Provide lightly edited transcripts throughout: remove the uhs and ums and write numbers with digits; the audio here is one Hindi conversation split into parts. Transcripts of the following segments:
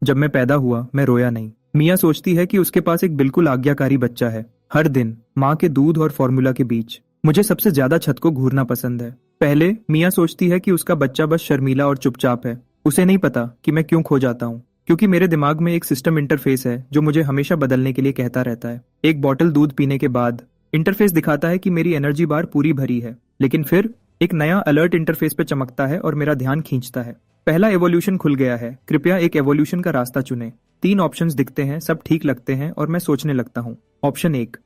जब मैं पैदा हुआ मैं रोया नहीं। मिया सोचती है कि उसके पास एक बिल्कुल आज्ञाकारी बच्चा है। हर दिन माँ के दूध और फॉर्मूला के बीच मुझे सबसे ज्यादा छत को घूरना पसंद है। पहले मिया सोचती है कि उसका बच्चा बस शर्मीला और चुपचाप है। उसे नहीं पता कि मैं क्यों खो जाता हूँ, क्योंकि मेरे दिमाग में एक सिस्टम इंटरफेस है जो मुझे हमेशा बदलने के लिए कहता रहता है। एक बॉटल दूध पीने के बाद इंटरफेस दिखाता है कि मेरी एनर्जी बार पूरी भरी है, लेकिन फिर एक नया अलर्ट इंटरफेस पे चमकता है और मेरा ध्यान खींचता है। पहला एवोल्यूशन खुल गया है, कृपया एक एवोल्यूशन का रास्ता चुनें। 3 ऑप्शंस दिखते हैं, सब ठीक लगते हैं और मैं सोचने लगता हूँ। ऑप्शन 1,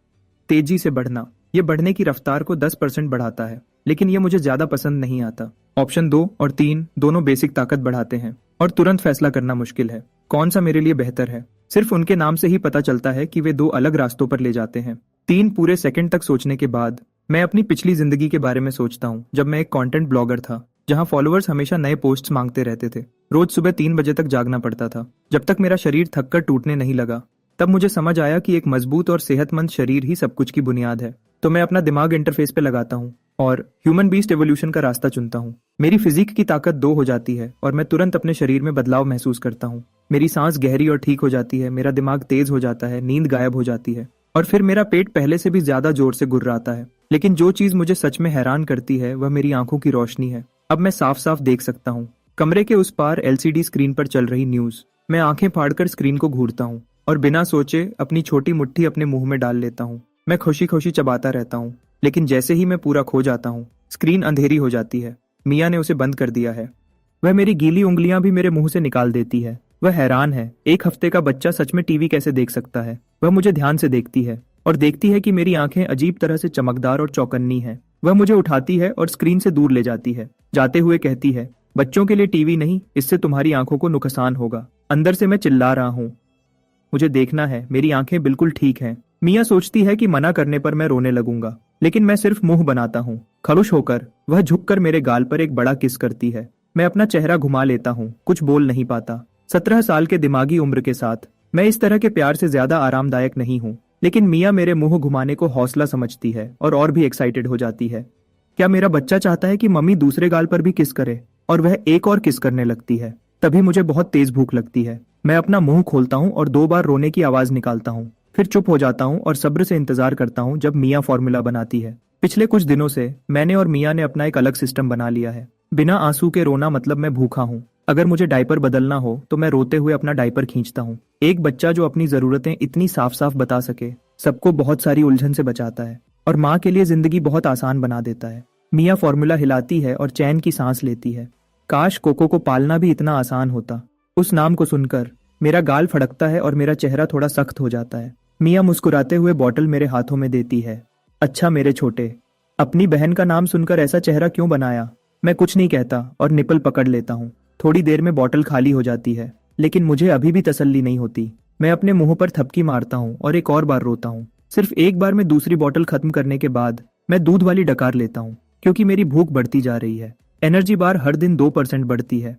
तेजी से बढ़ना। ये बढ़ने की रफ्तार को 10% बढ़ाता है, लेकिन ये मुझे ज्यादा पसंद नहीं आता। ऑप्शन 2 और 3 दोनों बेसिक ताकत बढ़ाते हैं और तुरंत फैसला करना मुश्किल है। कौन सा मेरे लिए बेहतर है? सिर्फ उनके नाम से ही पता चलता है कि वे 2 अलग रास्तों पर ले जाते हैं। 3 पूरे सेकंड तक सोचने के बाद मैं अपनी पिछली जिंदगी के बारे में सोचता हूँ, जब मैं एक कंटेंट ब्लॉगर था, जहाँ फॉलोअर्स हमेशा नए पोस्ट्स मांगते रहते थे। रोज सुबह 3 बजे तक जागना पड़ता था, जब तक मेरा शरीर थककर टूटने नहीं लगा। तब मुझे समझ आया कि एक मजबूत और सेहतमंद शरीर ही सब कुछ की बुनियाद है। तो मैं अपना दिमाग इंटरफेस पे लगाता हूँ और ह्यूमन बीस्ट एवोल्यूशन का रास्ता चुनता हूँ। मेरी फिजिक की ताकत 2 हो जाती है और मैं तुरंत अपने शरीर में बदलाव महसूस करता हूँ। मेरी सांस गहरी और ठीक हो जाती है, मेरा दिमाग तेज हो जाता है, नींद गायब हो जाती है और फिर मेरा पेट पहले से भी ज्यादा जोर से गुर्राता है। लेकिन जो चीज मुझे सच में हैरान करती है वह मेरी आंखों की रोशनी है। अब मैं साफ साफ देख सकता हूँ। कमरे के उस पार एलसीडी स्क्रीन पर चल रही न्यूज। मैं आंखें फाड़कर स्क्रीन को घूरता हूँ और बिना सोचे अपनी छोटी मुट्ठी अपने मुंह में डाल लेता हूँ। मैं खुशी खुशी चबाता रहता हूँ, लेकिन जैसे ही मैं पूरा खो जाता हूँ, स्क्रीन अंधेरी हो जाती है। मिया ने उसे बंद कर दिया है। वह मेरी गीली उंगलियां भी मेरे मुंह से निकाल देती है। वह हैरान है, 1 हफ्ते का बच्चा सच में टीवी कैसे देख सकता है। वह मुझे ध्यान से देखती है और देखती है कि मेरी आंखें अजीब तरह से चमकदार और चौकन्नी है। वह मुझे उठाती है और स्क्रीन से दूर ले जाती है। जाते हुए कहती है, बच्चों के लिए टीवी नहीं, इससे तुम्हारी आंखों को नुकसान होगा। अंदर से मैं चिल्ला रहा हूँ, मुझे देखना है, मेरी आंखें बिल्कुल ठीक हैं। मिया सोचती है कि मना करने पर मैं रोने लगूंगा, लेकिन मैं सिर्फ मुंह बनाता हूँ। खड़ुश होकर वह झुककर मेरे गाल पर एक बड़ा किस करती है। मैं अपना चेहरा घुमा लेता हूँ, कुछ बोल नहीं पाता। 17 साल के दिमागी उम्र के साथ मैं इस तरह के प्यार से ज्यादा आरामदायक नहीं हूँ, लेकिन मिया मेरे मुंह घुमाने को हौसला समझती है और भी एक्साइटेड हो जाती है। क्या मेरा बच्चा चाहता है कि मम्मी दूसरे गाल पर भी किस करे? और वह एक और किस करने लगती है। तभी मुझे बहुत तेज भूख लगती है। मैं अपना मुंह खोलता हूँ और 2 बार रोने की आवाज निकालता हूँ, फिर चुप हो जाता हूँ और सब्र से इंतजार करता हूँ जब मिया फॉर्मूला बनाती है। पिछले कुछ दिनों से मैंने और मिया ने अपना एक अलग सिस्टम बना लिया है। बिना आंसू के रोना मतलब मैं भूखा हूँ। अगर मुझे डायपर बदलना हो तो मैं रोते हुए अपना डायपर खींचता हूँ। एक बच्चा जो अपनी जरूरतें इतनी साफ साफ बता सके, सबको बहुत सारी उलझन से बचाता है और माँ के लिए जिंदगी बहुत आसान बना देता है। मिया फॉर्मूला हिलाती है और चैन की सांस लेती है। काश कोको को पालना भी इतना आसान होता। उस नाम को सुनकर मेरा गाल फड़कता है और मेरा चेहरा थोड़ा सख्त हो जाता है। मिया मुस्कुराते हुए बॉटल मेरे हाथों में देती है। अच्छा मेरे छोटे, अपनी बहन का नाम सुनकर ऐसा चेहरा क्यों बनाया? मैं कुछ नहीं कहता और निपल पकड़ लेता हूँ। थोड़ी देर में बॉटल खाली हो जाती है, लेकिन मुझे अभी भी तसल्ली नहीं होती। मैं अपने मुंह पर थपकी मारता हूँ और एक और बार रोता हूँ। सिर्फ एक बार में दूसरी बॉटल खत्म करने के बाद मैं दूध वाली डकार लेता हूँ, क्योंकि मेरी भूख बढ़ती जा रही है। एनर्जी बार हर दिन 2% बढ़ती है।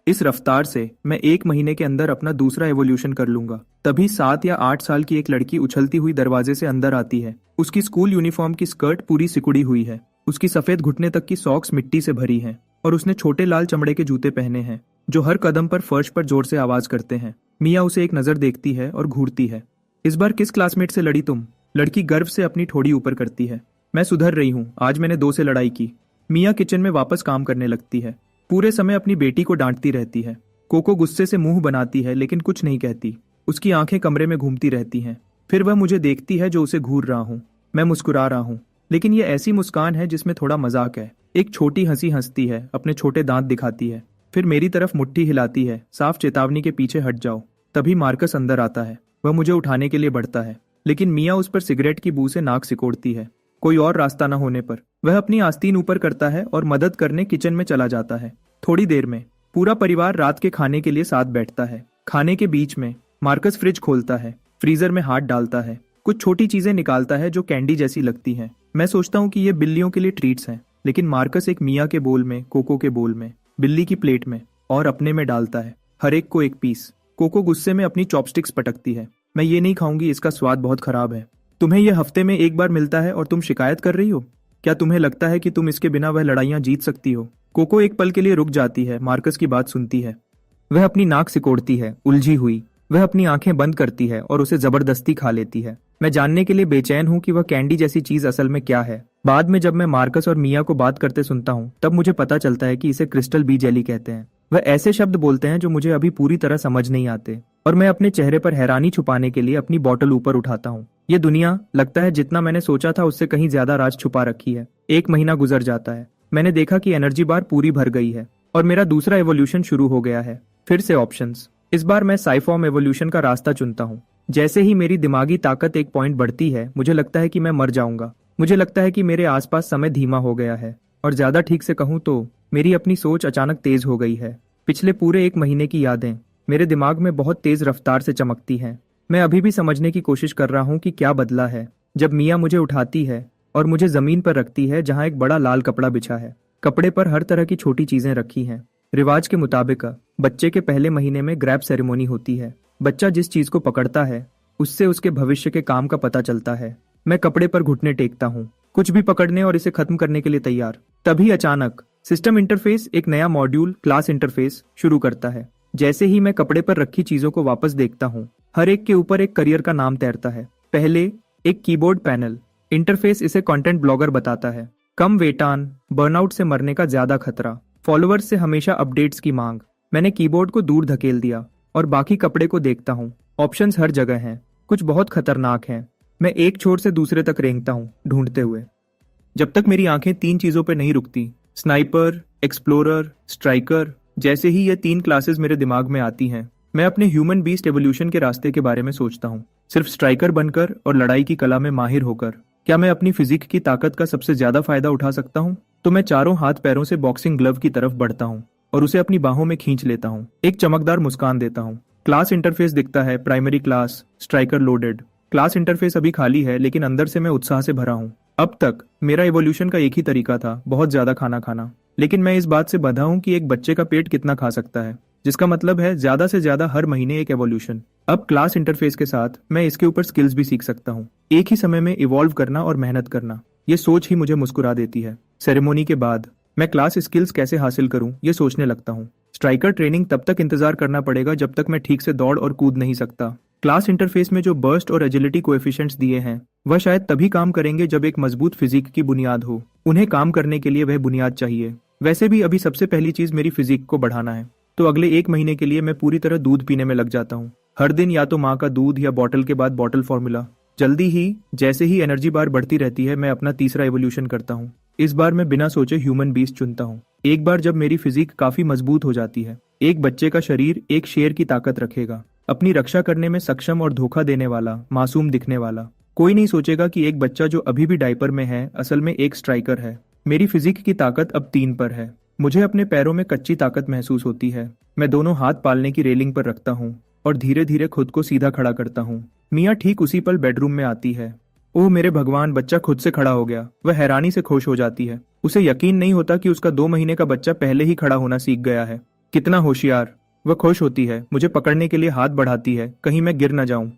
इस रफ्तार से मैं 1 महीने के अंदर अपना दूसरा एवोल्यूशन कर लूंगा। तभी 7 या 8 साल की एक लड़की उछलती हुई दरवाजे से अंदर आती है। उसकी स्कूल यूनिफॉर्म की स्कर्ट पूरी सिकुड़ी हुई है, उसकी सफेद घुटने तक की सॉक्स मिट्टी से भरी हैं और उसने छोटे लाल चमड़े के जूते पहने हैं जो हर कदम पर फर्श पर जोर से आवाज करते हैं। मिया उसे एक नजर देखती है और घूरती है। इस बार किस क्लासमेट से लड़ी तुम? लड़की गर्व से अपनी ठोड़ी ऊपर करती है। मैं सुधर रही हूँ, आज मैंने 2 से लड़ाई की। मिया किचन में वापस काम करने लगती है। पूरे समय अपनी बेटी को डांटती रहती है। कोको गुस्से से मुंह बनाती है लेकिन कुछ नहीं कहती। उसकी आंखें कमरे में घूमती रहती हैं। फिर वह मुझे देखती है जो उसे घूर रहा हूँ। मैं मुस्कुरा रहा हूँ, लेकिन ये ऐसी मुस्कान है जिसमें थोड़ा मजाक है। एक छोटी हंसी हंसती है, अपने छोटे दांत दिखाती है, फिर मेरी तरफ मुट्ठी हिलाती है, साफ चेतावनी के पीछे हट जाओ। तभी मार्कस अंदर आता है। वह मुझे उठाने के लिए बढ़ता है, लेकिन मिया उस पर सिगरेट की बू से नाक सिकोड़ती है। कोई और रास्ता न होने पर वह अपनी आस्तीन ऊपर करता है और मदद करने किचन में चला जाता है। थोड़ी देर में पूरा परिवार रात के खाने के लिए साथ बैठता है। खाने के बीच में मार्कस फ्रिज खोलता है, फ्रीजर में हाथ डालता है, कुछ छोटी चीजें निकालता है जो कैंडी जैसी लगती हैं। मैं सोचता हूँ कि ये बिल्लियों के लिए ट्रीट्स हैं, लेकिन मार्कस एक मिया के बोल में, कोको के बोल में, बिल्ली की प्लेट में और अपने में डालता है, हर एक को एक पीस। कोको गुस्से में अपनी चॉपस्टिक्स पटकती है। मैं ये नहीं खाऊंगी, इसका स्वाद बहुत खराब है। तुम्हें यह हफ्ते में 1 बार मिलता है और तुम शिकायत कर रही हो? क्या तुम्हें लगता है कि तुम इसके बिना वह लड़ाइयां जीत सकती हो? कोको एक पल के लिए रुक जाती है, मार्कस की बात सुनती है। वह अपनी नाक सिकोड़ती है, उलझी हुई। वह अपनी आंखें बंद करती है और उसे जबरदस्ती खा लेती है। मैं जानने के लिए बेचैन हूँ कि वह कैंडी जैसी चीज असल में क्या है। बाद में जब मैं मार्कस और मिया को बात करते सुनता हूँ तब मुझे पता चलता है कि इसे क्रिस्टल बी जेली कहते हैं। वह ऐसे शब्द बोलते हैं जो मुझे अभी पूरी तरह समझ नहीं आते और मैं अपने चेहरे पर हैरानी छुपाने के लिए अपनी बोतल ऊपर उठाता हूँ। ये दुनिया, लगता है जितना मैंने सोचा था उससे कहीं ज्यादा राज छुपा रखी है। 1 महीना गुजर जाता है। मैंने देखा कि एनर्जी बार पूरी भर गई है और मेरा दूसरा एवोल्यूशन शुरू हो गया है। फिर से ऑप्शंस। इस बार मैं साइफॉर्म एवोल्यूशन का रास्ता चुनता हूँ। जैसे ही मेरी दिमागी ताकत 1 पॉइंट बढ़ती है मुझे लगता है कि मैं मर जाऊंगा। मुझे लगता है कि मेरे आसपास समय धीमा हो गया है और ज्यादा ठीक से कहूँ तो मेरी अपनी सोच अचानक तेज हो गई है। पिछले पूरे 1 महीने की यादें मेरे दिमाग में बहुत तेज रफ्तार से चमकती हैं। मैं अभी भी समझने की कोशिश कर रहा हूँ कि क्या बदला है जब मिया मुझे उठाती है और मुझे जमीन पर रखती है जहाँ एक बड़ा लाल कपड़ा बिछा है। कपड़े पर हर तरह की छोटी चीजें रखी हैं। रिवाज के मुताबिक बच्चे के पहले महीने में ग्रैब सेरेमनी होती है। बच्चा जिस चीज को पकड़ता है उससे उसके भविष्य के काम का पता चलता है। मैं कपड़े पर घुटने टेकता हूँ, कुछ भी पकड़ने और इसे खत्म करने के लिए तैयार। तभी अचानक सिस्टम इंटरफेस, एक नया मॉड्यूल क्लास इंटरफेस शुरू करता है। जैसे ही मैं कपड़े पर रखी चीजों को वापस देखता हूँ, हर एक के ऊपर एक करियर का नाम तैरता है। पहले एक कीबोर्ड पैनल। इंटरफेस इसे कंटेंट ब्लॉगर बताता है। कम वेतन, बर्नआउट से मरने का ज्यादा खतरा, फॉलोअर्स से हमेशा अपडेट्स की मांग। मैंने कीबोर्ड को दूर धकेल दिया और बाकी कपड़े को देखता हूँ। ऑप्शंस हर जगह हैं, कुछ बहुत खतरनाक हैं। मैं एक छोर से दूसरे तक रेंगता हूँ ढूंढते हुए, जब तक मेरी आंखें 3 चीजों पर नहीं रुकती। Sniper, explorer, striker. जैसे ही ये 3 क्लासेस मेरे दिमाग में आती हैं, मैं अपने ह्यूमन बीस्ट एवोल्यूशन के रास्ते के बारे में सोचता हूँ। सिर्फ स्ट्राइकर बनकर और लड़ाई की कला में माहिर होकर क्या मैं अपनी फिजिक की ताकत का सबसे ज्यादा फायदा उठा सकता हूँ? तो मैं चारों हाथ पैरों से बॉक्सिंग ग्लव की तरफ बढ़ता हूँ और उसे अपनी बाहों में खींच लेता हूँ। एक चमकदार मुस्कान देता हूँ। क्लास इंटरफेस दिखता है, primary class, striker loaded. Class interface अभी खाली है लेकिन अंदर से मैं उत्साह से भरा हूँ। अब तक मेरा इवोल्यूशन का एक ही तरीका था, बहुत ज्यादा खाना खाना। लेकिन मैं इस बात से बंधा हूँ कि एक बच्चे का पेट कितना खा सकता है, जिसका मतलब है ज्यादा से ज्यादा हर महीने एक एवोल्यूशन। अब क्लास इंटरफेस के साथ मैं इसके ऊपर स्किल्स भी सीख सकता हूँ, एक ही समय में इवॉल्व करना और मेहनत करना। ये सोच ही मुझे मुस्कुरा देती है। सेरेमनी के बाद मैं क्लास स्किल्स कैसे हासिल करूं ये सोचने लगता हूं। स्ट्राइकर ट्रेनिंग तब तक इंतजार करना पड़ेगा जब तक मैं ठीक से दौड़ और कूद नहीं सकता। क्लास इंटरफेस में जो बर्स्ट और एजिलिटी कोएफिशिएंट्स दिए हैं वह शायद तभी काम करेंगे जब एक मजबूत फिजिक की बुनियाद हो। उन्हें काम करने के लिए वह बुनियाद चाहिए। वैसे भी अभी सबसे पहली चीज मेरी फिजिक को बढ़ाना है, तो अगले 1 महीने के लिए मैं पूरी तरह दूध पीने में लग जाता हूँ। हर दिन या तो माँ का दूध या बॉटल के बाद बॉटल फॉर्मूला। जल्दी ही जैसे ही एनर्जी बार बढ़ती रहती है मैं अपना तीसरा एवोल्यूशन करता हूँ। इस बार मैं बिना सोचे ह्यूमन बीस्ट चुनता हूँ। एक बार जब मेरी फिजिक काफी मजबूत हो जाती है, एक बच्चे का शरीर एक शेर की ताकत रखेगा, अपनी रक्षा करने में सक्षम और धोखा देने वाला, मासूम दिखने वाला। कोई नहीं सोचेगा कि एक बच्चा जो अभी भी डायपर में है असल में एक स्ट्राइकर है। मेरी फिजिक की ताकत अब 3 पर है। मुझे अपने पैरों में कच्ची ताकत महसूस होती है। मैं दोनों हाथ पालने की रेलिंग पर रखता हूँ और धीरे धीरे खुद को सीधा खड़ा करता हूँ। मियाँ ठीक उसी पल बेडरूम में आती है। ओह मेरे भगवान, बच्चा खुद से खड़ा हो गया। वह हैरानी से खुश हो जाती है। उसे यकीन नहीं होता कि उसका 2 महीने का बच्चा पहले ही खड़ा होना सीख गया है। कितना होशियार। वह खुश होती है, मुझे पकड़ने के लिए हाथ बढ़ाती है, कहीं मैं गिर न जाऊं।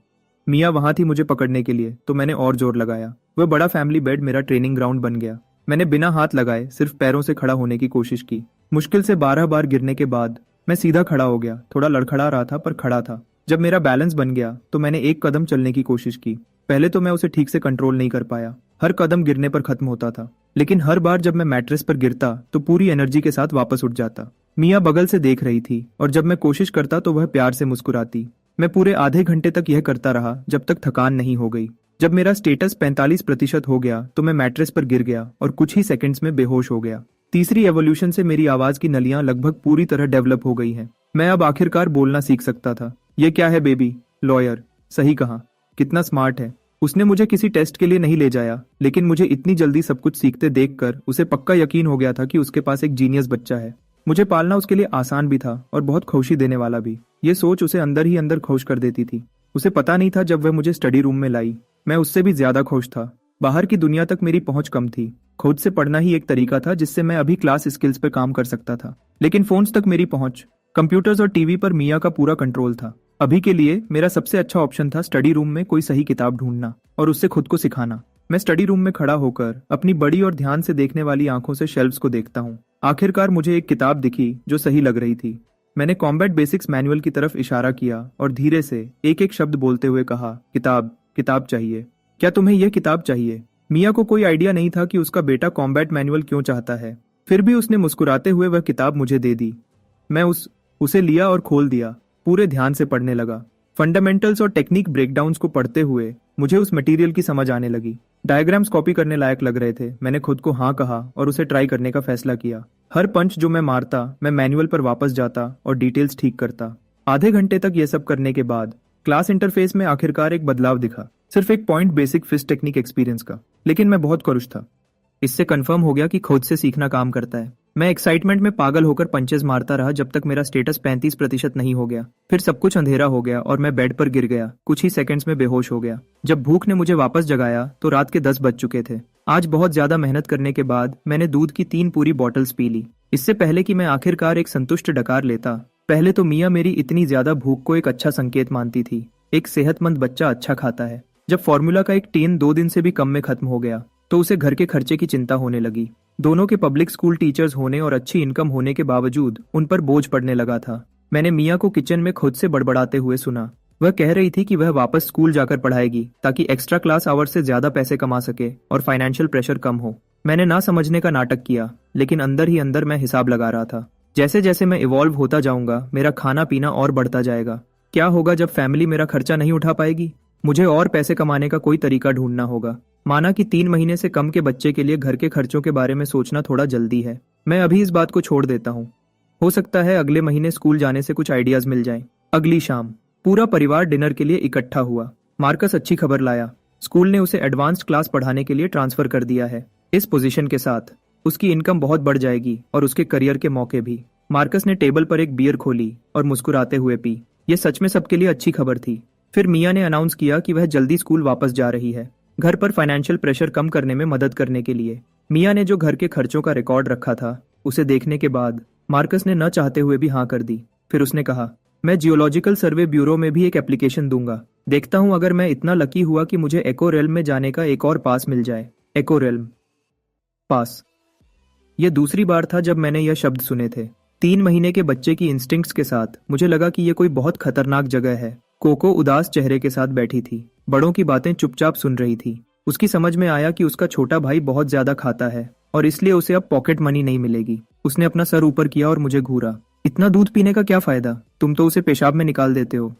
मियाँ वहां थी मुझे पकड़ने के लिए, तो मैंने और जोर लगाया। वह बड़ा फैमिली बेड मेरा ट्रेनिंग ग्राउंड बन गया। मैंने बिना हाथ लगाए सिर्फ पैरों से खड़ा होने की कोशिश की। मुश्किल से 12 बार गिरने के बाद मैं सीधा खड़ा हो गया। थोड़ा लड़खड़ा रहा था पर खड़ा था। जब मेरा बैलेंस बन गया तो मैंने 1 कदम चलने की कोशिश की। पहले तो मैं उसे ठीक से कंट्रोल नहीं कर पाया। हर कदम गिरने पर खत्म होता था, लेकिन हर बार जब मैं मैट्रेस पर गिरता तो पूरी एनर्जी के साथ वापस उठ जाता। मियाँ बगल से देख रही थी और जब मैं कोशिश करता तो वह प्यार से मुस्कुराती। मैं पूरे आधे घंटे तक यह करता रहा जब तक थकान नहीं हो गई। जब मेरा स्टेटस 45% हो गया तो मैं मैट्रेस पर गिर गया और कुछ ही सेकंड्स में बेहोश हो गया। तीसरी एवोल्यूशन से मेरी आवाज की नलियां लगभग पूरी तरह डेवलप हो गई हैं। मैं अब आखिरकार बोलना सीख सकता था। ये क्या है बेबी? लॉयर। सही कहा। कितना स्मार्ट है। उसने मुझे किसी टेस्ट के लिए नहीं ले जाया, लेकिन मुझे इतनी जल्दी सब कुछ सीखते देखकर उसे पक्का यकीन हो गया था कि उसके पास एक जीनियस बच्चा है। मुझे पालना उसके लिए आसान भी था और बहुत खुशी देने वाला भी। ये सोच उसे अंदर ही अंदर खुश कर देती थी। उसे पता नहीं था जब वह मुझे स्टडी रूम में लाई, मैं उससे भी ज्यादा खुश था। बाहर की दुनिया तक मेरी पहुंच कम थी। खुद से पढ़ना ही एक तरीका था जिससे मैं अभी क्लास स्किल्स पर काम कर सकता था, लेकिन फोन्स तक मेरी पहुंच, कंप्यूटर्स और टीवी पर मियाँ का पूरा कंट्रोल था। अभी के लिए मेरा सबसे अच्छा ऑप्शन था स्टडी रूम में कोई सही किताब ढूंढना और उससे खुद को सिखाना। मैं स्टडी रूम में खड़ा होकर अपनी बड़ी और ध्यान से देखने वाली आंखों से शेल्फ्स को देखता हूँ। आखिरकार मुझे एक किताब दिखी जो सही लग रही थी। मैंने कॉम्बैट बेसिक्स मैनुअल की तरफ इशारा किया और धीरे से एक एक शब्द बोलते हुए कहा, किताब, किताब चाहिए। क्या तुम्हें यह किताब चाहिए? मिया को कोई आइडिया नहीं था कि उसका बेटा कॉम्बैट मैनुअल क्यों चाहता है। फिर भी उसने मुस्कुराते हुए वह किताब मुझे दे दी। मैं उसे लिया और खोल दिया। पूरे ध्यान से पढ़ने लगा। फंडामेंटल्स और टेक्निक ब्रेकडाउन्स को पढ़ते हुए मुझे उस मटेरियल की समझ आने लगी। डायग्राम्स कॉपी करने लायक लग रहे थे। मैंने खुद को हाँ कहा और उसे ट्राई करने का फैसला किया। हर पंच जो मैं मारता, मैं मैनुअल पर वापस जाता और डिटेल्स ठीक करता। आधे घंटे तक यह सब करने के बाद क्लास इंटरफेस में आखिरकार एक बदलाव दिखा। सिर्फ एक point basic fist technique experience का। लेकिन मैं बहुत खुश था। इससे कंफर्म हो गया कि खुद से सीखना काम करता है। मैं एक्साइटमेंट में पागल होकर पंचेस मारता रहा जब तक मेरा स्टेटस 35% नहीं हो गया। फिर सब कुछ अंधेरा हो गया और मैं बेड पर गिर गया। कुछ ही सेकंड्स में बेहोश हो गया। जब भूख ने मुझे वापस जगाया तो रात के 10 बज चुके थे। आज बहुत ज्यादा मेहनत करने के बाद मैंने दूध की 3 पूरी बॉटल्स पी ली। इससे पहले कि मैं आखिरकार एक संतुष्ट डकार लेता, पहले तो मिया मेरी इतनी ज्यादा भूख को एक अच्छा संकेत मानती थी। एक सेहतमंद बच्चा अच्छा खाता है। जब फॉर्मूला का एक टीन 2 दिन से भी कम में खत्म हो गया तो उसे घर के खर्चे की चिंता होने लगी। दोनों के पब्लिक स्कूल टीचर्स होने और अच्छी इनकम होने के बावजूद उन पर बोझ पड़ने लगा था। मैंने मिया को किचन में खुद से बड़बड़ाते हुए सुना। वह कह रही थी कि वह वापस स्कूल जाकर पढ़ाएगी ताकि एक्स्ट्रा क्लास आवर्स से ज्यादा पैसे कमा सके और फाइनेंशियल प्रेशर कम हो। मैंने ना समझने का नाटक किया, लेकिन अंदर ही अंदर मैं हिसाब लगा रहा था। जैसे जैसे मैं इवॉल्व होता जाऊंगा, मेरा खाना पीना और बढ़ता जाएगा। क्या होगा जब फैमिली मेरा खर्चा नहीं उठा पाएगी? मुझे और पैसे कमाने का कोई तरीका ढूंढना होगा। माना कि 3 महीने से कम के बच्चे के लिए घर के खर्चों के बारे में सोचना थोड़ा जल्दी है। मैं अभी इस बात को छोड़ देता हूँ। हो सकता है अगले महीने स्कूल जाने से कुछ आइडियाज मिल जाएं। अगली शाम पूरा परिवार डिनर के लिए इकट्ठा हुआ। मार्कस अच्छी खबर लाया। स्कूल ने उसे एडवांस्ड क्लास पढ़ाने के लिए ट्रांसफर कर दिया है। इस पोजीशन के साथ उसकी इनकम बहुत बढ़ जाएगी और उसके करियर के मौके भी। मार्कस ने टेबल पर एक बियर खोली और मुस्कुराते हुए पी। यह सच में सबके लिए अच्छी खबर थी। फिर मिया ने अनाउंस किया कि वह जल्दी स्कूल वापस जा रही है, घर पर फाइनेंशियल प्रेशर कम करने में मदद करने के लिए। मिया ने जो घर के खर्चों का रिकॉर्ड रखा था, उसे देखने के बाद मार्कस ने न चाहते हुए भी हाँ कर दी। फिर उसने कहा, मैं जियोलॉजिकल सर्वे ब्यूरो में भी एक एप्लीकेशन दूंगा। देखता हूं अगर मैं इतना लकी हुआ कि मुझे एको रेल्म में जाने का एक और पास मिल जाए। एको रेल्म पास। यह दूसरी बार था जब मैंने यह शब्द सुने थे। 3 महीने के बच्चे की इंस्टिंक्ट्स के साथ मुझे लगा कि यह कोई बहुत खतरनाक जगह है। कोको उदास चेहरे के साथ बैठी थी। बड़ों की बातें चुपचाप सुन रही थी। उसकी समझ में आया कि उसका छोटा भाई बहुत ज्यादा खाता है और इसलिए उसे अब पॉकेट मनी नहीं मिलेगी। उसने अपना सर ऊपर किया और मुझे घूरा। इतना दूध पीने का क्या फायदा? तुम तो उसे पेशाब में निकाल देते हो।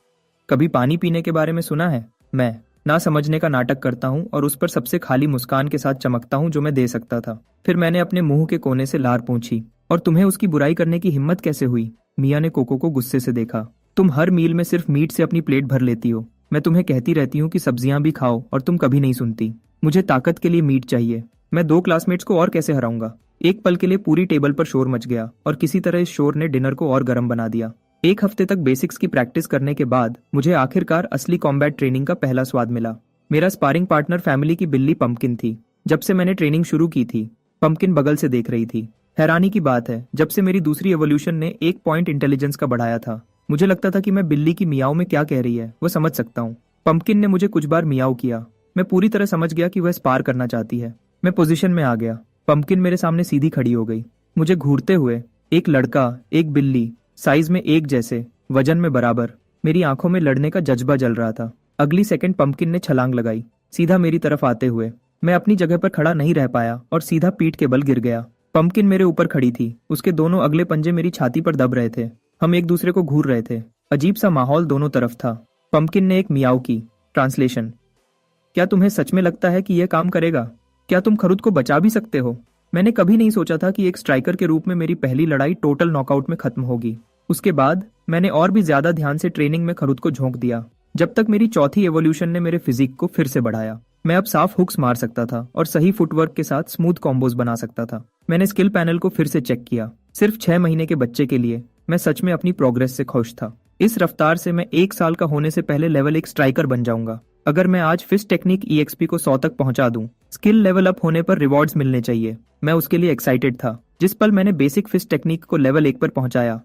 कभी पानी पीने के बारे में सुना है? मैं ना समझने का नाटक करता हूँ और उस पर सबसे खाली मुस्कान के साथ चमकता हूँ जो मैं दे सकता था। फिर मैंने अपने मुंह के कोने से लार पूछी, और तुम्हें उसकी बुराई करने की हिम्मत कैसे हुई? मिया ने कोको को गुस्से से देखा। तुम हर मील में सिर्फ मीट से अपनी प्लेट भर लेती हो। मैं तुम्हें कहती रहती हूँ कि सब्जियां भी खाओ और तुम कभी नहीं सुनती। मुझे ताकत के लिए मीट चाहिए। मैं 2 क्लासमेट्स को और कैसे हराऊंगा? एक पल के लिए पूरी टेबल पर शोर मच गया और किसी तरह इस शोर ने डिनर को और गर्म बना दिया। 1 हफ्ते तक बेसिक्स की प्रैक्टिस करने के बाद मुझे आखिरकार असली कॉम्बैट ट्रेनिंग का पहला स्वाद मिला। मेरा स्पारिंग पार्टनर फैमिली की बिल्ली पंपकिन थी। जब से मैंने ट्रेनिंग शुरू की थी, पंपकिन बगल से देख रही थी। हैरानी की बात है, जब से मेरी दूसरी एवोल्यूशन ने 1 पॉइंट इंटेलिजेंस का बढ़ाया था, मुझे लगता था कि मैं बिल्ली की मियाओ में क्या कह रही है वो समझ सकता हूँ। पंपकिन ने मुझे कुछ बार मियाओ किया। मैं पूरी तरह समझ गया कि वह स्पार करना चाहती है। मैं पोजीशन में आ गया। पंपकिन मेरे सामने सीधी खड़ी हो गई। मुझे घूरते हुए एक लड़का, एक बिल्ली, साइज में एक जैसे, वजन में बराबर। मेरी आंखों में लड़ने का जज्बा जल रहा था। अगली सेकंड पंपकिन ने छलांग लगाई, सीधा मेरी तरफ आते हुए। मैं अपनी जगह पर खड़ा नहीं रह पाया और सीधा पीठ के बल गिर गया। पंपकिन मेरे ऊपर खड़ी थी। उसके दोनों अगले पंजे मेरी छाती पर दब रहे थे। हम एक दूसरे को घूर रहे थे। अजीब सा माहौल दोनों तरफ था। पंपकिन ने एक मियाओ की। ट्रांसलेशन, क्या तुम्हें सच में लगता है कि यह काम करेगा? क्या तुम खरुद को बचा भी सकते हो? मैंने कभी नहीं सोचा था कि एक स्ट्राइकर के रूप में मेरी पहली लड़ाई टोटल नॉकआउट में खत्म होगी। उसके बाद मैंने और भी ज्यादा ध्यान से ट्रेनिंग में खरुद को झोंक दिया, जब तक मेरी चौथी एवोल्यूशन ने मेरे फिजिक को फिर से बढ़ाया। मैं अब साफ हुक्स मार सकता था और सही फुटवर्क के साथ स्मूथ कॉम्बोज बना सकता था। मैंने स्किल पैनल को फिर से चेक किया। सिर्फ 6 महीने के बच्चे के लिए मैं सच में अपनी प्रोग्रेस से खुश था। इस रफ्तार से मैं 1 साल का होने से पहले लेवल 1 स्ट्राइकर बन जाऊंगा। अगर मैं आज फिस्ट टेक्निक EXP को 100 तक पहुंचा दूं, स्किल लेवल अप होने पर रिवॉर्ड्स मिलने चाहिए। मैं उसके लिए एक्साइटेड था। जिस पल मैंने बेसिक फिस्ट टेक्निक को लेवल 1 पर पहुंचाया,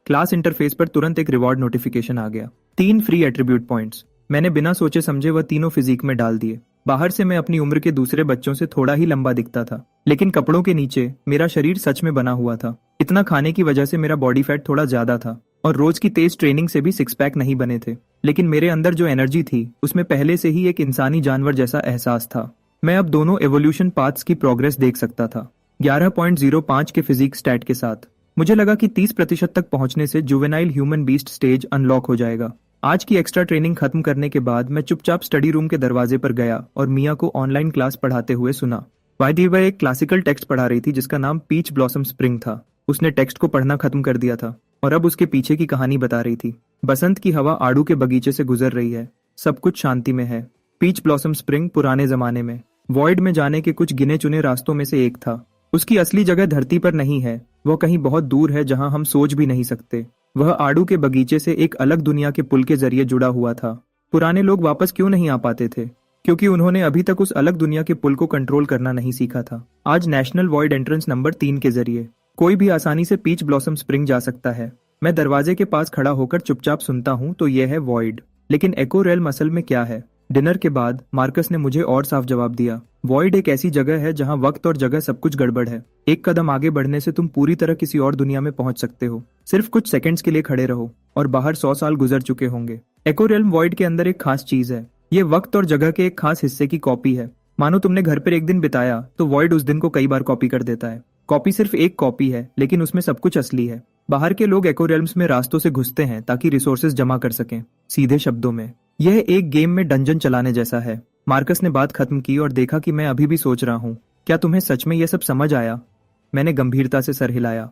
क्लास इंटरफेस पर तुरंत एक रिवॉर्ड नोटिफिकेशन आ गया। 3 फ्री एट्रीब्यूट पॉइंट्स। मैंने बिना सोचे समझे वह तीनों फिजिक में डाल दिए। बाहर से मैं अपनी उम्र के दूसरे बच्चों से थोड़ा ही लंबा दिखता था, लेकिन कपड़ों के नीचे मेरा शरीर सच में बना हुआ था। इतना खाने की वजह से मेरा बॉडी फैट थोड़ा ज्यादा था और रोज की तेज ट्रेनिंग से भी सिक्स पैक नहीं बने थे, लेकिन मेरे अंदर जो एनर्जी थी उसमें पहले से ही एक इंसानी जानवर जैसा एहसास था। मैं अब दोनों एवोल्यूशन पाथ्स की प्रोग्रेस देख सकता था। 11.05 के फिजिक्स स्टैट के साथ मुझे लगा कि 30% तक पहुंचने से juvenile human beast stage unlock हो जाएगा। आज की एक्स्ट्रा ट्रेनिंग खत्म करने के बाद मैं चुपचाप स्टडी रूम के दरवाजे पर गया और मिया को ऑनलाइन क्लास पढ़ाते हुए सुना। वाइदी वह एक क्लासिकल टेक्स्ट पढ़ा रही थी जिसका नाम पीच ब्लॉसम स्प्रिंग था। उसने टेक्स्ट को पढ़ना खत्म कर दिया था और अब उसके पीछे की कहानी बता रही थी। बसंत की हवा आड़ू के बगीचे से गुजर रही है, सब कुछ शांति में है। पीच ब्लॉसम स्प्रिंग पुराने जमाने में वॉइड में जाने के कुछ गिने चुने रास्तों में से एक था। उसकी असली जगह धरती पर नहीं है, वह कहीं बहुत दूर है जहां हम सोच भी नहीं सकते। वह आड़ू के बगीचे से एक अलग दुनिया के पुल के जरिए जुड़ा हुआ था। पुराने लोग वापस क्यों नहीं आ पाते थे? क्योंकि उन्होंने अभी तक उस अलग दुनिया के पुल को कंट्रोल करना नहीं सीखा था। आज नेशनल वॉइड एंट्रेंस नंबर 3 के जरिए कोई भी आसानी से पीच ब्लॉसम स्प्रिंग जा सकता है। मैं दरवाजे के पास खड़ा होकर चुपचाप सुनता हूँ तो यह है वॉइड, लेकिन एको रेल्म असल में क्या है? डिनर के बाद मार्कस ने मुझे और साफ जवाब दिया। वॉइड एक ऐसी जगह है जहां वक्त और जगह सब कुछ गड़बड़ है। एक कदम आगे बढ़ने से तुम पूरी तरह किसी और दुनिया में पहुंच सकते हो। सिर्फ कुछ सेकंड्स के लिए खड़े रहो और बाहर 100 साल गुजर चुके होंगे। एको रेल्म वॉइड के अंदर एक खास चीज है। ये वक्त और जगह के एक खास हिस्से की कॉपी है। मानो तुमने घर पर एक दिन बिताया तो वॉइड उस दिन को कई बार कॉपी कर देता है। कॉपी सिर्फ एक कॉपी है, लेकिन उसमें सब कुछ असली है। बाहर के लोग एको रेल्म्स में रास्तों से घुसते हैं ताकि रिसोर्सेज जमा कर सकें। सीधे शब्दों में यह एक गेम में डंजन चलाने जैसा है। मार्कस ने बात खत्म की और देखा कि मैं अभी भी सोच रहा हूँ। क्या तुम्हें सच में यह सब समझ आया? मैंने गंभीरता से सर हिलाया,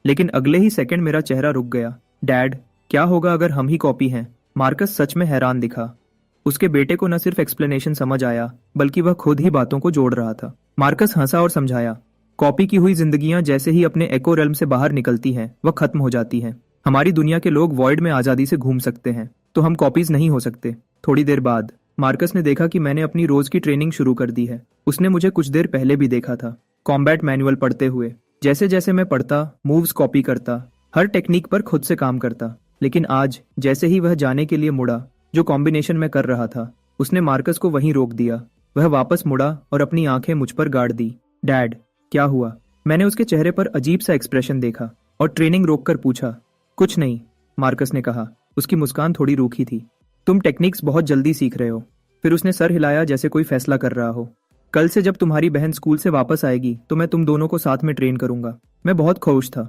लेकिन अगले ही सेकंड मेरा चेहरा रुक गया। डैड, क्या होगा अगर हम ही कॉपी हैं? मार्कस सच में हैरान दिखा। उसके बेटे को न सिर्फ एक्सप्लेनेशन समझ आया, बल्कि वह खुद ही बातों को जोड़ रहा था। मार्कस हंसा और समझाया, कॉपी की हुई जिंदगियां जैसे ही अपने एको रेल्म से बाहर निकलती हैं, वह खत्म हो जाती हैं। हमारी दुनिया के लोग वॉइड में आजादी से घूम सकते हैं, तो हम कॉपीज नहीं हो सकते। थोड़ी देर बाद मार्कस ने देखा कि मैंने अपनी रोज की ट्रेनिंग शुरू कर दी है। उसने मुझे कुछ देर पहले भी देखा था, कॉम्बैट मैनुअल पढ़ते हुए। जैसे जैसे मैं पढ़ता, मूव्स कॉपी करता, हर टेक्निक पर खुद से काम करता। लेकिन आज जैसे ही वह जाने के लिए मुड़ा, जो कॉम्बिनेशन मैं कर रहा था, उसने मार्कस को वहीं रोक दिया। वह वापस मुड़ा और अपनी आंखें मुझ पर गाड़ दी। डैड, क्या हुआ? मैंने उसके चेहरे पर अजीब सा एक्सप्रेशन देखा और ट्रेनिंग रोककर पूछा। कुछ नहीं, मार्कस ने कहा। उसकी मुस्कान थोड़ी रूखी थी। तुम टेक्निक्स बहुत जल्दी सीख रहे हो। फिर उसने सर हिलाया जैसे कोई फैसला कर रहा हो। कल से जब तुम्हारी बहन स्कूल से वापस आएगी तो मैं तुम दोनों को साथ में ट्रेन करूंगा। मैं बहुत खुश था।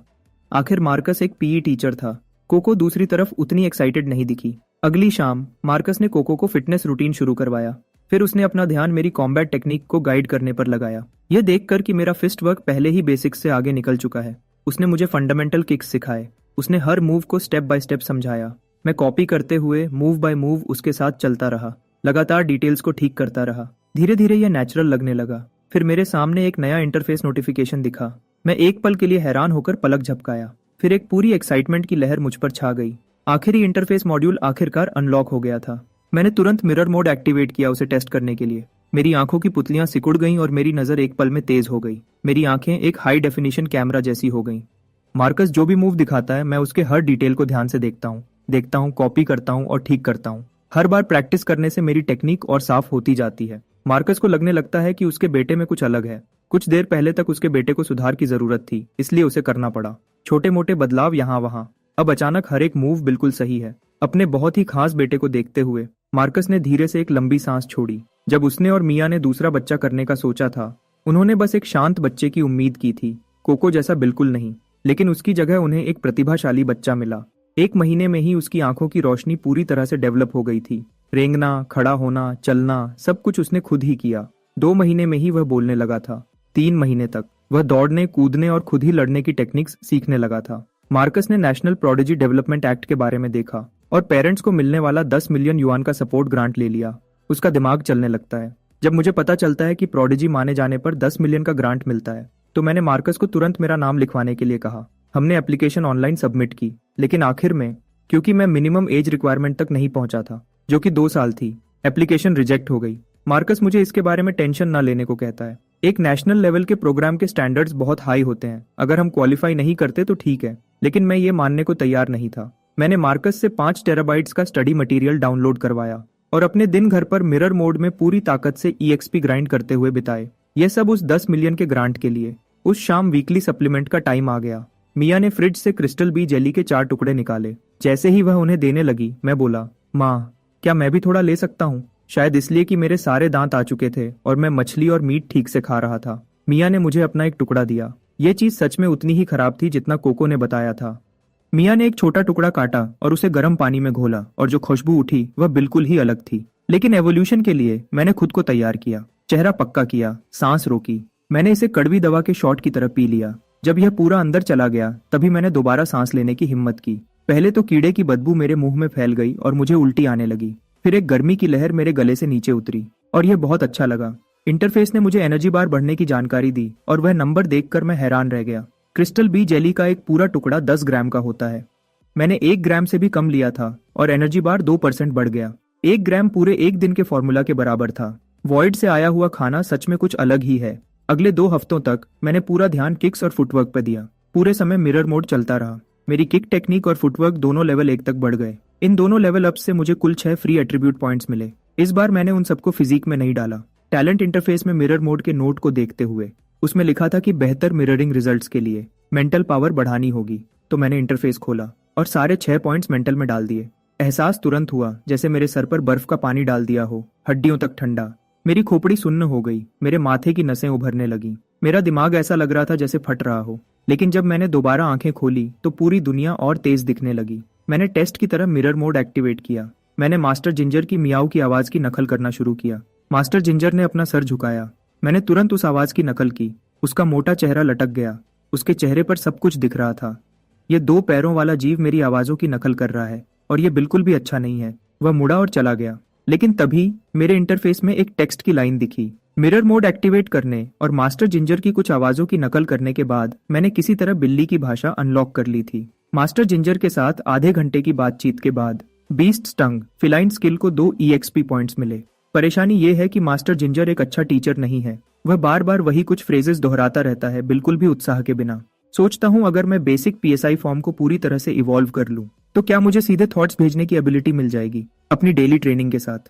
आखिर मार्कस एक पीई टीचर था। कोको दूसरी तरफ उतनी एक्साइटेड नहीं दिखी। अगली शाम मार्कस ने कोको को फिटनेस रूटीन शुरू करवाया। फिर उसने अपना ध्यान मेरी कॉम्बैट टेक्निक को गाइड करने पर लगाया। यह देखकर कि मेरा फिस्ट वर्क पहले ही बेसिक्स से आगे निकल चुका है। उसने मुझे फंडामेंटल किक्स सिखाए। उसने हर मूव को स्टेप बाय स्टेप समझाया। मैं कॉपी करते हुए मूव बाय मूव उसके साथ चलता रहा, लगातार डिटेल्स को ठीक करता रहा। धीरे धीरे यह नेचुरल लगने लगा। फिर मेरे सामने एक नया इंटरफेस नोटिफिकेशन दिखा। मैं एक पल के लिए हैरान होकर पलक झपकाया। फिर एक पूरी एक्साइटमेंट की लहर मुझ पर छा गई। आखिरी इंटरफेस मॉड्यूल आखिरकार अनलॉक हो गया था। मैंने तुरंत मिरर मोड एक्टिवेट किया उसे टेस्ट करने के लिए। मेरी आंखों की पुतलियां सिकुड़ गईं और मेरी नजर एक पल में तेज हो गई। मेरी आंखें एक हाई डेफिनेशन कैमरा जैसी हो गईं। मार्कस जो भी मूव दिखाता है, मैं उसके हर डिटेल को ध्यान से देखता हूँ, कॉपी करता हूँ और ठीक करता हूँ। हर बार प्रैक्टिस करने से मेरी टेक्निक और साफ होती जाती है। मार्कस को लगने लगता है कि उसके बेटे में कुछ अलग है। कुछ देर पहले तक उसके बेटे को सुधार की जरूरत थी, इसलिए उसे करना पड़ा। छोटे मोटे बदलाव यहाँ वहाँ। अब अचानक हर एक मूव बिल्कुल सही है। अपने बहुत ही खास बेटे को देखते हुए मार्कस ने धीरे से एक लंबी सांस छोड़ी। जब उसने और मिया ने दूसरा बच्चा करने का सोचा था, उन्होंने बस एक शांत बच्चे की उम्मीद की थी, कोको जैसा बिल्कुल नहीं। लेकिन उसकी जगह उन्हें एक प्रतिभाशाली बच्चा मिला। 1 महीने में ही उसकी आंखों की रोशनी पूरी तरह से डेवलप हो गई थी। रेंगना, खड़ा होना, चलना, सब कुछ उसने खुद ही किया। 2 महीने में ही वह बोलने लगा था। 3 महीने तक वह दौड़ने, कूदने और खुद ही लड़ने की टेक्निक्स सीखने लगा था। मार्कस ने नेशनल प्रोडिजी डेवलपमेंट एक्ट के बारे में देखा और पेरेंट्स को मिलने वाला 10 मिलियन युआन का सपोर्ट ग्रांट ले लिया। उसका दिमाग चलने लगता है। जब मुझे पता चलता है कि प्रोडिजी माने जाने पर 10 मिलियन का ग्रांट मिलता है, तो मैंने मार्कस को तुरंत मेरा नाम लिखवाने के लिए कहा। हमने एप्लीकेशन ऑनलाइन सबमिट की, लेकिन आखिर में क्योंकि मैं मिनिमम एज रिक्वायरमेंट तक नहीं पहुंचा था, जो कि 2 साल थी, एप्लीकेशन रिजेक्ट हो गई। मार्कस मुझे इसके बारे में टेंशन न लेने को कहता है। एक नेशनल लेवल के प्रोग्राम के स्टैंडर्ड्स बहुत हाई होते हैं। अगर हम क्वालिफाई नहीं करते तो ठीक है, लेकिन मैं ये मानने को तैयार नहीं था। मैंने मार्कस से 5 टेराबाइट्स का स्टडी मटेरियल डाउनलोड करवाया और अपने दिन घर पर मिरर मोड में पूरी ताकत से EXP ग्राइंड करते हुए बिताए। यह सब उस 10 मिलियन के ग्रांट के लिए। उस शाम वीकली सप्लीमेंट का टाइम आ गया। मिया ने फ्रिज से क्रिस्टल बी जेली के 4 टुकड़े निकाले। जैसे ही वह उन्हें देने लगी, मैं बोला, माँ, क्या मैं भी थोड़ा ले सकता हूँ? शायद इसलिए कि मेरे सारे दांत आ चुके थे और मैं मछली और मीट ठीक से खा रहा था। मिया ने मुझे अपना एक टुकड़ा दिया। ये चीज सच में उतनी ही खराब थी जितना कोको ने बताया था। मिया ने एक छोटा टुकड़ा काटा और उसे गर्म पानी में घोला, और जो खुशबू उठी वह बिल्कुल ही अलग थी। लेकिन एवोल्यूशन के लिए मैंने खुद को तैयार किया, चेहरा पक्का किया, सांस रोकी। मैंने इसे कड़वी दवा के शॉट की तरह पी लिया। जब यह पूरा अंदर चला गया तभी मैंने दोबारा सांस लेने की हिम्मत की। पहले तो कीड़े की बदबू मेरे मुंह में फैल गई और मुझे उल्टी आने लगी। फिर एक गर्मी की लहर मेरे गले से नीचे उतरी और यह बहुत अच्छा लगा। इंटरफेस ने मुझे एनर्जी बार बढ़ने की जानकारी दी और वह नंबर देखकर मैं हैरान रह गया। क्रिस्टल बी जेली का एक पूरा टुकड़ा 10 ग्राम का होता है। मैंने 1 ग्राम से भी कम लिया था और एनर्जी बार 2% बढ़ गया। 1 ग्राम पूरे 1 दिन के फॉर्मूला के बराबर था। वॉइड से आया हुआ खाना सच में कुछ अलग ही है। अगले 2 हफ्तों तक मैंने पूरा ध्यान किक्स और फुटवर्क पर दिया। पूरे समय मिरर मोड चलता रहा। मेरी किक टेक्निक और फुटवर्क दोनों लेवल 1 तक बढ़ गए। इन दोनों लेवल अप से मुझे कुल 6 फ्री एट्रीब्यूट पॉइंट्स मिले। इस बार मैंने उन सबको फिजिक में नहीं डाला। टैलेंट इंटरफेस में मिरर मोड के नोट को देखते हुए उसमें लिखा था कि बेहतर मिररिंग रिजल्ट्स के लिए मेंटल पावर बढ़ानी होगी। तो मैंने इंटरफेस खोला और सारे 6 पॉइंट्स मेंटल में डाल दिए। एहसास तुरंत हुआ जैसे मेरे सर पर बर्फ का पानी डाल दिया हो, हड्डियों तक ठंडा। मेरी खोपड़ी सुन्न हो गई, मेरे माथे की नसें उभरने लगी। मेरा दिमाग ऐसा लग रहा था जैसे फट रहा हो। लेकिन जब मैंने दोबारा आंखें खोली तो पूरी दुनिया और तेज दिखने लगी। मैंने टेस्ट की तरह मिरर मोड एक्टिवेट किया। मैंने मास्टर जिंजर की मियाऊ की आवाज की नकल करना शुरू किया। मास्टर जिंजर ने अपना सर झुकाया। मैंने तुरंत उस आवाज की नकल की। उसका मोटा चेहरा लटक गया। उसके चेहरे पर सब कुछ दिख रहा था। ये 2 पैरों वाला जीव मेरी आवाजों की नकल कर रहा है और ये बिल्कुल भी अच्छा नहीं है। वह मुड़ा और चला गया। लेकिन तभी मेरे इंटरफेस में एक टेक्स्ट की लाइन दिखी। मिरर मोड एक्टिवेट करने और मास्टर जिंजर की कुछ आवाजों की नकल करने के बाद मैंने किसी तरह बिल्ली की भाषा अनलॉक कर ली थी। मास्टर जिंजर के साथ आधे घंटे की बातचीत के बाद बीस्ट स्टंग फिलाइन स्किल को 2 EXP पॉइंट्स मिले। परेशानी ये है कि मास्टर जिंजर एक अच्छा टीचर नहीं है। वह बार बार वही कुछ फ्रेजेस दोहराता रहता है, बिल्कुल भी उत्साह के बिना। सोचता हूँ अगर मैं बेसिक PSI फॉर्म को पूरी तरह से इवॉल्व कर लूँ तो क्या मुझे सीधे थॉट्स भेजने की एबिलिटी मिल जाएगी अपनी डेली ट्रेनिंग के साथ।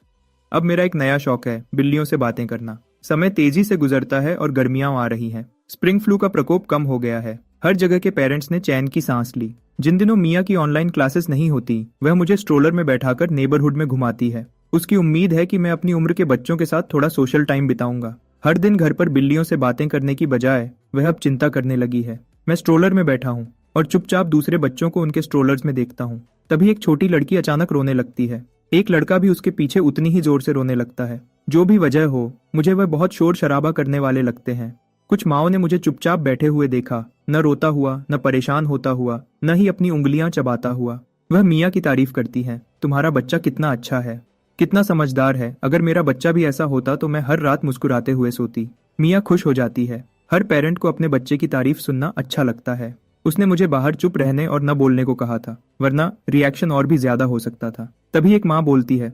अब मेरा एक नया शौक है, बिल्लियों से बातें करना। समय तेजी से गुजरता है और गर्मियां आ रही हैं। स्प्रिंग फ्लू का प्रकोप कम हो गया है। हर जगह के पेरेंट्स ने चैन की सांस ली। जिन दिनों मिया की ऑनलाइन क्लासेस नहीं होती वह मुझे स्ट्रोलर में बैठाकर नेबरहुड में घुमाती है। उसकी उम्मीद है कि मैं अपनी उम्र के बच्चों के साथ थोड़ा सोशल टाइम बिताऊंगा। हर दिन घर पर बिल्लियों से बातें करने की बजाय वह अब चिंता करने लगी है। मैं स्ट्रोलर में बैठा हूँ और चुपचाप दूसरे बच्चों को उनके स्ट्रोलर्स में देखता हूँ। तभी एक छोटी लड़की अचानक रोने लगती है। एक लड़का भी उसके पीछे उतनी ही जोर से रोने लगता है। जो भी वजह हो, मुझे वह बहुत शोर शराबा करने वाले लगते हैं। कुछ माओं ने मुझे चुपचाप बैठे हुए देखा, न रोता हुआ, न परेशान होता हुआ, न ही अपनी उंगलियां चबाता हुआ। वह मिया की तारीफ करती हैं, तुम्हारा बच्चा कितना अच्छा है, कितना समझदार है। अगर मेरा बच्चा भी ऐसा होता तो मैं हर रात मुस्कुराते हुए सोती। मिया खुश हो जाती है। हर पेरेंट को अपने बच्चे की तारीफ सुनना अच्छा लगता है। उसने मुझे बाहर चुप रहने और न बोलने को कहा था, वरना रिएक्शन और भी ज्यादा हो सकता था। तभी एक माँ बोलती है,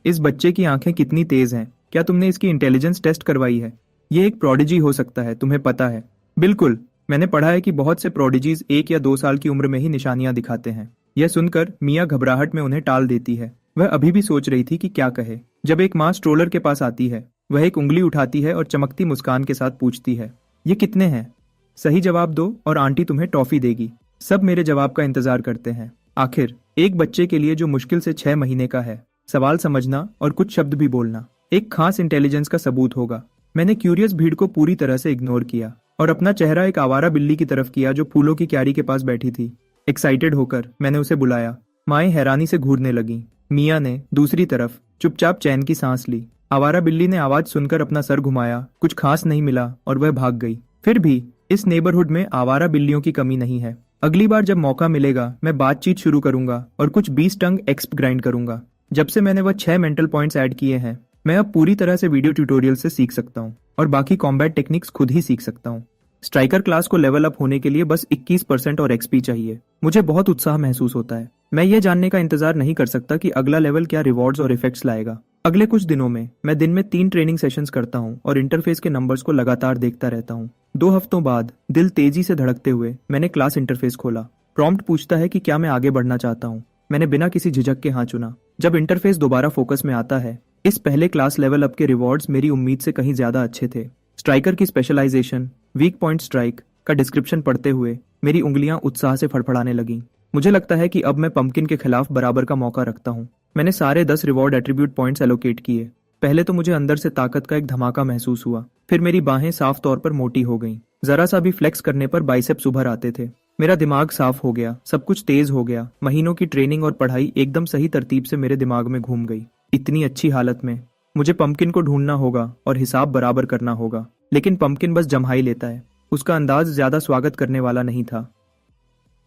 इस बच्चे की आंखें कितनी तेज हैं, क्या तुमने इसकी इंटेलिजेंस टेस्ट करवाई है? ये एक प्रोडिजी हो सकता है, तुम्हें पता है। बिल्कुल, मैंने पढ़ा है कि बहुत से प्रोडिजीज 1 या 2 साल की उम्र में ही निशानियां दिखाते हैं। यह सुनकर मिया घबराहट में उन्हें टाल देती है। वह अभी भी सोच रही थी कि क्या कहे जब एक माँ स्ट्रोलर के पास आती है। वह एक उंगली उठाती है और चमकती मुस्कान के साथ पूछती है, ये कितने हैं? सही जवाब दो और आंटी तुम्हें टॉफी देगी। सब मेरे जवाब का इंतजार करते हैं। आखिर एक बच्चे के लिए जो मुश्किल से 6 महीने का है, सवाल समझना और कुछ शब्द भी बोलना एक खास इंटेलिजेंस का सबूत होगा। मैंने क्यूरियस भीड़ को पूरी तरह से इग्नोर किया और अपना चेहरा एक आवारा बिल्ली की तरफ किया जो फूलों की क्यारी के पास बैठी थी। एक्साइटेड होकर मैंने उसे बुलाया। माएं हैरानी से घूरने लगी। मिया ने दूसरी तरफ चुपचाप चैन की सांस ली। आवारा बिल्ली ने आवाज सुनकर अपना सर घुमाया। कुछ खास नहीं मिला और वह भाग गई। फिर भी इस नेबरहुड में आवारा बिल्लियों की कमी नहीं है। अगली बार जब मौका मिलेगा मैं बातचीत शुरू करूंगा और कुछ 20 टंग एक्सप ग्राइंड करूंगा। जब से मैंने वह 6 मेंटल पॉइंट्स ऐड किए हैं, मैं अब पूरी तरह से वीडियो ट्यूटोरियल से सीख सकता हूँ और बाकी कॉम्बैट टेक्निक्स खुद ही सीख सकता हूँ। स्ट्राइकर क्लास को लेवल अप होने के लिए बस 21% और एक्सपी चाहिए। मुझे बहुत उत्साह महसूस होता है। मैं ये जानने का इंतजार नहीं कर सकता कि अगला लेवल क्या रिवॉर्ड्स और इफेक्ट्स लाएगा। अगले कुछ दिनों में मैं दिन में 3 ट्रेनिंग सेशंस करता हूँ और इंटरफेस के नंबर्स को लगातार देखता रहता हूँ। 2 हफ्तों बाद दिल तेजी से धड़कते हुए मैंने क्लास इंटरफेस खोला। प्रॉम्प्ट पूछता है कि क्या मैं आगे बढ़ना चाहता हूँ। मैंने बिना किसी झिझक के हाँ चुना। जब इंटरफेस दोबारा फोकस में आता है, इस पहले क्लास लेवल अप के रिवॉर्ड्स मेरी उम्मीद से कहीं ज्यादा अच्छे थे। स्ट्राइकर की स्पेशलाइजेशन, वीक पॉइंट स्ट्राइक का डिस्क्रिप्शन पढ़ते हुए मेरी उंगलियां उत्साह से फड़फड़ाने लगीं। मुझे लगता है कि अब मैं पंपकिन के खिलाफ बराबर का मौका रखता हूँ। मैंने सारे 10 रिवॉर्ड एट्रीब्यूट पॉइंट्स एलोकेट किए। पहले तो मुझे अंदर से ताकत का एक धमाका महसूस हुआ, फिर मेरी बाहें साफ तौर पर मोटी हो गईं। जरा सा भी फ्लेक्स करने पर बाइसेप्स उभर आते थे। मेरा दिमाग साफ हो गया, सब कुछ तेज हो गया। महीनों की ट्रेनिंग और पढ़ाई एकदम सही तरतीब से मेरे दिमाग में घूम गई। इतनी अच्छी हालत में मुझे पंपकिन को ढूंढना होगा और हिसाब बराबर करना होगा। लेकिन पंपकिन बस जम्हाई लेता है। उसका अंदाज ज्यादा स्वागत करने वाला नहीं था।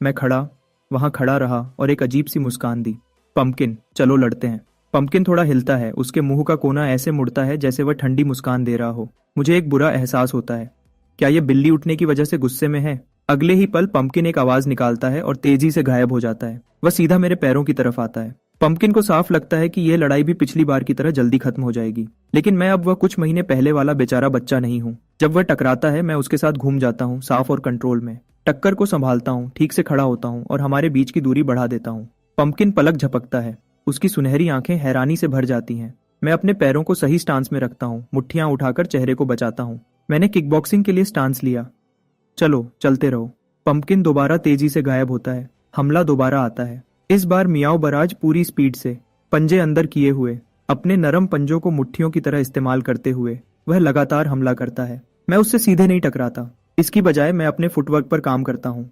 मैं वहां खड़ा रहा और एक अजीब सी मुस्कान दी। पंपकिन, चलो लड़ते हैं। पंपकिन थोड़ा हिलता है, उसके मुंह का कोना ऐसे मुड़ता है जैसे वह ठंडी मुस्कान दे रहा हो। मुझे एक बुरा एहसास होता है। क्या यह बिल्ली उठने की वजह से गुस्से में है? अगले ही पल पंपकिन एक आवाज निकालता है और तेजी से गायब हो जाता है। वह सीधा मेरे पैरों की तरफ आता है। पंपकिन को साफ लगता है कि यह लड़ाई भी पिछली बार की तरह जल्दी खत्म हो जाएगी। लेकिन मैं अब वह कुछ महीने पहले वाला बेचारा बच्चा नहीं हूँ। जब वह टकराता है मैं उसके साथ घूम जाता हूँ, साफ और कंट्रोल में। टक्कर को संभालता हूँ, ठीक से खड़ा होता हूँ और हमारे बीच की दूरी बढ़ा देता हूँ। पंपकिन पलक झपकता है। उसकी सुनहरी आंखें हैरानी से भर जाती हैं। मैं अपने पैरों को सही स्टांस में रखता हूँ, मुट्ठियां उठाकर चेहरे को बचाता हूँ। मैंने किकबॉक्सिंग के लिए स्टांस लिया। चलो चलते रहो। पंपकिन दोबारा तेजी से गायब होता है। हमला दोबारा आता है। इस बार मियाओ बराज पूरी स्पीड से, पंजे अंदर किए हुए, अपने नरम पंजों को मुट्ठियों की तरह इस्तेमाल करते हुए वह लगातार हमला करता है। मैं उससे सीधे नहीं टकराता। इसकी बजाय मैं अपने फुटवर्क पर काम करता हूँ,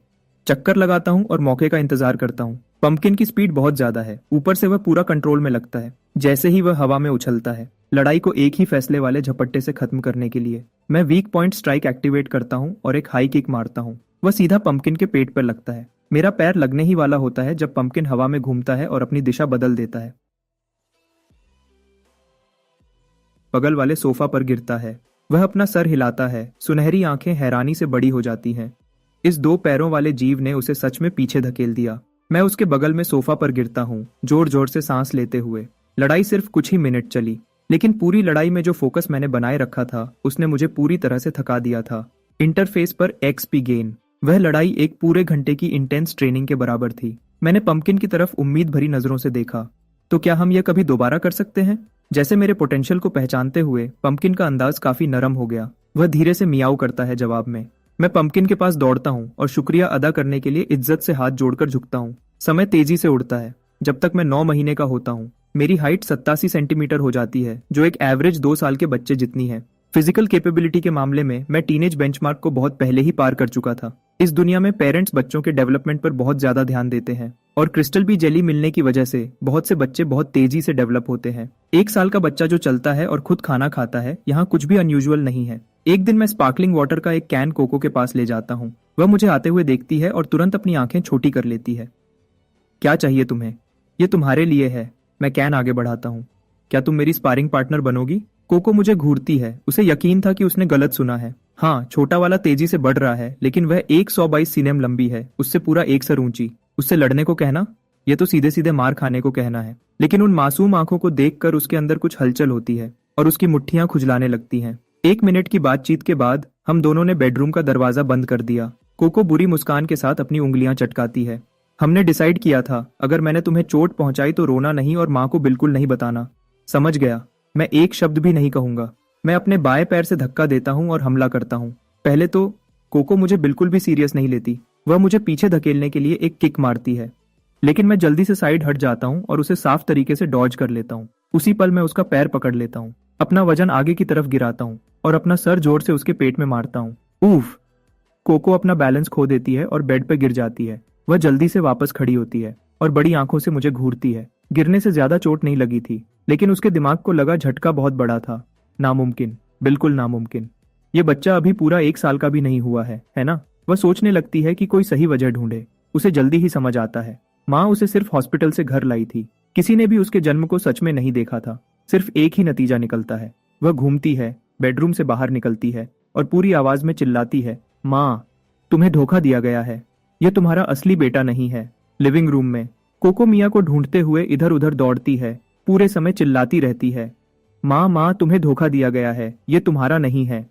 चक्कर लगाता हूँ और मौके का इंतजार करता हूँ। पंपकिन की स्पीड बहुत ज्यादा है, ऊपर से वह पूरा कंट्रोल में लगता है। जैसे ही वह हवा में उछलता है, लड़ाई को एक ही फैसले वाले झपट्टे से खत्म करने के लिए मैं वीक पॉइंट स्ट्राइक एक्टिवेट करता हूँ और एक हाई किक मारता हूँ। वह सीधा पंपकिन के पेट पर लगता है। मेरा पैर लगने ही वाला होता है जब पंपकिन हवा में घूमता है और अपनी दिशा बदल देता है। बगल वाले सोफा पर गिरता है। वह अपना सर हिलाता है, सुनहरी आंखें हैरानी से बड़ी हो जाती हैं। इस 2 पैरों वाले जीव ने उसे सच में पीछे धकेल दिया। मैं उसके बगल में सोफा पर गिरता हूँ, जोर जोर से सांस लेते हुए। लड़ाई सिर्फ कुछ ही मिनट चली, लेकिन पूरी लड़ाई में जो फोकस मैंने बनाए रखा था उसने मुझे पूरी तरह से थका दिया था। इंटरफेस पर XP गेन। वह लड़ाई एक पूरे घंटे की इंटेंस ट्रेनिंग के बराबर थी। मैंने पंपकिन की तरफ उम्मीद भरी नजरों से देखा। तो क्या हम यह कभी दोबारा कर सकते हैं? जैसे मेरे पोटेंशियल को पहचानते हुए पंपकिन का अंदाज काफी नरम हो गया। वह धीरे से मियाऊ करता है जवाब में। मैं पंपकिन के पास दौड़ता हूँ और शुक्रिया अदा करने के लिए इज्जत से हाथ जोड़कर झुकता हूँ। समय तेजी से उड़ता है। जब तक मैं 9 महीने का होता हूँ मेरी हाइट 87 सेंटीमीटर हो जाती है, जो एक एवरेज 2 साल के बच्चे जितनी है। फिजिकल कैपेबिलिटी के मामले में मैं टीनेज बेंचमार्क को बहुत पहले ही पार कर चुका था। इस दुनिया में पेरेंट्स बच्चों के डेवलपमेंट पर बहुत ज्यादा ध्यान देते हैं और क्रिस्टल बी जेली मिलने की वजह से बहुत से बच्चे बहुत तेजी से डेवलप होते हैं। 1 साल का बच्चा जो चलता है और खुद खाना खाता है, यहाँ कुछ भी अनयूजुअल नहीं है। एक दिन मैं स्पार्कलिंग वाटर का एक कैन कोको के पास ले जाता हूँ। वह मुझे आते हुए देखती है और तुरंत अपनी आंखें छोटी कर लेती है। क्या चाहिए तुम्हें? ये तुम्हारे लिए है। मैं कैन आगे बढ़ाता हूँ। क्या तुम मेरी स्पारिंग पार्टनर बनोगी? कोको मुझे घूरती है। उसे यकीन था कि उसने गलत सुना है। हाँ, छोटा वाला तेजी से बढ़ रहा है, लेकिन वह 122 सीनेम लंबी है, उससे पूरा 1 सर ऊंची। उससे लड़ने को कहना, यह तो सीधे सीधे मार खाने को कहना है। लेकिन उन मासूम आंखों को देखकर उसके अंदर कुछ हलचल होती है और उसकी मुट्ठियां खुजलाने लगती हैं। 1 मिनट की बातचीत के बाद हम दोनों ने बेडरूम का दरवाजा बंद कर दिया। कोको बुरी मुस्कान के साथ अपनी उंगलियां चटकाती है। हमने डिसाइड किया था, अगर मैंने तुम्हें चोट पहुंचाई तो रोना नहीं और माँ को बिल्कुल नहीं बताना। समझ गया। मैं एक शब्द भी नहीं कहूंगा। मैं अपने बाएं पैर से धक्का देता हूं और हमला करता हूं। पहले तो कोको मुझे बिल्कुल भी सीरियस नहीं लेती। वह मुझे पीछे धकेलने के लिए एक किक मारती है, लेकिन मैं जल्दी से साइड हट जाता हूं और उसे साफ तरीके से डॉज कर लेता हूं। उसी पल मैं उसका पैर पकड़ लेता हूं, अपना वजन आगे की तरफ गिराता हूं और अपना सर जोर से उसके पेट में मारता हूं। उफ! कोको अपना बैलेंस खो देती है और बेड पर गिर जाती है। वह जल्दी से वापस खड़ी होती है और बड़ी आंखों से मुझे घूरती है। गिरने से ज्यादा चोट नहीं लगी थी, लेकिन उसके दिमाग को लगा झटका बहुत बड़ा था। नामुमकिन, बिल्कुल नामुमकिन। ये बच्चा अभी पूरा 1 साल का भी नहीं हुआ है ना? वह सोचने लगती है कि कोई सही वजह ढूंढे। उसे जल्दी ही समझ आता है। माँ उसे सिर्फ हॉस्पिटल से घर लाई थी। किसी ने भी उसके जन्म को सच में नहीं देखा था। सिर्फ एक ही नतीजा निकलता है। वह घूमती है, बेडरूम से बाहर निकलती है और पूरी आवाज में चिल्लाती है, माँ, तुम्हें धोखा दिया गया है। यह तुम्हारा असली बेटा नहीं है। लिविंग रूम में कोको मिया को ढूंढते हुए इधर उधर दौड़ती है, पूरे समय चिल्लाती रहती है, माँ माँ, तुम्हें धोखा दिया गया है। यह तुम्हारा नहीं है।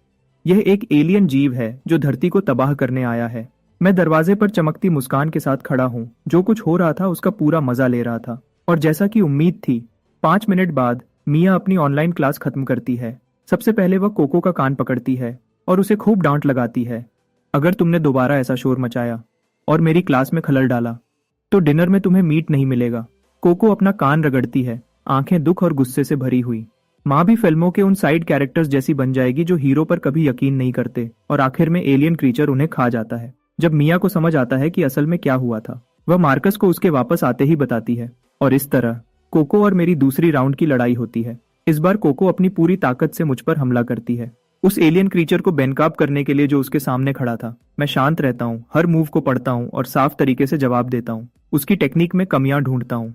यह एक एलियन जीव है जो धरती को तबाह करने आया है। मैं दरवाजे पर चमकती मुस्कान के साथ खड़ा हूँ, जो कुछ हो रहा था उसका पूरा मजा ले रहा था। और जैसा कि उम्मीद थी, 5 मिनट बाद मिया अपनी ऑनलाइन क्लास खत्म करती है। सबसे पहले वह कोको का कान पकड़ती है और उसे खूब डांट लगाती है। अगर तुमने दोबारा ऐसा शोर मचाया और मेरी क्लास में खलल डाला। तो डिनर में तुम्हें मीट नहीं मिलेगा। कोको अपना कान रगड़ती है, आंखें दुख और गुस्से से भरी हुई। माँ भी फिल्मों के उन साइड कैरेक्टर्स जैसी बन जाएगी जो हीरो पर कभी यकीन नहीं करते और आखिर में एलियन क्रीचर उन्हें खा जाता है। जब मिया को समझ आता है कि असल में क्या हुआ था, वह मार्कस को उसके वापस आते ही बताती है और इस तरह कोको और मेरी दूसरी राउंड की लड़ाई होती है। इस बार कोको अपनी पूरी ताकत से मुझ पर हमला करती है, उस एलियन क्रीचर को बेनकाब करने के लिए जो उसके सामने खड़ा था। मैं शांत रहता हूँ, हर मूव को पढ़ता हूँ और साफ तरीके से जवाब देता हूँ। उसकी टेक्निक में कमियां ढूंढता हूँ।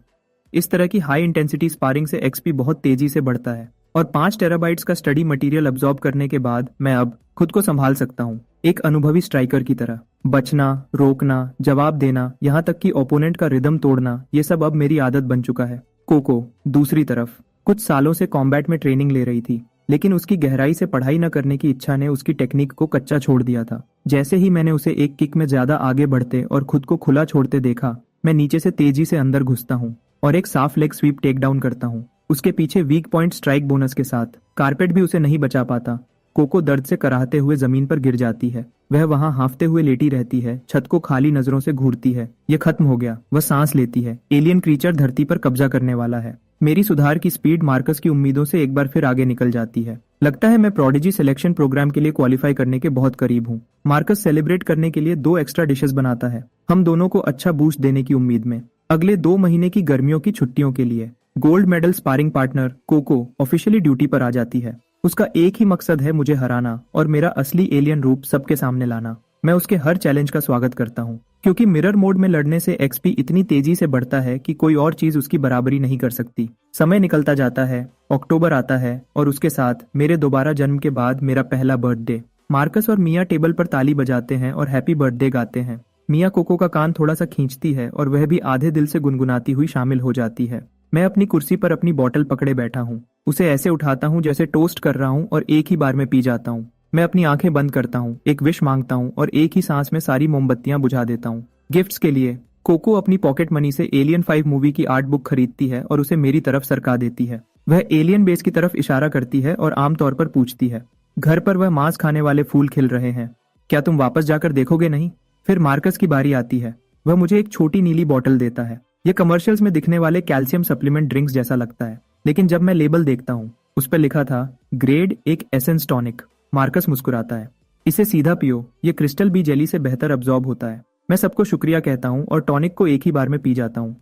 इस तरह की हाई इंटेंसिटी स्पारिंग से एक्सपी बहुत तेजी से बढ़ता है और 5 टेराबाइट्स का स्टडी मटेरियल अब्सॉर्ब करने के बाद मैं अब खुद को संभाल सकता हूँ, एक अनुभवी स्ट्राइकर की तरह। बचना, रोकना, जवाब देना, यहाँ तक कि ओपोनेंट का रिदम तोड़ना, ये सब अब मेरी आदत बन चुका है। कोको दूसरी तरफ कुछ सालों से कॉम्बैट में ट्रेनिंग ले रही थी, लेकिन उसकी गहराई से पढ़ाई न करने की इच्छा ने उसकी टेक्निक को कच्चा छोड़ दिया था। जैसे ही मैंने उसे एक किक में ज्यादा आगे बढ़ते और खुद को खुला छोड़ते देखा, मैं नीचे से तेजी से अंदर घुसता हूँ और एक साफ लेग स्वीप टेक डाउन करता हूँ, उसके पीछे वीक पॉइंट स्ट्राइक बोनस के साथ। कारपेट भी उसे नहीं बचा पाता। कोको दर्द से कराहते हुए जमीन पर गिर जाती है। वह वहां हांफते हुए लेटी रहती है, छत को खाली नजरों से घूरती है। यह खत्म हो गया। वह सांस लेती है। एलियन क्रीचर धरती पर कब्जा करने वाला है। मेरी सुधार की स्पीड मार्कस की उम्मीदों से एक बार फिर आगे निकल जाती है। लगता है मैं प्रोडिजी सिलेक्शन प्रोग्राम के लिए क्वालिफाई करने के बहुत करीब हूँ। मार्कस सेलिब्रेट करने के लिए 2 एक्स्ट्रा डिशेस बनाता है, हम दोनों को अच्छा बूस्ट देने की उम्मीद में। अगले 2 महीने की गर्मियों की छुट्टियों के लिए gold medal sparring partner Coco officially duty पर आ जाती है। उसका एक ही मकसद है, मुझे हराना और मेरा असली एलियन रूप सबके सामने लाना। मैं उसके हर चैलेंज का स्वागत करता हूँ, क्योंकि मिरर मोड में लड़ने से एक्सपी इतनी तेजी से बढ़ता है कि कोई और चीज उसकी बराबरी नहीं कर सकती। समय निकलता जाता है, अक्टूबर आता है और उसके साथ मेरे दोबारा जन्म के बाद मेरा पहला बर्थडे। मार्कस और मिया टेबल पर ताली बजाते हैं और हैप्पी बर्थडे गाते हैं। मिया कोको का कान थोड़ा सा खींचती है और वह भी आधे दिल से गुनगुनाती हुई शामिल हो जाती है। मैं अपनी कुर्सी पर अपनी बोतल पकड़े बैठा हूँ, उसे ऐसे उठाता हूँ जैसे टोस्ट कर रहा हूँ और एक ही बार में पी जाता हूँ। मैं अपनी आंखें बंद करता हूँ, एक विश मांगता हूँ और एक ही सांस में सारी मोमबत्तियां बुझा देता हूँ। गिफ्ट्स के लिए कोको अपनी पॉकेट मनी से एलियन 5 मूवी की आर्ट बुक खरीदती है और उसे मेरी तरफ सरका देती है। वह एलियन बेस की तरफ इशारा करती है और आमतौर पर पूछती है, घर पर वह मांस खाने वाले फूल खिल रहे हैं, क्या तुम वापस जाकर देखोगे नहीं? फिर मार्कस की बारी आती है। वह मुझे एक छोटी नीली बोतल देता है। यह कमर्शियल्स में दिखने वाले कैल्शियम सप्लीमेंट ड्रिंक्स जैसा लगता है, लेकिन जब मैं लेबल देखता हूँ उस पर लिखा था ग्रेड एक एसेंस टॉनिक। मार्कस मुस्कुराता है, इसे सीधा पियो, ये क्रिस्टल बी जेली से बेहतर अब्सॉर्ब होता है। मैं सबको शुक्रिया कहता हूँ और टॉनिक को एक ही बार में पी जाता हूँ।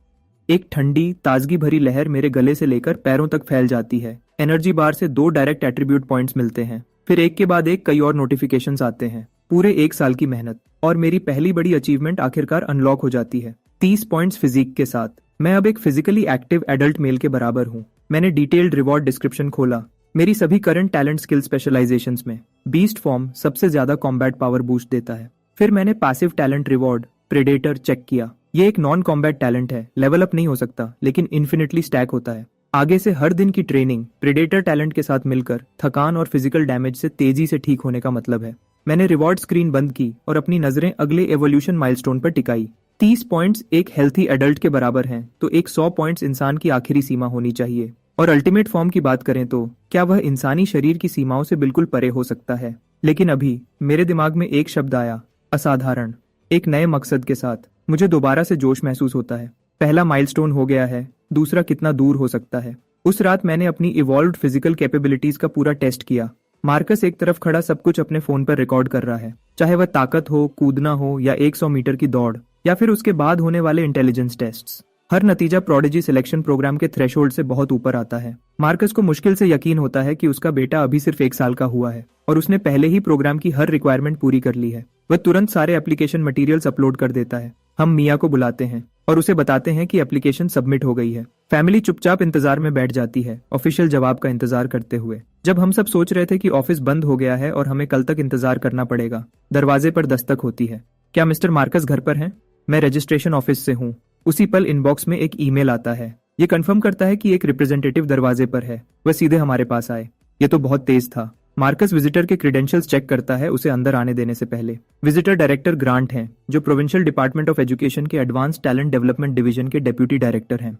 एक ठंडी ताजगी भरी लहर मेरे गले से लेकर पैरों तक फैल जाती है। एनर्जी बार से 2 डायरेक्ट एट्रीब्यूट पॉइंट्स मिलते हैं, फिर एक के बाद एक कई और नोटिफिकेशंस आते हैं। पूरे 1 साल की मेहनत और मेरी पहली बड़ी अचीवमेंट आखिरकार अनलॉक हो जाती है, 30 पॉइंट्स फिजिक के साथ। मैं अब एक फिजिकली एक्टिव एडल्ट मेल के बराबर हूँ। मैंने डिटेल्ड रिवॉर्ड डिस्क्रिप्शन खोला, मेरी सभी करंट टैलेंट स्किल स्पेशलाइजेशंस में। बीस्ट फॉर्म सबसे ज्यादा कॉम्बैट पावर बूस्ट देता है। फिर मैंने passive talent reward predator check किया। ये एक नॉन कॉम्बैट टैलेंट है, लेवल अप नहीं हो सकता लेकिन इन्फिनिटली स्टैक होता है। आगे से हर दिन की ट्रेनिंग प्रेडेटर टैलेंट के साथ मिलकर थकान और फिजिकल डैमेज से तेजी से ठीक होने का मतलब है। मैंने रिवॉर्ड स्क्रीन बंद की और अपनी नजरें अगले एवोल्यूशन माइलस्टोन पर टिकाई। 30 पॉइंट्स एक हेल्थी एडल्ट के बराबर हैं, तो एक 100 पॉइंट्स इंसान की आखिरी सीमा होनी चाहिए। और अल्टीमेट फॉर्म की बात करें तो क्या वह इंसानी शरीर की सीमाओं से बिल्कुल परे हो सकता है। लेकिन अभी मेरे दिमाग में एक शब्द आया, असाधारण। एक नए मकसद के साथ मुझे दोबारा से जोश महसूस होता है। पहला माइलस्टोन हो गया है, दूसरा कितना दूर हो सकता है। उस रात मैंने अपनी इवॉल्व्ड फिजिकल कैपेबिलिटीज का पूरा टेस्ट किया। मार्कस एक तरफ खड़ा सब कुछ अपने फोन पर रिकॉर्ड कर रहा है, चाहे वह ताकत हो, कूदना हो या 100 मीटर की दौड़ या फिर उसके बाद होने वाले इंटेलिजेंस टेस्ट्स। हर नतीजा प्रोडिजी सिलेक्शन प्रोग्राम के थ्रेशोल्ड से बहुत ऊपर आता है। मार्कस को मुश्किल से यकीन होता है कि उसका बेटा अभी सिर्फ 1 साल का हुआ है और उसने पहले ही प्रोग्राम की हर रिक्वायरमेंट पूरी कर ली है। वह तुरंत सारे एप्लीकेशन मटेरियल्स अपलोड कर देता है। हम मिया को बुलाते हैं और उसे बताते हैं कि एप्लीकेशन सबमिट हो गई है। फैमिली चुपचाप इंतजार में बैठ जाती है, ऑफिशियल जवाब का इंतजार करते हुए। जब हम सब सोच रहे थे कि ऑफिस बंद हो गया है और हमें कल तक इंतजार करना पड़ेगा, दरवाजे पर दस्तक होती है। क्या मिस्टर मार्कस घर पर हैं? मैं रजिस्ट्रेशन ऑफिस से हूँ। उसी पल इनबॉक्स में एक ईमेल आता है। ये कंफर्म करता है कि एक रिप्रेजेंटेटिव दरवाजे पर है। वह सीधे हमारे पास आए। ये तो बहुत तेज था। मार्कस विजिटर के क्रेडेंशियल्स चेक करता है उसे अंदर आने देने से पहले। विजिटर डायरेक्टर ग्रांट हैं, जो प्रोविंशियल डिपार्टमेंट ऑफ एजुकेशन के एडवांस टैलेंट डेवलपमेंट डिवीजन के डेप्यूटी डायरेक्टर हैं।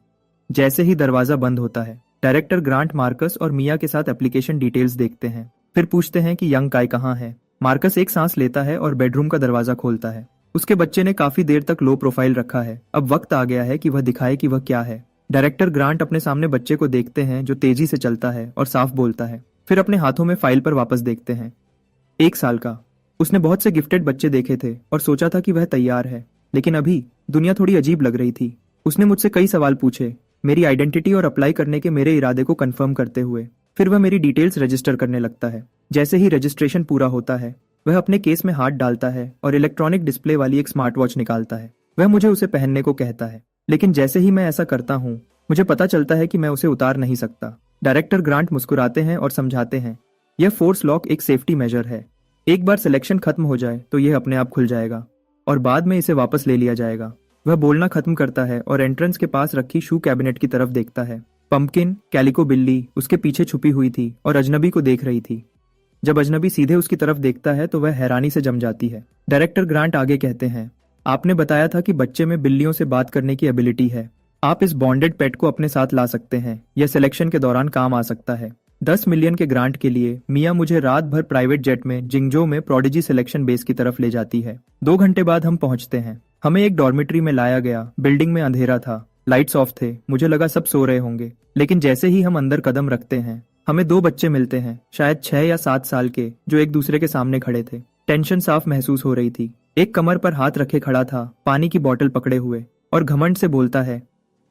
जैसे ही दरवाजा बंद होता है, डायरेक्टर ग्रांट मार्कस और मिया के साथ एप्लीकेशन डिटेल्स देखते हैं, फिर पूछते हैं कि यंग काय कहाँ है। मार्कस एक सांस लेता है और बेडरूम का दरवाजा खोलता है। उसके बच्चे ने काफी देर तक लो प्रोफाइल रखा है। अब वक्त आ गया है कि वह दिखाए कि वह क्या है। डायरेक्टर ग्रांट अपने सामने बच्चे को देखते हैं जो तेजी से चलता है और साफ बोलता है। फिर अपने हाथों में फाइल पर वापस देखते हैं। 1 साल का। उसने बहुत से गिफ्टेड बच्चे देखे थे और सोचा था कि वह तैयार है, लेकिन अभी दुनिया थोड़ी अजीब लग रही थी। उसने मुझसे कई सवाल पूछे, मेरी आइडेंटिटी और अप्लाई करने के मेरे इरादे को कंफर्म करते हुए। फिर वह मेरी डिटेल्स रजिस्टर करने लगता है। जैसे ही रजिस्ट्रेशन पूरा होता है, वह अपने केस में हाथ डालता है और इलेक्ट्रॉनिक डिस्प्ले वाली एक स्मार्ट वॉच निकालता है। वह मुझे उसे पहनने को कहता है, लेकिन जैसे ही मैं ऐसा करता हूँ, मुझे पता चलता है कि मैं उसे उतार नहीं सकता। डायरेक्टर ग्रांट मुस्कुराते हैं और समझाते हैं, यह फोर्स लॉक एक सेफ्टी मेजर है। एक बार सिलेक्शन खत्म हो जाए तो यह अपने आप खुल जाएगा और बाद में इसे वापस ले लिया जाएगा। वह बोलना खत्म करता है और एंट्रेंस के पास रखी शू कैबिनेट की तरफ देखता है। पंपकिन, कैलिको बिल्ली उसके पीछे छुपी हुई थी और अजनबी को देख रही थी। जब अजनबी सीधे उसकी तरफ देखता है तो वह हैरानी से जम जाती है। डायरेक्टर ग्रांट आगे कहते हैं, आपने बताया था कि बच्चे में बिल्लियों से बात करने की एबिलिटी है। आप इस बॉन्डेड पेट को अपने साथ ला सकते हैं। यह सिलेक्शन के दौरान काम आ सकता है। 10 मिलियन के ग्रांट के लिए मिया मुझे रात भर प्राइवेट जेट में जिंगजो में प्रोडिजी सिलेक्शन बेस की तरफ ले जाती है। 2 घंटे बाद हम पहुंचते हैं। हमें एक डॉर्मेट्री में लाया गया। बिल्डिंग में अंधेरा था, लाइट्स ऑफ थे। मुझे लगा सब सो रहे होंगे, लेकिन जैसे ही हम अंदर कदम रखते हैं, हमें 2 बच्चे मिलते हैं, शायद 6 या 7 साल के, जो एक दूसरे के सामने खड़े थे। टेंशन साफ महसूस हो रही थी। एक कमर पर हाथ रखे खड़ा था, पानी की बोतल पकड़े हुए, और घमंड से बोलता है,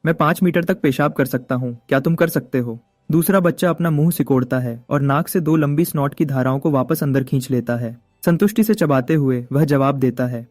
मैं 5 मीटर तक पेशाब कर सकता हूँ, क्या तुम कर सकते हो? दूसरा बच्चा अपना मुंह सिकोड़ता है और नाक से 2 लंबी स्नॉट की धाराओं को वापस अंदर खींच लेता है। संतुष्टि से चबाते हुए वह जवाब देता है,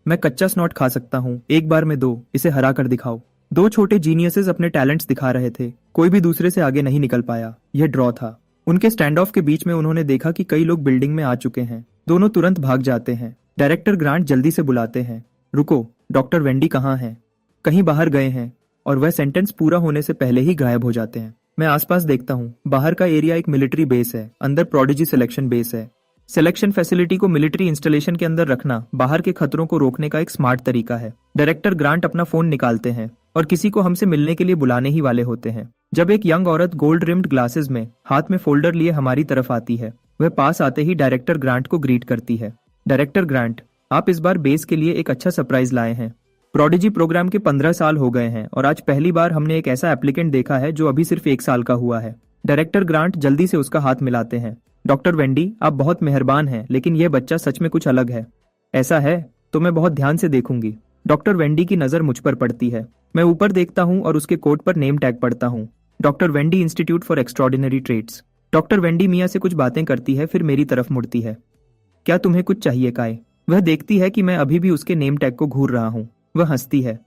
मैं कच्चा स्नॉट खा सकता हूँ, एक बार में 2, इसे हरा कर दिखाओ। 2 छोटे जीनियसेस अपने टैलेंट्स दिखा रहे थे। कोई भी दूसरे से आगे नहीं निकल पाया। यह ड्रॉ था। उनके स्टैंड ऑफ के बीच में उन्होंने देखा कि कई लोग बिल्डिंग में आ चुके हैं। दोनों तुरंत भाग जाते हैं। डायरेक्टर ग्रांट जल्दी से बुलाते हैं, रुको, डॉक्टर वेंडी कहाँ हैं? कहीं बाहर गए हैं। और वह सेंटेंस पूरा होने से पहले ही गायब हो जाते हैं। मैं आसपास देखता हूँ। बाहर का एरिया एक मिलिट्री बेस है, अंदर प्रोडिजी सिलेक्शन बेस है। सिलेक्शन फैसिलिटी को मिलिट्री इंस्टॉलेशन के अंदर रखना बाहर के खतरों को रोकने का एक स्मार्ट तरीका है। डायरेक्टर ग्रांट अपना फोन निकालते हैं और किसी को हमसे मिलने के लिए बुलाने ही वाले होते हैं, जब एक यंग औरत गोल्ड रिम्ड ग्लासेस में हाथ में फोल्डर लिए हमारी तरफ आती है। वह पास आते ही डायरेक्टर ग्रांट को ग्रीट करती है। डायरेक्टर ग्रांट, आप इस बार बेस के लिए एक अच्छा सरप्राइज लाए हैं। प्रोडिजी प्रोग्राम के 15 साल हो गए हैं और आज पहली बार हमने एक ऐसा एप्लीकेंट देखा है जो अभी सिर्फ 1 साल का हुआ है। डायरेक्टर ग्रांट जल्दी से उसका हाथ मिलाते हैं। डॉक्टर वेंडी, आप बहुत मेहरबान हैं, लेकिन यह बच्चा सच में कुछ अलग है। ऐसा है तो मैं बहुत ध्यान से देखूंगी। डॉक्टर वेंडी की नजर मुझ पर पड़ती है। मैं ऊपर देखता हूं और उसके कोट पर नेम टैग पढ़ता हूं, doctor Wendy institute for extraordinary trades. Doctor Wendy Mia से कुछ बातें करती है, फिर मेरी तरफ मुड़ती है। क्या तुम्हें कुछ चाहिए काय? वह देखती है कि मैं अभी भी उसके नेम टैग को घूर रहा हूं। वह हंसती है।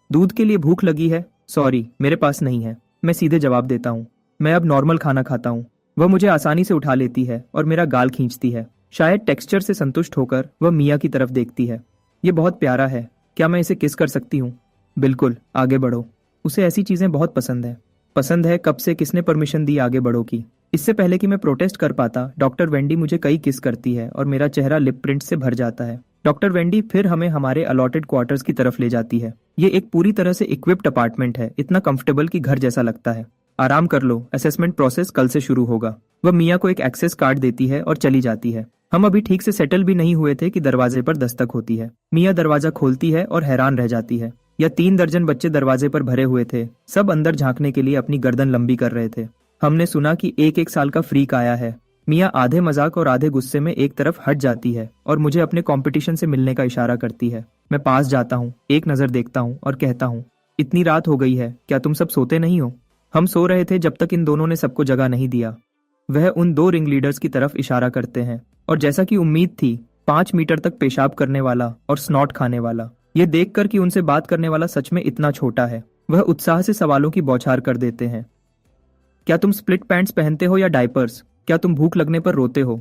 दूध के लिए भूख लगी है? सॉरी, मेरे पास नहीं है। मैं सीधे जवाब देता हूँ, मैं अब नॉर्मल खाना खाता हूँ। वह मुझे आसानी से उठा लेती है और मेरा गाल खींचती है। शायद टेक्सचर से संतुष्ट होकर वह मिया की तरफ देखती है। ये बहुत प्यारा है, क्या मैं इसे किस कर सकती हूँ? बिल्कुल, आगे बढ़ो। उसे ऐसी चीजें बहुत पसंद है। पसंद है? कब से? किसने परमिशन दी आगे बढ़ो की? इससे पहले कि मैं प्रोटेस्ट कर पाता, डॉक्टर वेंडी मुझे कई किस करती है और मेरा चेहरा लिप प्रिंट से भर जाता है। डॉक्टर वेंडी फिर हमें हमारे अलॉटेड क्वार्टर्स की तरफ ले जाती है। ये एक पूरी तरह से इक्विप्ड अपार्टमेंट है, इतना कंफर्टेबल कि घर जैसा लगता है। आराम कर लो, असेसमेंट प्रोसेस कल से शुरू होगा। वह मिया को एक एक्सेस कार्ड देती है और चली जाती है। हम अभी ठीक से सेटल भी नहीं हुए थे कि दरवाजे पर दस्तक होती है। मिया दरवाजा खोलती है और हैरान रह जाती है। यह 3 दर्जन बच्चे दरवाजे पर भरे हुए थे। सब अंदर झांकने के लिए अपनी गर्दन लंबी कर रहे थे। हमने सुना कि एक साल का फ्रीक आया है। मिया आधे मजाक और आधे गुस्से में एक तरफ हट जाती है और मुझे अपने कंपटीशन से मिलने का इशारा करती है। मैं पास जाता हूँ, एक नजर देखता हूँ और कहता हूँ, इतनी रात हो गई है, क्या तुम सब सोते नहीं हो? हम सो रहे थे जब तक इन दोनों ने सबको जगह नहीं दिया। वह उन 2 रिंग लीडर्स की तरफ इशारा करते हैं और जैसा कि उम्मीद थी, 5 मीटर तक पेशाब करने वाला और स्नॉट खाने वाला। ये देखकर कि उनसे बात करने वाला सच में इतना छोटा है, वह उत्साह से सवालों की बौछार कर देते हैं। क्या तुम स्प्लिट पैंट्स पहनते हो या डायपर्स? क्या तुम भूख लगने पर रोते हो?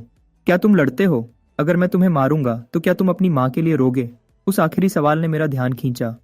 क्या तुम लड़ते हो? अगर मैं तुम्हें मारूंगा तो क्या तुम अपनी माँ के लिए रोगे? उस आखिरी सवाल ने मेरा ध्यान खींचा।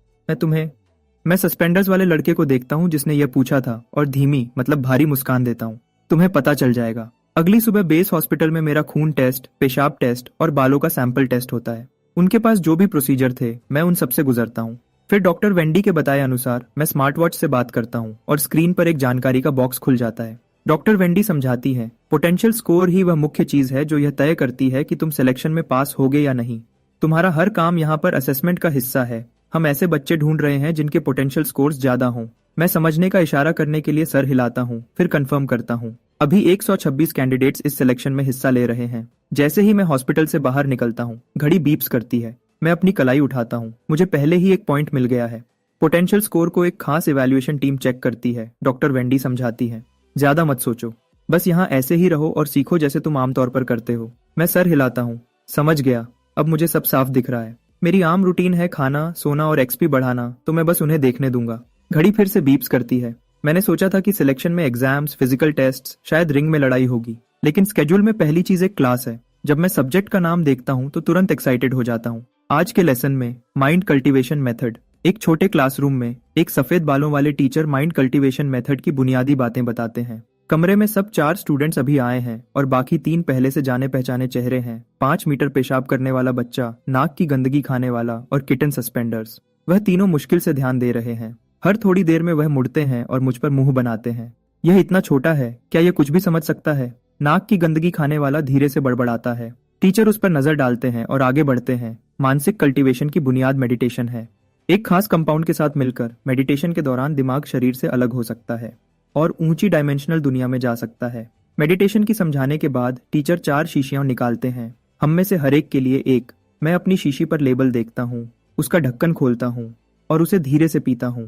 मैं सस्पेंडर्स वाले लड़के को देखता हूँ जिसने यह पूछा था और धीमी मतलब भारी मुस्कान देता हूँ। तुम्हें पता चल जाएगा। अगली सुबह बेस हॉस्पिटल में मेरा खून टेस्ट, पेशाब टेस्ट और बालों का सैंपल टेस्ट होता है। उनके पास जो भी प्रोसीजर थे, मैं उन सबसे गुजरता हूँ। फिर डॉक्टर वेंडी के बताए अनुसार मैं स्मार्ट वॉच से बात करता हूँ और स्क्रीन पर एक जानकारी का बॉक्स खुल जाता है। डॉक्टर वेंडी समझाती है, पोटेंशियल स्कोर ही वह मुख्य चीज है जो यह तय करती है कि तुम सिलेक्शन में पास होगे या नहीं। तुम्हारा हर काम यहाँ पर असेसमेंट का हिस्सा है। हम ऐसे बच्चे ढूंढ रहे हैं जिनके पोटेंशियल स्कोर्स ज्यादा हों। मैं समझने का इशारा करने के लिए सर हिलाता हूँ, फिर कंफर्म करता हूँ। अभी 126 कैंडिडेट्स इस सिलेक्शन में हिस्सा ले रहे हैं। जैसे ही मैं हॉस्पिटल से बाहर निकलता हूँ, घड़ी बीप्स करती है। मैं अपनी कलाई उठाता हूँ। मुझे पहले ही एक पॉइंट मिल गया है। पोटेंशियल स्कोर को एक खास इवैल्यूएशन टीम चेक करती है, डॉक्टर वेंडी समझाती है। ज्यादा मत सोचो, बस यहाँ ऐसे ही रहो और सीखो जैसे तुम आमतौर पर करते हो। मैं सर हिलाता हूँ। समझ गया, अब मुझे सब साफ दिख रहा है। मेरी आम रूटीन है खाना, सोना और एक्सपी बढ़ाना, तो मैं बस उन्हें देखने दूंगा। घड़ी फिर से बीप्स करती है। मैंने सोचा था कि सिलेक्शन में एग्जाम्स, फिजिकल टेस्ट, शायद रिंग में लड़ाई होगी, लेकिन स्केड्यूल में पहली चीज एक क्लास है। जब मैं सब्जेक्ट का नाम देखता हूँ तो तुरंत एक्साइटेड हो जाता हूँ। आज के लेसन में माइंड कल्टीवेशन मेथड। एक छोटे क्लासरूम में एक सफेद बालों वाले टीचर माइंड कल्टीवेशन मेथड की बुनियादी बातें बताते हैं। कमरे में सब 4 स्टूडेंट्स अभी आए हैं और बाकी 3 पहले से जाने पहचाने चेहरे हैं। 5 मीटर पेशाब करने वाला बच्चा, नाक की गंदगी खाने वाला और किटन सस्पेंडर्स। वह तीनों मुश्किल से ध्यान दे रहे हैं। हर थोड़ी देर में वह मुड़ते हैं और मुझ पर मुंह बनाते हैं। यह इतना छोटा है, क्या यह कुछ भी समझ सकता है? नाक की गंदगी खाने वाला धीरे से बड़बड़ाता है। टीचर उस पर नजर डालते हैं और आगे बढ़ते हैं। मानसिक कल्टीवेशन की बुनियाद मेडिटेशन है। एक खास कंपाउंड के साथ मिलकर मेडिटेशन के दौरान दिमाग शरीर से अलग हो सकता है और ऊंची डायमेंशनल दुनिया में जा सकता है। मेडिटेशन की समझाने के बाद टीचर 4 शीशियां निकालते हैं, हम में से हर एक के लिए एक। मैं अपनी शीशी पर लेबल देखता हूँ, उसका ढक्कन खोलता हूँ और उसे धीरे से पीता हूँ।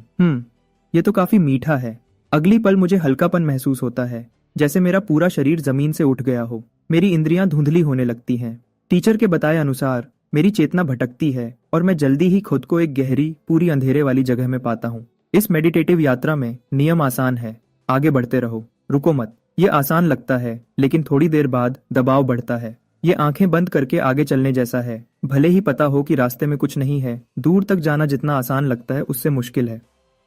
ये तो काफी मीठा है। अगली पल मुझे हल्कापन महसूस होता है, जैसे मेरा पूरा शरीर जमीन से उठ गया हो। मेरी इंद्रियां धुंधली होने लगती हैं। टीचर के बताए अनुसार मेरी चेतना भटकती है और मैं जल्दी ही खुद को एक गहरी, पूरी अंधेरे वाली जगह में पाता हूँ। इस मेडिटेटिव यात्रा में नियम आसान है, आगे बढ़ते रहो, रुको मत। ये आसान लगता है, लेकिन थोड़ी देर बाद दबाव बढ़ता है। ये आंखें बंद करके आगे चलने जैसा है। भले ही पता हो कि रास्ते में कुछ नहीं है, दूर तक जाना जितना आसान लगता है उससे मुश्किल है।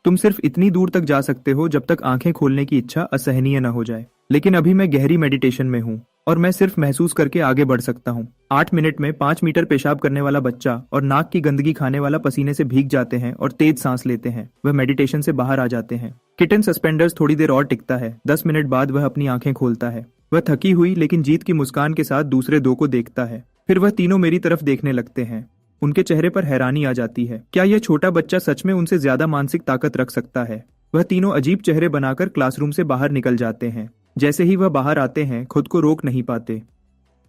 तुम सिर्फ इतनी दूर तक जा सकते हो जब तक आंखें खोलने की इच्छा असहनीय न हो जाए। लेकिन अभी मैं गहरी मेडिटेशन में हूँ और मैं सिर्फ महसूस करके आगे बढ़ सकता हूँ। 8 मिनट में 5 मीटर पेशाब करने वाला बच्चा और नाक की गंदगी खाने वाला पसीने से भीग जाते हैं और तेज सांस लेते हैं। वह मेडिटेशन से बाहर आ जाते हैं। किटन सस्पेंडर्स थोड़ी देर और टिकता है। 10 मिनट बाद वह अपनी आंखें खोलता है। वह थकी हुई लेकिन जीत की मुस्कान के साथ दूसरे 2 को देखता है। फिर वह तीनों मेरी तरफ देखने लगते हैं। उनके चेहरे पर हैरानी आ जाती है। क्या यह छोटा बच्चा सच में उनसे ज्यादा मानसिक ताकत रख सकता है? वह तीनों अजीब चेहरे बनाकर क्लासरूम से बाहर निकल जाते हैं। जैसे ही वह बाहर आते हैं, खुद को रोक नहीं पाते।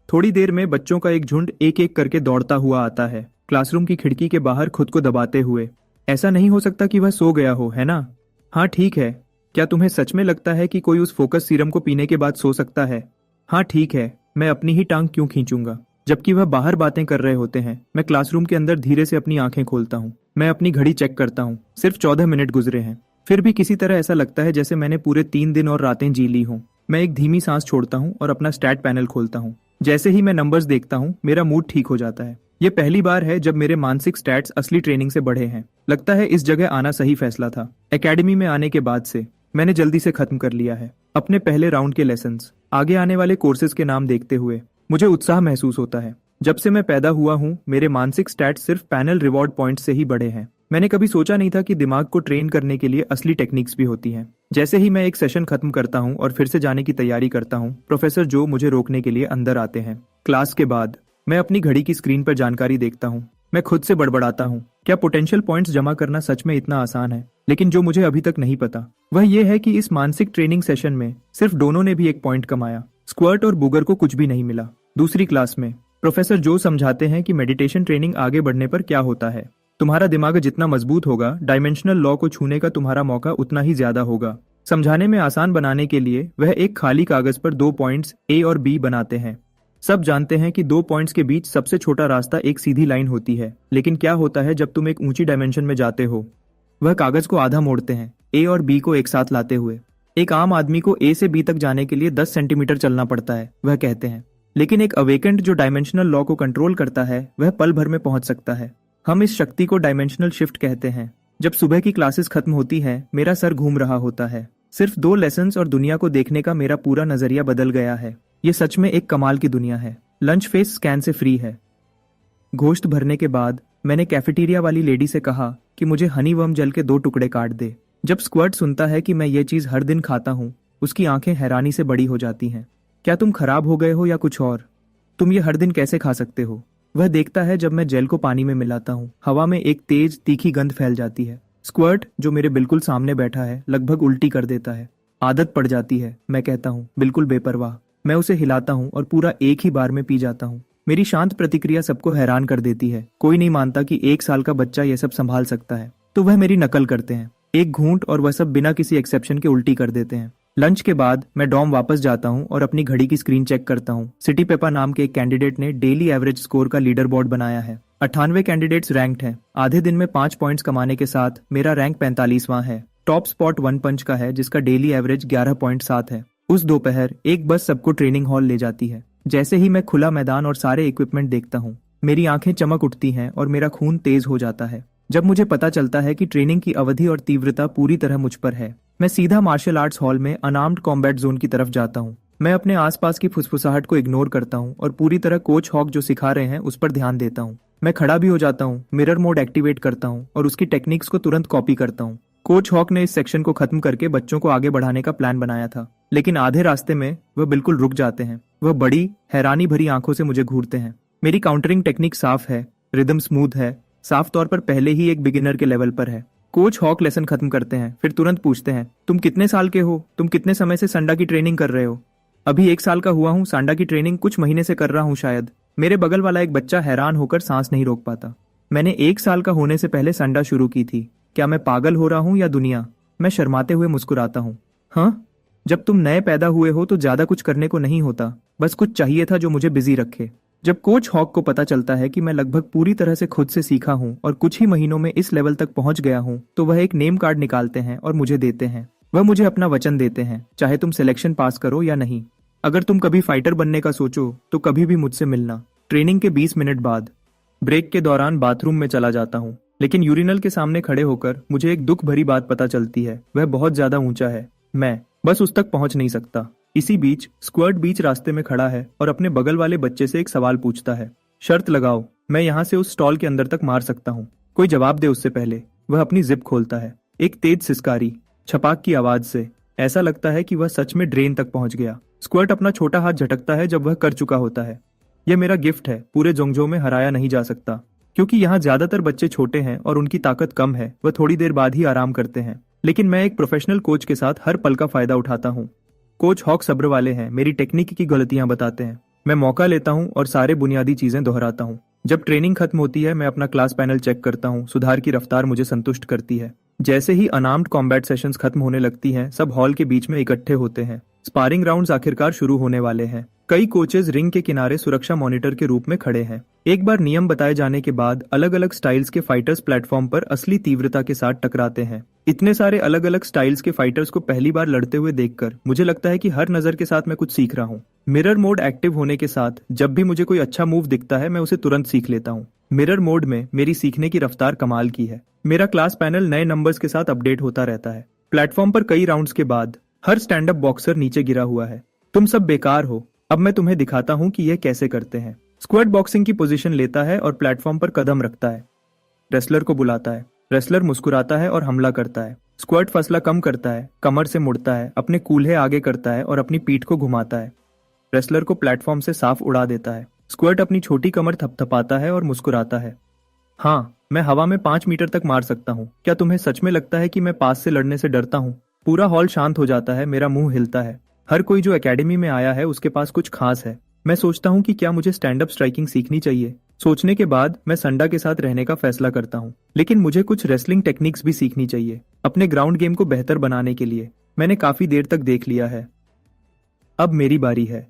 थोड़ी देर में बच्चों का एक झुंड एक एक करके दौड़ता हुआ आता है, क्लासरूम की खिड़की के बाहर खुद को दबाते हुए। ऐसा नहीं हो सकता कि वह सो गया हो, है ना? हाँ ठीक है। क्या तुम्हें सच में लगता है कि कोई उस फोकस सीरम को पीने के बाद सो सकता है? हाँ ठीक है। मैं अपनी ही टांग क्यों खींचूंगा? जबकि वह बाहर बातें कर रहे होते हैं, मैं क्लासरूम के अंदर धीरे से अपनी आंखें खोलता हूँ। मैं अपनी घड़ी चेक करता हूँ। सिर्फ 14 मिनट गुजरे हैं। फिर भी किसी तरह ऐसा लगता है जैसे मैंने पूरे 3 दिन और रातें जी ली हों। मैं एक धीमी सांस छोड़ता हूँ और अपना स्टैट पैनल खोलता हूँ। जैसे ही मैं नंबर्स देखता हूँ, मेरा मूड ठीक हो जाता है। ये पहली बार है जब मेरे मानसिक स्टैट्स असली ट्रेनिंग से बढ़े हैं। लगता है इस जगह आना सही फैसला था। एकेडमी में आने के बाद से मैंने जल्दी से खत्म कर लिया है अपने पहले राउंड के लेसन्स। आगे आने वाले कोर्सेज के नाम देखते हुए मुझे उत्साह महसूस होता है। जब से मैं पैदा हुआ हूँ, मेरे मानसिक स्टैट्स सिर्फ पैनल रिवॉर्ड पॉइंट से ही बढ़े हैं। मैंने कभी सोचा नहीं था कि दिमाग को ट्रेन करने के लिए असली टेक्निक्स भी होती हैं। जैसे ही मैं एक सेशन खत्म करता हूँ और फिर से जाने की तैयारी करता हूँ, प्रोफेसर जो मुझे रोकने के लिए अंदर आते हैं। क्लास के बाद मैं अपनी घड़ी की स्क्रीन पर जानकारी देखता हूँ। मैं खुद से बड़बड़ाता हूँ, क्या पोटेंशियल पॉइंट्स जमा करना सच में इतना आसान है? लेकिन जो मुझे अभी तक नहीं पता वह यह है कि इस मानसिक ट्रेनिंग सेशन में सिर्फ दोनों ने भी एक पॉइंट कमाया। स्क्वर्ट और बुगर को कुछ भी नहीं मिला। दूसरी क्लास में प्रोफेसर जो समझाते हैं कि मेडिटेशन ट्रेनिंग आगे बढ़ने पर क्या होता है। तुम्हारा दिमाग जितना मजबूत होगा, डायमेंशनल लॉ को छूने का तुम्हारा मौका उतना ही ज्यादा होगा। समझाने में आसान बनाने के लिए वह एक खाली कागज पर 2 पॉइंट्स ए और बी बनाते हैं। सब जानते हैं कि 2 पॉइंट्स के बीच सबसे छोटा रास्ता एक सीधी लाइन होती है। लेकिन क्या होता है जब तुम एक ऊंची डायमेंशन में जाते हो? वह कागज को आधा मोड़ते हैं, ए और बी को एक साथ लाते हुए। एक आम आदमी को ए से बी तक जाने के लिए 10 सेंटीमीटर चलना पड़ता है, वह कहते हैं। लेकिन एक अवेकेंड जो डायमेंशनल लॉ को कंट्रोल करता है, वह पल भर में पहुंच सकता है। हम इस शक्ति को डायमेंशनल शिफ्ट कहते हैं। जब सुबह की क्लासेस खत्म होती हैं, मेरा सर घूम रहा होता है। सिर्फ 2 लेसन्स और दुनिया को देखने का मेरा पूरा नजरिया बदल गया है। ये सच में एक कमाल की दुनिया है। लंच फेस स्कैन से फ्री है। गोश्त भरने के बाद मैंने कैफेटेरिया वाली लेडी से कहा कि मुझे हनी वर्म जल के 2 टुकड़े काट दे। जब स्क्वर्ट सुनता है कि मैं ये चीज हर दिन खाता हूँ, उसकी आंखें हैरानी से बड़ी हो जाती हैं। क्या तुम खराब हो गए हो या कुछ और? तुम ये हर दिन कैसे खा सकते हो? वह देखता है जब मैं जेल को पानी में मिलाता हूँ। हवा में एक तेज तीखी गंध फैल जाती है। स्क्वर्ट, जो मेरे बिल्कुल सामने बैठा है, लगभग उल्टी कर देता है। आदत पड़ जाती है, मैं कहता हूँ, बिल्कुल बेपरवाह। मैं उसे हिलाता हूँ और पूरा एक ही बार में पी जाता हूँ। मेरी शांत प्रतिक्रिया सबको हैरान कर देती है। कोई नहीं मानता कि 1 साल का बच्चा यह सब संभाल सकता है। तो वह मेरी नकल करते हैं। एक घूंट और वह सब बिना किसी एक्सेप्शन के उल्टी कर देते हैं। लंच के बाद मैं डॉम वापस जाता हूँ और अपनी घड़ी की स्क्रीन चेक करता हूँ। सिटी पेपा नाम के एक कैंडिडेट ने डेली एवरेज स्कोर का लीडर बोर्ड बनाया है। 98 कैंडिडेट्स रैंक्ड हैं। आधे दिन में 5 पॉइंट्स कमाने के साथ मेरा रैंक 45वां है। टॉप स्पॉट वन पंच का है, जिसका डेली एवरेज 11.7 है। उस दोपहर एक बस सबको ट्रेनिंग हॉल ले जाती है। जैसे ही मैं खुला मैदान और सारे इक्विपमेंट देखता हूँ, मेरी आंखें चमक उठती हैं और मेरा खून तेज हो जाता है। जब मुझे पता चलता है कि ट्रेनिंग की अवधि और तीव्रता पूरी तरह मुझ पर है, मैं सीधा मार्शल आर्ट्स हॉल में अनआर्म्ड कॉम्बैट जोन की तरफ जाता हूँ। मैं अपने आसपास की फुसफुसाहट को इग्नोर करता हूँ और पूरी तरह कोच हॉक जो सिखा रहे हैं उस पर ध्यान देता हूँ। मैं खड़ा भी हो जाता हूँ, मिरर मोड एक्टिवेट करता हूँ और उसकी टेक्निक्स को तुरंत कॉपी करता हूँ। कोच हॉक ने इस सेक्शन को खत्म करके बच्चों को आगे बढ़ाने का प्लान बनाया था, लेकिन आधे रास्ते में वह बिल्कुल रुक जाते हैं। वह बड़ी हैरानी भरी आंखों से मुझे घूरते हैं। मेरी काउंटरिंग टेक्निक साफ है, रिदम स्मूथ है, साफ तौर पर पहले ही एक बिगिनर के लेवल पर है। कोच हॉक लेसन खत्म करते हैं, फिर तुरंत पूछते हैं, तुम कितने साल के हो? तुम कितने समय से संडा की ट्रेनिंग कर रहे हो? अभी 1 साल का हुआ हूँ। सांडा की ट्रेनिंग कुछ महीने से कर रहा हूँ शायद। मेरे बगल वाला एक बच्चा हैरान होकर सांस नहीं रोक पाता। मैंने 1 साल का होने से पहले संडा शुरू की थी। क्या मैं पागल हो रहा हूँ या दुनिया? मैं शर्माते हुए मुस्कुराता हूँ। हाँ, जब तुम नए पैदा हुए हो तो ज्यादा कुछ करने को नहीं होता, बस कुछ चाहिए था जो मुझे बिजी रखे। जब कोच हॉक को पता चलता है कि मैं लगभग पूरी तरह से खुद से सीखा हूँ और कुछ ही महीनों में इस लेवल तक पहुंच गया हूँ, तो वह एक नेम कार्ड निकालते हैं और मुझे देते हैं। वह मुझे अपना वचन देते हैं, चाहे तुम सिलेक्शन पास करो या नहीं। अगर तुम कभी फाइटर बनने का सोचो तो कभी भी मुझसे मिलना। ट्रेनिंग के 20 मिनट बाद ब्रेक के दौरान बाथरूम में चला जाता हूँ, लेकिन यूरिनल के सामने खड़े होकर मुझे एक दुख भरी बात पता चलती है। वह बहुत ज्यादा ऊंचा है, मैं बस उस तक पहुंच नहीं सकता। इसी बीच स्क्वर्ट बीच रास्ते में खड़ा है और अपने बगल वाले बच्चे से एक सवाल पूछता है। शर्त लगाओ, मैं यहाँ से उस स्टॉल के अंदर तक मार सकता हूँ। कोई जवाब दे उससे पहले वह अपनी जिप खोलता है। एक तेज सिसकारी, छपाक की आवाज से ऐसा लगता है कि वह सच में ड्रेन तक पहुंच गया। स्क्वर्ट अपना छोटा हाथ झटकता है जब वह कर चुका होता है। यह मेरा गिफ्ट है, पूरे जोंगजो में हराया नहीं जा सकता। क्योंकि यहाँ ज्यादातर बच्चे छोटे हैं और उनकी ताकत कम है, वह थोड़ी देर बाद ही आराम करते हैं। लेकिन मैं एक प्रोफेशनल कोच के साथ हर पल का फायदा उठाता हूँ। कोच हॉक सब्र वाले हैं, मेरी टेक्निक की गलतियां बताते हैं। मैं मौका लेता हूँ और सारे बुनियादी चीजें दोहराता हूँ। जब ट्रेनिंग खत्म होती है, मैं अपना क्लास पैनल चेक करता हूँ। सुधार की रफ्तार मुझे संतुष्ट करती है। जैसे ही अनआर्म्ड कॉम्बैट सेशंस खत्म होने लगती हैं, सब हॉल के बीच में इकट्ठे होते हैं। स्पारिंग राउंड्स आखिरकार शुरू होने वाले हैं। कई कोचेस रिंग के किनारे सुरक्षा मॉनिटर के रूप में खड़े हैं। एक बार नियम बताए जाने के बाद अलग अलग स्टाइल्स के फाइटर्स प्लेटफॉर्म पर असली तीव्रता के साथ टकराते हैं। इतने सारे अलग अलग स्टाइल्स के फाइटर्स को पहली बार लड़ते हुए देखकर मुझे लगता है कि हर नजर के साथ मैं कुछ सीख रहा हूँ। मिरर मोड एक्टिव होने के साथ जब भी मुझे कोई अच्छा मूव दिखता है, मैं उसे तुरंत सीख लेता हूँ। मिरर मोड में मेरी सीखने की रफ्तार कमाल की है। मेरा क्लास पैनल नए नंबर्स के साथ अपडेट होता रहता है। प्लेटफॉर्म पर कई राउंड्स के बाद हर स्टैंड अप बॉक्सर नीचे गिरा हुआ है। तुम सब बेकार हो, अब मैं तुम्हें दिखाता हूँ कि यह कैसे करते हैं। स्क्वाड बॉक्सिंग की पोजीशन लेता है और प्लेटफॉर्म पर कदम रखता है। रेसलर को बुलाता है। रेसलर मुस्कुराता है और हमला करता है। स्क्वाड फसला कम करता है, कमर से मुड़ता है, अपने कूल्हे आगे करता है और अपनी पीठ को घुमाता है। रेसलर को प्लेटफॉर्म से साफ उड़ा देता है। स्क्वाड अपनी छोटी कमर थपथपाता है और मुस्कुराता है। हाँ, मैं हवा में 5 मीटर तक मार सकता हूँ। क्या तुम्हें सच में लगता है कि मैं पास से लड़ने से डरता हूँ? पूरा हॉल शांत हो जाता है, मेरा मुंह हिलता है। हर कोई जो एकेडमी में आया है उसके पास कुछ खास है। मैं सोचता हूँ कि क्या मुझे स्टैंड अप स्ट्राइकिंग सीखनी चाहिए। सोचने के बाद मैं संडा के साथ रहने का फैसला करता हूँ, लेकिन मुझे कुछ रेसलिंग टेक्निक्स भी सीखनी चाहिए अपने ग्राउंड गेम को बेहतर बनाने के लिए। मैंने काफी देर तक देख लिया है, अब मेरी बारी है।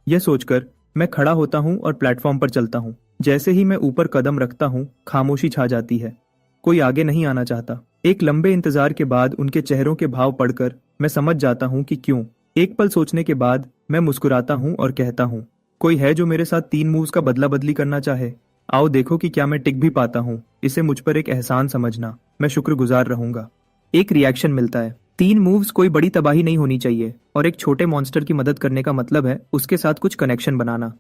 यह सोचकर मैं खड़ा होता हूँ और प्लेटफॉर्म पर चलता हूँ। जैसे ही मैं ऊपर कदम रखता हूँ, खामोशी छा जाती है। कोई आगे नहीं आना चाहता। एक लंबे इंतजार के बाद उनके चेहरों के भाव पढ़कर मैं समझ जाता हूँ कि क्यों। एक पल सोचने के बाद मैं मुस्कुराता हूँ और कहता हूँ, कोई है जो मेरे साथ 3 मूव्स का बदला बदली करना चाहे? आओ देखो कि क्या मैं टिक भी पाता हूँ। इसे मुझ पर एक एहसान समझना, मैं शुक्रगुजार रहूंगा। एक रिएक्शन मिलता है। 3 मूव्स कोई बड़ी तबाही नहीं होनी चाहिए, और एक छोटे मॉन्स्टर की मदद करने का मतलब है उसके साथ कुछ कनेक्शन बनाना।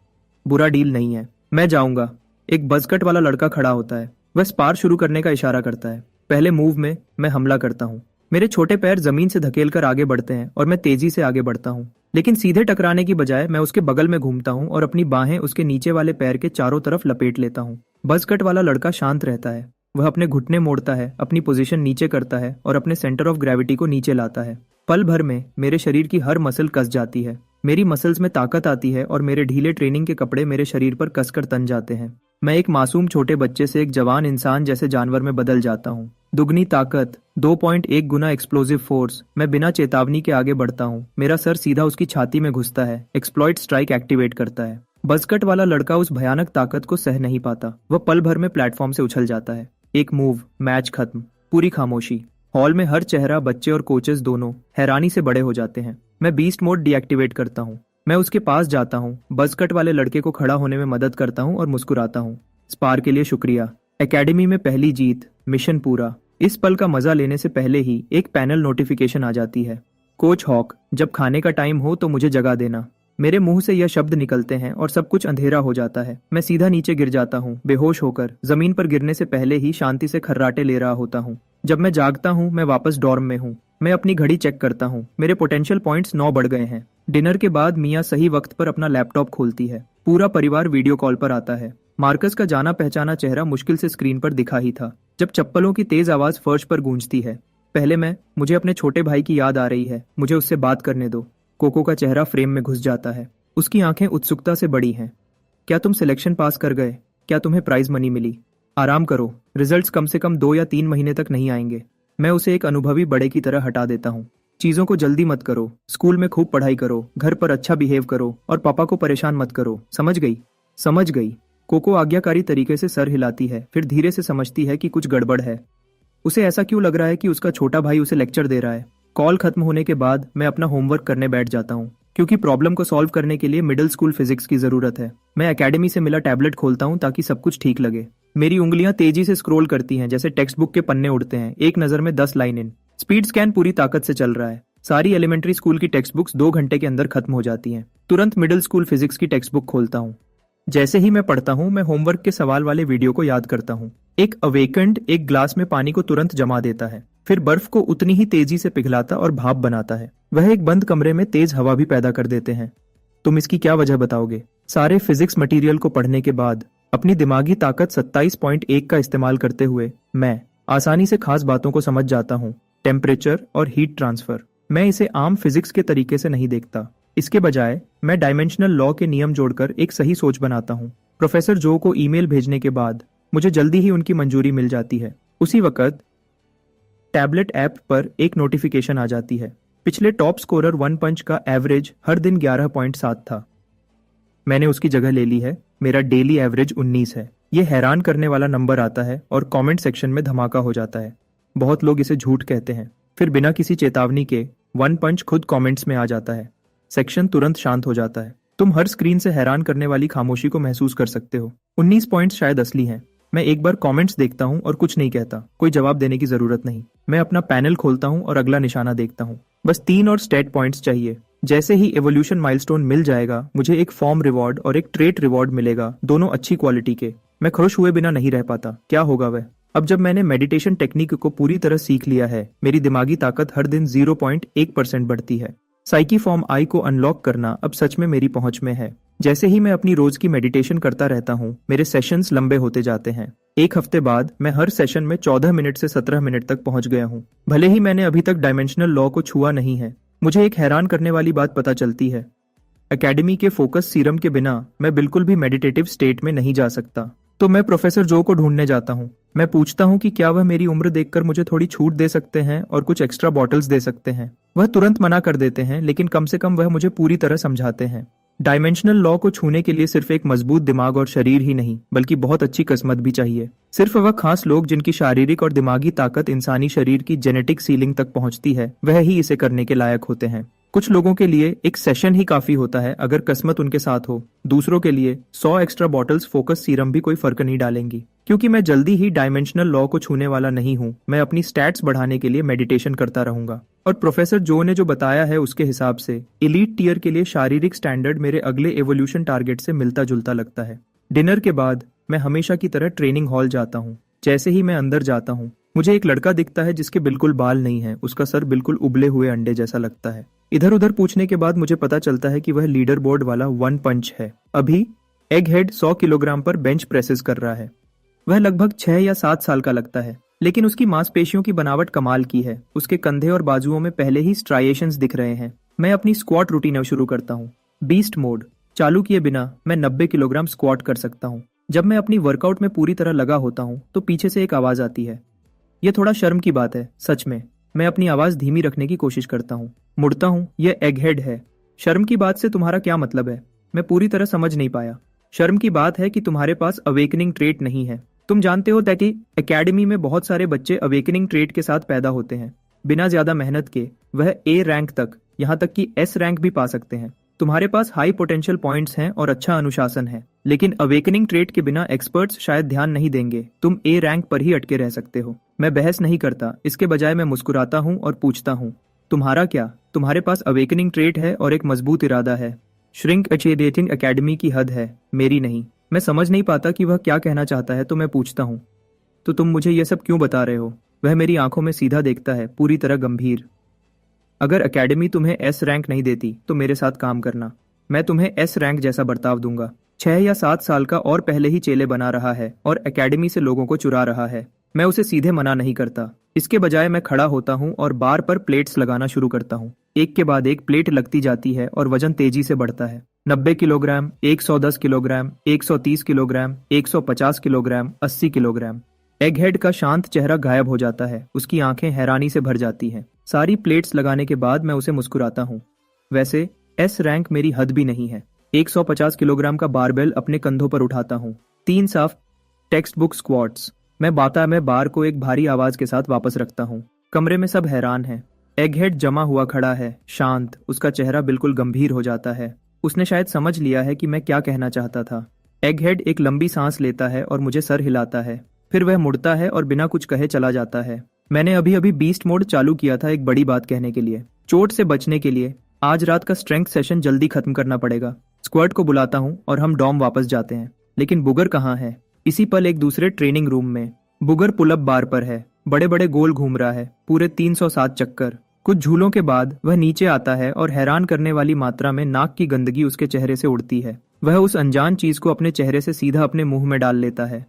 बुरा डील नहीं है, मैं जाऊंगा। एक बजकट वाला लड़का खड़ा होता है। वह स्पार शुरू करने का इशारा करता है। पहले मूव में मैं हमला करता हूँ। मेरे छोटे पैर जमीन से धकेलकर आगे बढ़ते हैं और मैं तेजी से आगे बढ़ता हूँ। लेकिन सीधे टकराने की बजाय मैं उसके बगल में घूमता हूँ और अपनी बाहें उसके नीचे वाले पैर के चारों तरफ लपेट लेता हूँ। बज़ कट वाला लड़का शांत रहता है। वह अपने घुटने मोड़ता है, अपनी पोजीशन नीचे करता है और अपने सेंटर ऑफ ग्रेविटी को नीचे लाता है। पल भर में मेरे शरीर की हर मसल कस जाती है। मेरी मसल्स में ताकत आती है और मेरे ढीले ट्रेनिंग के कपड़े मेरे शरीर पर कसकर तन जाते हैं। मैं एक मासूम छोटे बच्चे से एक जवान इंसान जैसे जानवर में बदल जाता हूँ। दुगनी ताकत, 2.1 गुना एक्सप्लोजिव फोर्स। मैं बिना चेतावनी के आगे बढ़ता हूँ। मेरा सर सीधा उसकी छाती में घुसता है। एक्सप्लॉइट स्ट्राइक एक्टिवेट करता है। बज़कट वाला लड़का उस भयानक ताकत को सह नहीं पाता। वह पल भर में प्लेटफॉर्म से उछल जाता है। एक मूव, मैच खत्म। पूरी खामोशी। हॉल में हर चेहरा, बच्चे और कोचेस दोनों, हैरानी से बड़े हो जाते हैं। मैं बीस्ट मोड डीएक्टिवेट करता हूँ। मैं उसके पास जाता हूँ, बज़कट वाले लड़के को खड़ा होने में मदद करता हूँ और मुस्कुराता हूँ। स्पार के लिए शुक्रिया। एकेडमी में पहली जीत, मिशन पूरा। इस पल का मजा लेने से पहले ही एक पैनल नोटिफिकेशन आ जाती है। कोच हॉक, जब खाने का टाइम हो तो मुझे जगा देना। मेरे मुंह से यह शब्द निकलते हैं और सब कुछ अंधेरा हो जाता है। मैं सीधा नीचे गिर जाता हूँ, बेहोश होकर। जमीन पर गिरने से पहले ही शांति से खर्राटे ले रहा होता हूँ। जब मैं जागता हूँ, मैं वापस डॉर्म में हूँ। मैं अपनी घड़ी चेक करता हूँ। मेरे पोटेंशियल पॉइंट्स 9 बढ़ गए हैं। डिनर के बाद मिया सही वक्त पर अपना लैपटॉप खोलती है। पूरा परिवार वीडियो कॉल पर आता है। मार्कस का जाना पहचाना चेहरा मुश्किल से स्क्रीन पर दिखा ही था जब चप्पलों की तेज आवाज फर्श पर गूंजती है। पहले मुझे अपने छोटे भाई की याद आ रही है। मुझे उससे बात करने दो। कोको का चेहरा फ्रेम में घुस जाता है। उसकी आंखें उत्सुकता से बड़ी हैं। क्या तुम सिलेक्शन पास कर गए? क्या तुम्हें प्राइज मनी मिली? आराम करो, रिजल्ट्स कम से कम 2 या 3 महीने तक नहीं आएंगे। मैं उसे एक अनुभवी बड़े की तरह हटा देता हूँ। चीजों को जल्दी मत करो। स्कूल में खूब पढ़ाई करो, घर पर अच्छा बिहेव करो और पापा को परेशान मत करो। समझ गई? समझ गई। कोको आज्ञाकारी तरीके से सर हिलाती है, फिर धीरे से समझती है कि कुछ गड़बड़ है। उसे ऐसा क्यों लग रहा है कि उसका छोटा भाई उसे लेक्चर दे रहा है। कॉल खत्म होने के बाद मैं अपना होमवर्क करने बैठ जाता हूँ, क्योंकि प्रॉब्लम को सॉल्व करने के लिए मिडिल स्कूल फिजिक्स की जरूरत है। मैं एकेडमी से मिला टैबलेट खोलता हूँ ताकि सब कुछ ठीक लगे। मेरी उंगलियां तेजी से स्क्रॉल करती हैं, जैसे टेक्स्ट बुक के पन्ने उड़ते हैं। एक नजर में 10 लाइन इन। स्पीड स्कैन पूरी ताकत से चल रहा है। सारी एलिमेंट्री स्कूल की टेक्स्ट बुक्स 2 घंटे के अंदर खत्म हो जाती हैं। तुरंत मिडिल स्कूल फिजिक्स की टेक्स्ट बुक खोलता हूँ। जैसे ही मैं पढ़ता हूँ, मैं होमवर्क के सवाल वाले वीडियो को याद करता हूँ। एक अवेकेंड एक ग्लास में पानी को तुरंत जमा देता है, फिर बर्फ को उतनी ही तेजी से पिघलाता और भाप बनाता है। वह एक बंद कमरे में तेज हवा भी पैदा कर देते हैं। तुम इसकी क्या वजह बताओगे? सारे फिजिक्स मटेरियल को पढ़ने के बाद अपनी दिमागी ताकत 27.1 का इस्तेमाल करते हुए मैं आसानी से खास बातों को समझ जाता हूँ। टेम्परेचर और हीट ट्रांसफर। मैं इसे आम फिजिक्स के तरीके से नहीं देखता। इसके बजाय मैं डायमेंशनल लॉ के नियम जोड़कर एक सही सोच बनाता हूँ। प्रोफेसर जो को ईमेल भेजने के बाद मुझे जल्दी ही उनकी मंजूरी मिल जाती है। उसी वक्त टैबलेट ऐप पर एक नोटिफिकेशन आ जाती है। पिछले टॉप स्कोरर वन पंच का एवरेज हर दिन 11.7 था। मैंने उसकी जगह ले ली है। मेरा डेली एवरेज 19 है। यह हैरान करने वाला नंबर आता है और कमेंट सेक्शन में धमाका हो जाता है। बहुत लोग इसे झूठ कहते हैं। फिर बिना किसी चेतावनी के वन पंच खुद कमेंट्स में आ जाता है। सेक्शन तुरंत शांत हो जाता है। तुम हर स्क्रीन से हैरान करने वाली खामोशी को महसूस कर सकते हो। 19 पॉइंट्स शायद असली हैं। मैं एक बार कमेंट्स देखता हूँ और कुछ नहीं कहता। कोई जवाब देने की जरूरत नहीं। मैं अपना पैनल खोलता हूँ और अगला निशाना देखता हूँ। बस 3 और स्टेट पॉइंट्स चाहिए। जैसे ही एवोल्यूशन माइलस्टोन मिल जाएगा, मुझे एक फॉर्म रिवॉर्ड और एक ट्रेट रिवॉर्ड मिलेगा, दोनों अच्छी क्वालिटी के। मैं खुश हुए बिना नहीं रह पाता। क्या होगा वह? अब जब मैंने मेडिटेशन टेक्निक को पूरी तरह सीख लिया है, मेरी दिमागी ताकत हर दिन 0.1% बढ़ती है। साइकी फॉर्म आई को अनलॉक करना अब सच में मेरी पहुंच में है। जैसे ही मैं अपनी रोज की मेडिटेशन करता रहता हूँ, मेरे सेशंस लंबे होते जाते हैं। एक हफ्ते बाद मैं हर सेशन में 14 मिनट से 17 मिनट तक पहुंच गया हूँ। भले ही मैंने अभी तक डायमेंशनल लॉ को छुआ नहीं है। मुझे एक हैरान करने वाली बात पता चलती है। एकेडमी के फोकस सीरम के बिना मैं बिल्कुल भी मेडिटेटिव स्टेट में नहीं जा सकता। तो मैं प्रोफेसर जो को ढूंढने जाता हूँ। मैं पूछता हूँ कि क्या वह मेरी उम्र देखकर मुझे थोड़ी छूट दे सकते हैं और कुछ एक्स्ट्रा बॉटल्स दे सकते हैं। वह तुरंत मना कर देते हैं, लेकिन कम से कम वह मुझे पूरी तरह समझाते हैं। डायमेंशनल लॉ को छूने के लिए सिर्फ एक मजबूत दिमाग और शरीर ही नहीं, बल्कि बहुत अच्छी किस्मत भी चाहिए। सिर्फ वह खास लोग जिनकी शारीरिक और दिमागी ताकत इंसानी शरीर की जेनेटिक सीलिंग तक पहुंचती है, वह ही इसे करने के लायक होते हैं। कुछ लोगों के लिए एक सेशन ही काफी होता है अगर किस्मत उनके साथ हो। दूसरों के लिए 100 एक्स्ट्रा बॉटल्स फोकस सीरम भी कोई फर्क नहीं डालेंगी। क्योंकि मैं जल्दी ही डायमेंशनल लॉ को छूने वाला नहीं हूँ, मैं अपनी स्टैट्स बढ़ाने के लिए मेडिटेशन करता रहूंगा। और प्रोफेसर जो ने जो बताया है उसके हिसाब से एलीट टियर के लिए शारीरिक स्टैंडर्ड मेरे अगले एवोल्यूशन टारगेट से मिलता जुलता लगता है। डिनर के बाद मैं हमेशा की तरह ट्रेनिंग हॉल जाता हूँ। जैसे ही मैं अंदर जाता हूँ, मुझे एक लड़का दिखता है जिसके बिल्कुल बाल नहीं है। उसका सर बिल्कुल उबले हुए अंडे जैसा लगता है। इधर उधर पूछने के बाद मुझे पता चलता है कि वह लीडर बोर्ड वाला वन पंच है। अभी एग हेड 100 किलोग्राम पर बेंच प्रेसेस कर रहा है। वह लगभग 6 या 7 साल का लगता है, लेकिन उसकी मांसपेशियों की बनावट कमाल की है। उसके कंधे और बाजुओं में पहले ही स्ट्राइएशंस दिख रहे हैं। मैं अपनी स्क्वाट रूटीन शुरू करता हूँ। बीस्ट मोड चालू किए बिना मैं 90 किलोग्राम स्क्वाट कर सकता हूँ। जब मैं अपनी वर्कआउट में पूरी तरह लगा होता हूँ तो पीछे से एक आवाज आती है। यह थोड़ा शर्म की बात है, सच में। मैं अपनी आवाज धीमी रखने की कोशिश करता हूँ। मुड़ता हूँ, यह एगहेड है। शर्म की बात से तुम्हारा क्या मतलब है? मैं पूरी तरह समझ नहीं पाया। शर्म की बात है कि तुम्हारे पास अवेकनिंग ट्रेट नहीं है। तुम जानते हो कि एकेडमी में बहुत सारे बच्चे अवेकनिंग ट्रेट के साथ पैदा होते हैं। बिना ज्यादा मेहनत के वह ए रैंक तक, यहाँ तक कि एस रैंक भी पा सकते हैं। तुम्हारे पास हाई पोटेंशियल पॉइंट्स हैं और अच्छा अनुशासन है, लेकिन अवेकनिंग ट्रेट के बिना एक्सपर्ट्स शायद ध्यान नहीं देंगे। तुम ए रैंक पर ही अटके रह सकते हो। मैं बहस नहीं करता, इसके बजाय मैं मुस्कुराता हूँ और पूछता हूँ, तुम्हारा क्या? तुम्हारे पास अवेकनिंग ट्रेट है और एक मजबूत इरादा है। श्रिंक अचीवेटिंग एकेडमी की हद है, मेरी नहीं। मैं समझ नहीं पाता कि वह क्या कहना चाहता है, तो मैं पूछता हूँ, तो तुम मुझे यह सब क्यों बता रहे हो? वह मेरी आंखों में सीधा देखता है, पूरी तरह गंभीर। अगर एकेडमी तुम्हें एस रैंक नहीं देती तो मेरे साथ काम करना। मैं तुम्हें एस रैंक जैसा बर्ताव दूंगा। 6 या 7 साल का और पहले ही चेले बना रहा है और एकेडमी से लोगों को चुरा रहा है। मैं उसे सीधे मना नहीं करता। इसके बजाय मैं खड़ा होता हूँ और बार पर प्लेट्स लगाना शुरू करता हूँ। एक के बाद एक प्लेट लगती जाती है और वजन तेजी से बढ़ता है। 90 kilogram, 110 kilogram, 130 kilogram, 150 kilogram, 80 kilogram. Egghead का शांत चेहरा गायब हो जाता है। उसकी आंखें हैरानी से भर जाती हैं। सारी प्लेट्स लगाने के बाद मैं उसे मुस्कुराता हूँ। वैसे एस रैंक मेरी हद भी नहीं है। 150 किलोग्राम का बारबेल अपने कंधों पर उठाता हूँ। 3 साफ टेक्स्ट बुक स्क्वाट्स। मैं बार को एक भारी आवाज के साथ वापस रखता हूँ। कमरे में सब हैरान हैं। एगहेड जमा हुआ खड़ा है, शांत। उसका चेहरा बिल्कुल गंभीर हो जाता है। उसने शायद समझ लिया है कि मैं क्या कहना चाहता था। एगहेड एक लंबी सांस लेता है और मुझे सर हिलाता है। फिर वह मुड़ता है और बिना कुछ कहे चला जाता है। मैंने अभी अभी बीस्ट मोड चालू किया था एक बड़ी बात कहने के लिए, चोट से बचने के लिए। आज रात का स्ट्रेंथ सेशन जल्दी खत्म करना पड़ेगा। स्क्वाड को बुलाता हूँ और हम डॉम वापस जाते हैं। लेकिन बुगर कहाँ है? इसी पल एक दूसरे ट्रेनिंग रूम में बुगर पुलअप बार पर है। बड़े बड़े गोल घूम रहा है, पूरे 307 चक्कर। कुछ झूलों के बाद वह नीचे आता है और हैरान करने वाली मात्रा में नाक की गंदगी उसके चेहरे से उड़ती है। वह उस अनजान चीज को अपने चेहरे से सीधा अपने मुंह में डाल लेता है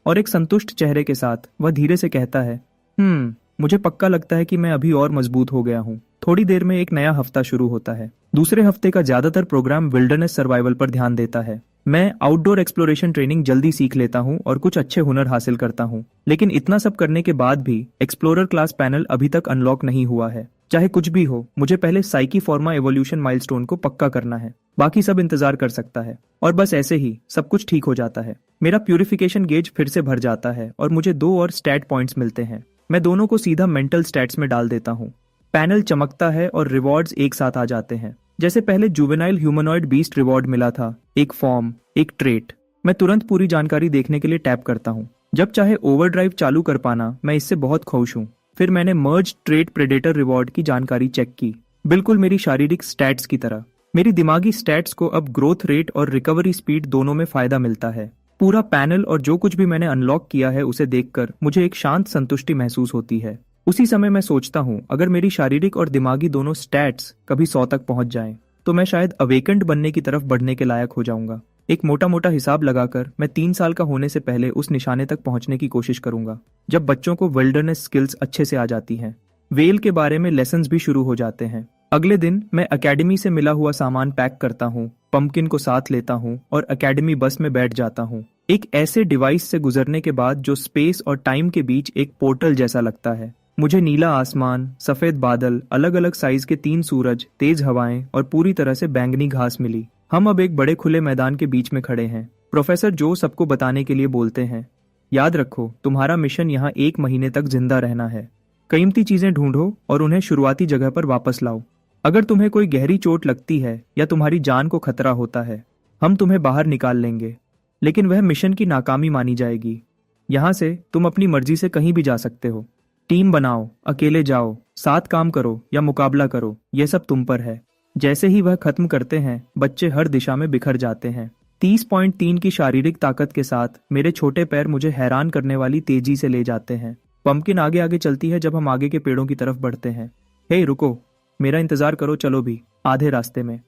और एक संतुष्ट चेहरे के साथ वह धीरे से कहता है, मुझे पक्का लगता है कि मैं अभी और मजबूत हो गया हूँ। थोड़ी देर में एक नया हफ्ता शुरू होता है। दूसरे हफ्ते का ज्यादातर प्रोग्राम विल्डरनेस सर्वाइवल पर ध्यान देता है। मैं आउटडोर एक्सप्लोरेशन ट्रेनिंग जल्दी सीख लेता हूँ और कुछ अच्छे हुनर हासिल करता हूँ। लेकिन इतना सब करने के बाद भी एक्सप्लोरर क्लास पैनल अभी तक अनलॉक नहीं हुआ है। चाहे कुछ भी हो, मुझे पहले साइकी फॉर्मा एवोल्यूशन माइलस्टोन को पक्का करना है। बाकी सब इंतजार कर सकता है। और बस ऐसे ही सब कुछ ठीक हो जाता है। मेरा प्यूरिफिकेशन गेज फिर से भर जाता है और मुझे 2 और स्टैट पॉइंट्स मिलते हैं। मैं दोनों को सीधा मेंटल स्टैट्स में डाल देता हूँ। पैनल चमकता है और रिवॉर्ड्स एक साथ आ जाते हैं। जैसे पहले जुवेनाइल ह्यूमनॉइड बीस्ट रिवॉर्ड मिला था, एक फॉर्म, एक ट्रेट। मैं तुरंत पूरी जानकारी देखने के लिए टैप करता हूँ। जब चाहे ओवरड्राइव चालू कर पाना, मैं इससे बहुत खुश हूँ। फिर मैंने मर्ज ट्रेट प्रेडेटर रिवॉर्ड की जानकारी चेक की, बिल्कुल मेरी शारीरिक स्टैट्स की तरह। मेरी दिमागी स्टैट्स को अब ग्रोथ रेट और रिकवरी स्पीड दोनों में फायदा मिलता है। पूरा पैनल और जो कुछ भी मैंने अनलॉक किया है उसे देखकर मुझे एक शांत संतुष्टि महसूस होती है। उसी समय मैं सोचता हूँ, अगर मेरी शारीरिक और दिमागी दोनों स्टैट्स कभी 100 तक पहुंच जाएं, तो मैं शायद अवेकेंड बनने की तरफ बढ़ने के लायक हो जाऊंगा। एक मोटा मोटा हिसाब लगाकर मैं 3 साल का होने से पहले उस निशाने तक पहुंचने की कोशिश करूंगा, जब बच्चों को विल्डरनेस स्किल्स अच्छे से आ जाती हैं। वेल के बारे में लेसन्स भी शुरू हो जाते हैं। अगले दिन मैं एकेडमी से मिला हुआ सामान पैक करता हूँ, पंपकिन को साथ लेता हूँ और एकेडमी बस में बैठ जाता हूँ। एक ऐसे डिवाइस से गुजरने के बाद जो स्पेस और टाइम के बीच एक पोर्टल जैसा लगता है। मुझे नीला आसमान, सफेद बादल, अलग अलग साइज के 3 सूरज, तेज हवाएं और पूरी तरह से बैंगनी घास मिली। हम अब एक बड़े खुले मैदान के बीच में खड़े हैं। प्रोफेसर जो सबको बताने के लिए बोलते हैं, याद रखो तुम्हारा मिशन यहाँ 1 महीने तक जिंदा रहना है। कीमती चीजें ढूंढो और उन्हें शुरुआती जगह पर वापस लाओ। अगर तुम्हें कोई गहरी चोट लगती है या तुम्हारी जान को खतरा होता है, हम तुम्हें बाहर निकाल लेंगे, लेकिन वह मिशन की नाकामी मानी जाएगी। यहाँ से तुम अपनी मर्जी से कहीं भी जा सकते हो। टीम बनाओ, अकेले जाओ, साथ काम करो या मुकाबला करो, यह सब तुम पर है। जैसे ही वह खत्म करते हैं, बच्चे हर दिशा में बिखर जाते हैं। 30.3 की शारीरिक ताकत के साथ मेरे छोटे पैर मुझे हैरान करने वाली तेजी से ले जाते हैं। पंपकिन आगे आगे चलती है जब हम आगे के पेड़ों की तरफ बढ़ते हैं। हे रुको, मेरा इंतजार करो, चलो भी। आधे रास्ते में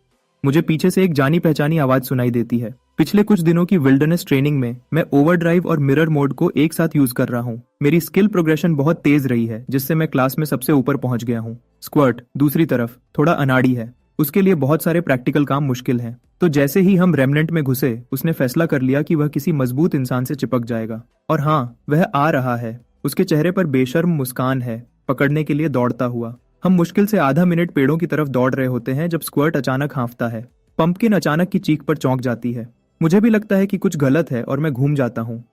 मुझे पीछे से एक जानी पहचानी आवाज सुनाई देती है। पिछले कुछ दिनों की विल्डरनेस ट्रेनिंग में मैं ओवरड्राइव और मिरर मोड को एक साथ यूज कर रहा हूँ। मेरी स्किल प्रोग्रेशन बहुत तेज रही है, जिससे मैं क्लास में सबसे ऊपर पहुंच गया हूँ। स्क्वर्ट दूसरी तरफ थोड़ा अनाड़ी है, उसके लिए बहुत सारे प्रैक्टिकल काम मुश्किल हैं। तो जैसे ही हम रेमनेंट में घुसे, उसने फैसला कर लिया कि वह किसी मजबूत इंसान से चिपक जाएगा। और हाँ, वह आ रहा है। उसके चेहरे पर बेशर्म मुस्कान है, पकड़ने के लिए दौड़ता हुआ। हम मुश्किल से आधा मिनट पेड़ों की तरफ दौड़ रहे होते हैं जब स्क्वर्ट अचानक हाँफता है। पंपकिन अचानक की चीख पर चौंक जाती है। मुझे भी लगता है कि कुछ गलत है और मैं घूम जाता हूँ।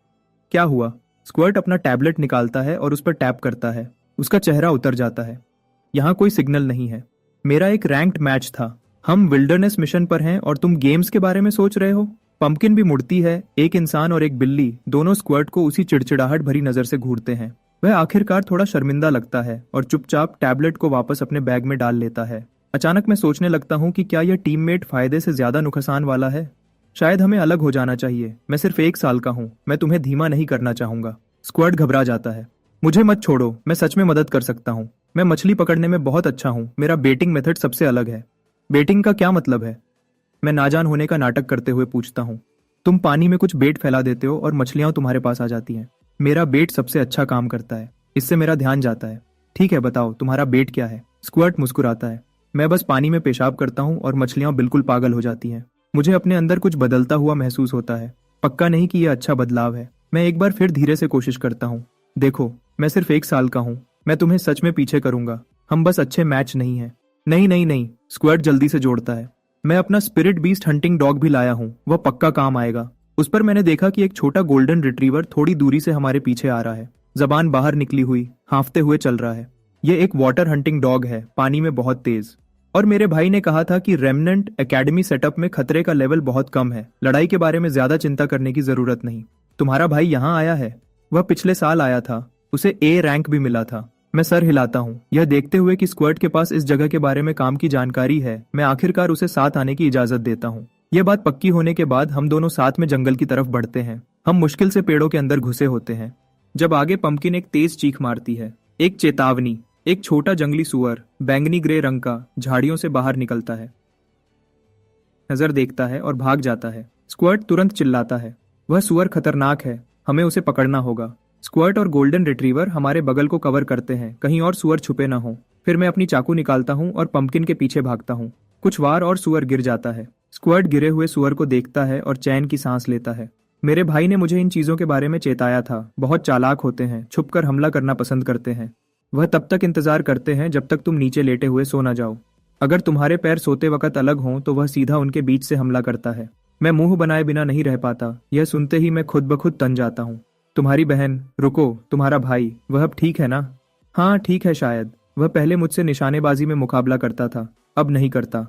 क्या हुआ? स्क्वर्ट अपना टैबलेट निकालता है और उस पर टैप करता है। उसका चेहरा उतर जाता है। यहाँ कोई सिग्नल नहीं है। मेरा एक रैंक्ड मैच था। हम विल्डरनेस मिशन पर हैं और तुम गेम्स के बारे में सोच रहे हो। पंपकिन भी मुड़ती है। एक इंसान और एक बिल्ली दोनों स्क्वर्ट को उसी चिड़चिड़ाहट भरी नजर से घूरते हैं। वह आखिरकार थोड़ा शर्मिंदा लगता है और चुपचाप टैबलेट को वापस अपने बैग में डाल लेता है। अचानक मैं सोचने लगता हूँ कि क्या यह टीममेट फायदे से ज्यादा नुकसान वाला है। शायद हमें अलग हो जाना चाहिए। मैं सिर्फ 1 साल का हूँ, मैं तुम्हें धीमा नहीं करना चाहूंगा। स्क्वर्ट घबरा जाता है। मुझे मत छोड़ो, मैं सच में मदद कर सकता हूँ। मैं मछली पकड़ने में बहुत अच्छा हूँ। मेरा बेटिंग मेथड सबसे अलग है। बेटिंग का क्या मतलब है? मैं नाजान होने का नाटक करते हुए पूछता हूँ। तुम पानी में कुछ बेट फैला देते हो और मछलियां तुम्हारे पास आ जाती हैं। मेरा बेट सबसे अच्छा काम करता है। इससे मेरा ध्यान जाता है। ठीक है, बताओ तुम्हारा बेट क्या है? स्क्वर्ट मुस्कुराता है। मैं बस पानी में पेशाब करता हूँ और मछलियां बिल्कुल पागल हो जाती हैं। मुझे अपने अंदर कुछ बदलता हुआ महसूस होता है। पक्का नहीं कि यह अच्छा बदलाव है। मैं एक बार फिर धीरे से कोशिश करता हूँ। देखो, मैं सिर्फ 1 साल का हूँ। मैं तुम्हें सच में पीछे करूंगा। हम बस अच्छे मैच नहीं हैं। नहीं नहीं नहीं, स्क्वर्ट जल्दी से जोड़ता है। मैं अपना स्पिरिट बीस्ट हंटिंग डॉग भी लाया हूँ, वह पक्का काम आएगा। उस पर मैंने देखा कि एक छोटा गोल्डन रिट्रीवर थोड़ी दूरी से हमारे पीछे आ रहा है। जबान बाहर निकली हुई, हाँफते हुए चल रहा है। यह एक वाटर हंटिंग डॉग है, पानी में बहुत तेज। और मेरे भाई ने कहा था कि रेमनेंट एकेडमी सेटअप में खतरे का लेवल बहुत कम है। लड़ाई के बारे में ज्यादा चिंता करने की जरूरत नहीं। तुम्हारा भाई यहाँ आया है? वह पिछले साल आया था। उसे ए रैंक भी मिला था। मैं सर हिलाता हूँ, यह देखते हुए कि स्क्वर्ट के पास इस जगह के बारे में काम की जानकारी है। मैं आखिरकार उसे साथ आने की इजाजत देता हूँ। यह बात पक्की होने के बाद हम दोनों साथ में जंगल की तरफ बढ़ते हैं। हम मुश्किल से पेड़ों के अंदर घुसे होते हैं जब आगे पंपकिन एक तेज चीख मारती है। एक चेतावनी। एक छोटा जंगली सुअर, बैंगनी ग्रे रंग का, झाड़ियों से बाहर निकलता है, नजर देखता है और भाग जाता है। स्क्वर्ट तुरंत चिल्लाता है, वह सुअर खतरनाक है, हमें उसे पकड़ना होगा। स्क्वर्ट और गोल्डन रिट्रीवर हमारे बगल को कवर करते हैं, कहीं और सुअर छुपे ना हो। फिर मैं अपनी चाकू निकालता हूँ और पंपकिन के पीछे भागता हूँ। कुछ वार और सुअर गिर जाता है। स्क्वर्ट गिरे हुए सुअर को देखता है और चैन की सांस लेता है। मेरे भाई ने मुझे इन चीजों के बारे में चेताया था। बहुत चालाक होते हैं, छुपकर हमला करना पसंद करते हैं। वह तब तक इंतजार करते हैं जब तक तुम नीचे लेटे हुए सो ना जाओ। अगर तुम्हारे पैर सोते वक्त अलग हों तो वह सीधा उनके बीच से हमला करता है। मैं मुंह बनाए बिना नहीं रह पाता। यह सुनते ही मैं खुद ब खुद तन जाता हूँ। तुम्हारी बहन, रुको, तुम्हारा भाई, वह अब ठीक है ना? हाँ ठीक है शायद। वह पहले मुझसे निशानेबाजी में मुकाबला करता था, अब नहीं करता।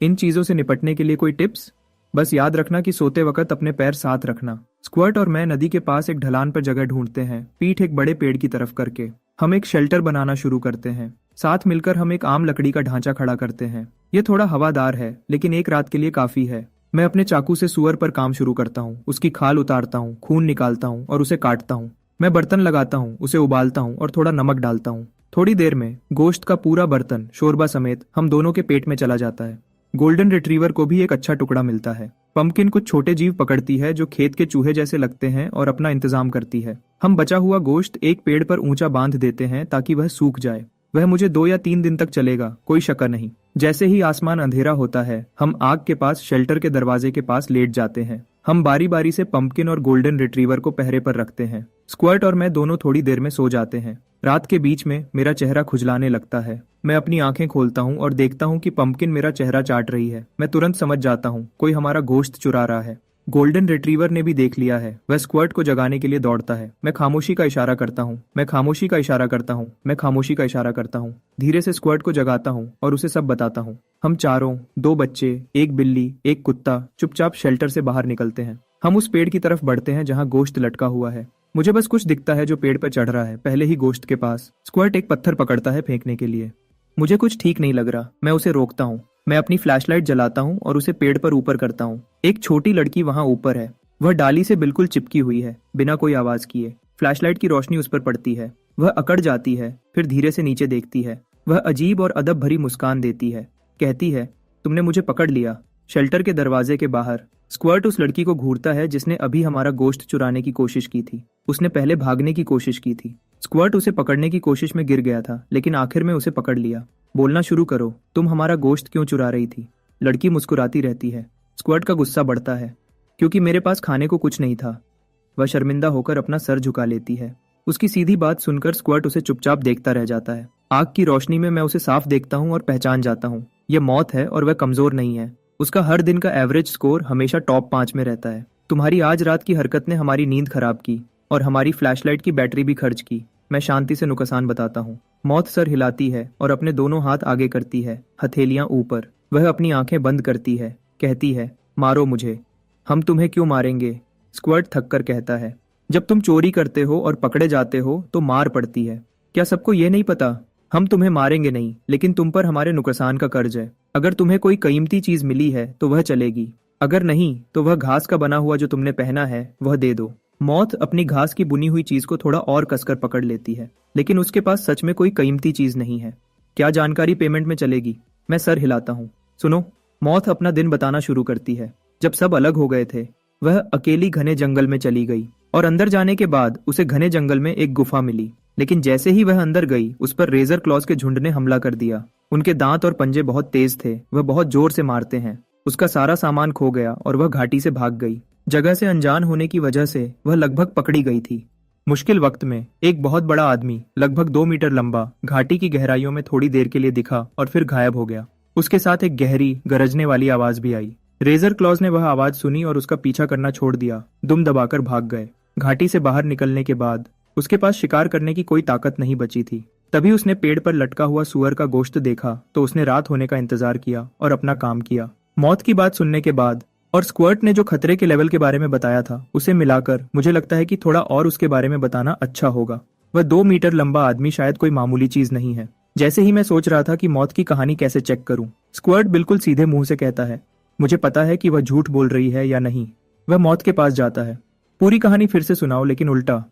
इन चीजों से निपटने के लिए कोई टिप्स? बस याद रखना कि सोते वक्त अपने पैर साथ रखना। स्क्वर्ट और मैं नदी के पास एक ढलान पर जगह ढूंढते हैं, पीठ एक बड़े पेड़ की तरफ करके। हम एक शेल्टर बनाना शुरू करते हैं। साथ मिलकर हम एक आम लकड़ी का ढांचा खड़ा करते हैं। यह थोड़ा हवादार है, लेकिन एक रात के लिए काफी है। मैं अपने चाकू से सुअर पर काम शुरू करता हूँ। उसकी खाल उतारता हूँ, खून निकालता हूँ और उसे काटता हूँ। मैं बर्तन लगाता हूँ, उसे उबालता हूँ और थोड़ा नमक डालता हूँ। थोड़ी देर में गोश्त का पूरा बर्तन शोरबा समेत हम दोनों के पेट में चला जाता है। गोल्डन रिट्रीवर को भी एक अच्छा टुकड़ा मिलता है। पंपकिन कुछ छोटे जीव पकड़ती है जो खेत के चूहे जैसे लगते हैं और अपना इंतजाम करती है। हम बचा हुआ गोश्त एक पेड़ पर ऊंचा बांध देते हैं ताकि वह सूख जाए। वह मुझे 2 या 3 दिन तक चलेगा, कोई शक नहीं। जैसे ही आसमान अंधेरा होता है, हम आग के पास शेल्टर के दरवाजे के पास लेट जाते हैं। हम बारी बारी से पंपकिन और गोल्डन रिट्रीवर को पहरे पर रखते हैं। स्क्वर्ट और मैं दोनों थोड़ी देर में सो जाते हैं। रात के बीच में मेरा चेहरा खुजलाने लगता है। मैं अपनी आंखें खोलता हूँ और देखता हूँ कि पंपकिन मेरा चेहरा चाट रही है। मैं तुरंत समझ जाता हूँ कोई हमारा गोश्त चुरा रहा है। गोल्डन रिट्रीवर ने भी देख लिया है। वह स्क्वर्ट को जगाने के लिए दौड़ता है। मैं खामोशी का इशारा करता हूँ, मैं खामोशी का इशारा करता हूँ, मैं खामोशी का इशारा करता हूँ। धीरे से स्क्वर्ट को जगाता हूँ और उसे सब बताता हूँ। हम चारों, 2 बच्चे, एक बिल्ली, एक कुत्ता, चुपचाप शेल्टर से बाहर निकलते हैं। हम उस पेड़ की तरफ बढ़ते हैं जहाँ गोश्त लटका हुआ है। मुझे बस कुछ दिखता है जो पेड़ पर चढ़ रहा है, पहले ही गोश्त के पास। स्क्वर्ट एक पत्थर पकड़ता है फेंकने के लिए। मुझे कुछ ठीक नहीं लग रहा। मैं उसे रोकता हूँ। मैं अपनी फ्लैशलाइट जलाता हूँ और उसे पेड़ पर ऊपर करता हूँ। एक छोटी लड़की वहां ऊपर है। वह डाली से बिल्कुल चिपकी हुई है, बिना कोई आवाज किए। फ्लैशलाइट की रोशनी उस पर पड़ती है। वह अकड़ जाती है, फिर धीरे से नीचे देखती है। वह अजीब और अदब भरी मुस्कान देती है। कहती है, तुमने मुझे पकड़ लिया। शेल्टर के दरवाजे के बाहर स्क्वर्ट उस लड़की को घूरता है जिसने अभी हमारा गोश्त चुराने की कोशिश की थी। उसने पहले भागने की कोशिश की थी। स्क्वर्ट उसे पकड़ने की कोशिश में गिर गया था, लेकिन आखिर में उसे पकड़ लिया। बोलना शुरू करो, तुम हमारा गोश्त क्यों चुरा रही थी? लड़की मुस्कुराती रहती है। स्क्वर्ट का गुस्सा बढ़ता है, क्योंकि मेरे पास खाने को कुछ नहीं था। वह शर्मिंदा होकर अपना सर झुका लेती है। उसकी सीधी बात सुनकर स्क्वर्ट उसे चुपचाप देखता रह जाता है। आग की रोशनी में मैं उसे साफ देखता हूँ और पहचान जाता हूँ। यह मौत है और वह कमजोर नहीं है। उसका हर दिन का एवरेज स्कोर हमेशा टॉप 5 में रहता है। तुम्हारी आज रात की हरकत ने हमारी नींद खराब की और हमारी फ्लैशलाइट की बैटरी भी खर्च की। मैं शांति से नुकसान बताता हूँ। मौत सर हिलाती है और अपने दोनों हाथ आगे करती है, हथेलियां ऊपर। वह अपनी आंखें बंद करती है, कहती है, मारो मुझे। हम तुम्हें क्यों मारेंगे? स्क्वर्ट थककर कहता है, जब तुम चोरी करते हो और पकड़े जाते हो तो मार पड़ती है। क्या सबको ये नहीं पता? हम तुम्हें मारेंगे नहीं, लेकिन तुम पर हमारे नुकसान का कर्ज है। अगर तुम्हें कोई कीमती चीज मिली है तो वह चलेगी, अगर नहीं तो वह घास का बना हुआ जो तुमने पहना है वह दे दो। मौत अपनी घास की बुनी हुई चीज को थोड़ा और कसकर पकड़ लेती है, लेकिन उसके पास सच में कोई कीमती चीज नहीं है। क्या जानकारी पेमेंट में चलेगी? मैं सर हिलाता हूँ। सुनो, मौत अपना दिन बताना शुरू करती है। जब सब अलग हो गए थे, वह अकेली घने जंगल में चली गई और अंदर जाने के बाद उसे घने जंगल में एक गुफा मिली। लेकिन जैसे ही वह अंदर गई, उस पर रेजर क्लॉज के झुंड ने हमला कर दिया। उनके दांत और पंजे बहुत तेज थे, वह बहुत जोर से मारते हैं। उसका सारा सामान खो गया और वह घाटी से भाग गई। जगह से अनजान होने की वजह से वह लगभग पकड़ी गई थी। मुश्किल वक्त में एक बहुत बड़ा आदमी, लगभग 2 मीटर लंबा, घाटी की गहराइयों में थोड़ी देर के लिए दिखा और फिर गायब हो गया। उसके साथ एक गहरी, गरजने वाली आवाज भी आई। रेजर क्लॉज ने वह आवाज सुनी और उसका पीछा करना छोड़ दिया। दुम दबाकर भाग गए। घाटी से बाहर निकलने के बाद उसके पास शिकार करने की कोई ताकत नहीं बची थी। तभी उसने पेड़ पर लटका हुआ सुअर का गोश्त देखा तो उसने रात होने का इंतजार किया और अपना काम किया। मौत की बात सुनने के बाद और स्क्वर्ट ने जो खतरे के लेवल के बारे में बताया था, उसे मिलाकर मुझे लगता है कि थोड़ा और उसके बारे में बताना अच्छा होगा। वह 2 मीटर लंबा आदमी शायद कोई मामूली चीज नहीं है। जैसे ही मैं सोच रहा था कि मौत की कहानी कैसे चेक करूं, स्क्वर्ट बिल्कुल सीधे मुंह से कहता है, मुझे पता है कि वह झूठ बोल रही है या नहीं। वह मौत के पास जाता है। पूरी कहानी फिर से सुनाओ, लेकिन उल्टा।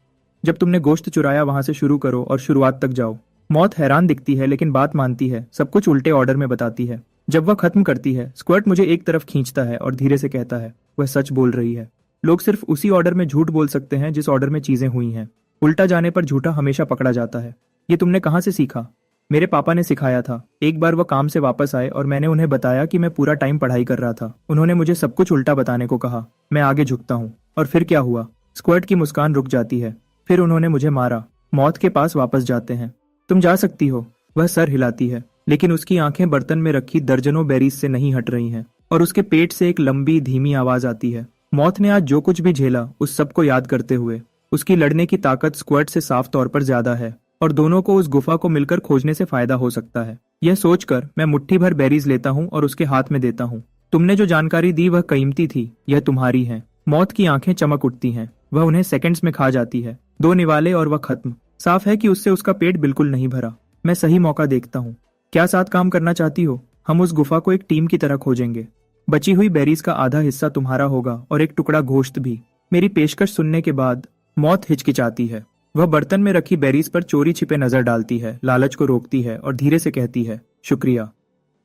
जब तुमने गोश्त चुराया वहां से शुरू करो और शुरुआत तक जाओ। मौत हैरान दिखती है, लेकिन बात मानती है। सब कुछ उल्टे ऑर्डर में बताती है। जब वह खत्म करती है, स्क्वर्ट मुझे एक तरफ खींचता है और धीरे से कहता है, वह सच बोल रही है। लोग सिर्फ उसी ऑर्डर में झूठ बोल सकते हैं जिस ऑर्डर में चीजें हुई हैं। उल्टा जाने पर झूठा हमेशा पकड़ा जाता है। ये तुमने कहाँ से सीखा? मेरे पापा ने सिखाया था। एक बार वह काम से वापस आए और मैंने उन्हें बताया कि मैं पूरा टाइम पढ़ाई कर रहा था। उन्होंने मुझे सब कुछ उल्टा बताने को कहा। मैं आगे झुकता हूँ। और फिर क्या हुआ? स्क्वर्ट की मुस्कान रुक जाती है। फिर उन्होंने मुझे मारा। मौत के पास वापस जाते हैं। तुम जा सकती हो। वह सर हिलाती है, लेकिन उसकी आंखें बर्तन में रखी दर्जनों बेरीज से नहीं हट रही हैं और उसके पेट से एक लंबी धीमी आवाज आती है। मौत ने आज जो कुछ भी झेला, उस सब को याद करते हुए, उसकी लड़ने की ताकत स्क्वर्ट से साफ तौर पर ज्यादा है और दोनों को उस गुफा को मिलकर खोजने से फायदा हो सकता है। यह सोचकर मैं मुट्ठी भर बेरीज लेता हूँ और उसके हाथ में देता हूँ। तुमने जो जानकारी दी वह कीमती थी। यह तुम्हारी है। मौत की आंखें चमक उठती हैं। वह उन्हें सेकंड्स में खा जाती है। 2 निवाले और वह खत्म। साफ है कि उससे उसका पेट बिल्कुल नहीं भरा। मैं सही मौका देखता हूँ। क्या साथ काम करना चाहती हो? हम उस गुफा को एक टीम की तरह खोजेंगे। बची हुई बेरीज का आधा हिस्सा तुम्हारा होगा और एक टुकड़ा गोश्त भी। मेरी पेशकश सुनने के बाद मौत हिचकिचाती है। वह बर्तन में रखी बेरीज पर चोरी छिपे नजर डालती है, लालच को रोकती है और धीरे से कहती है, शुक्रिया।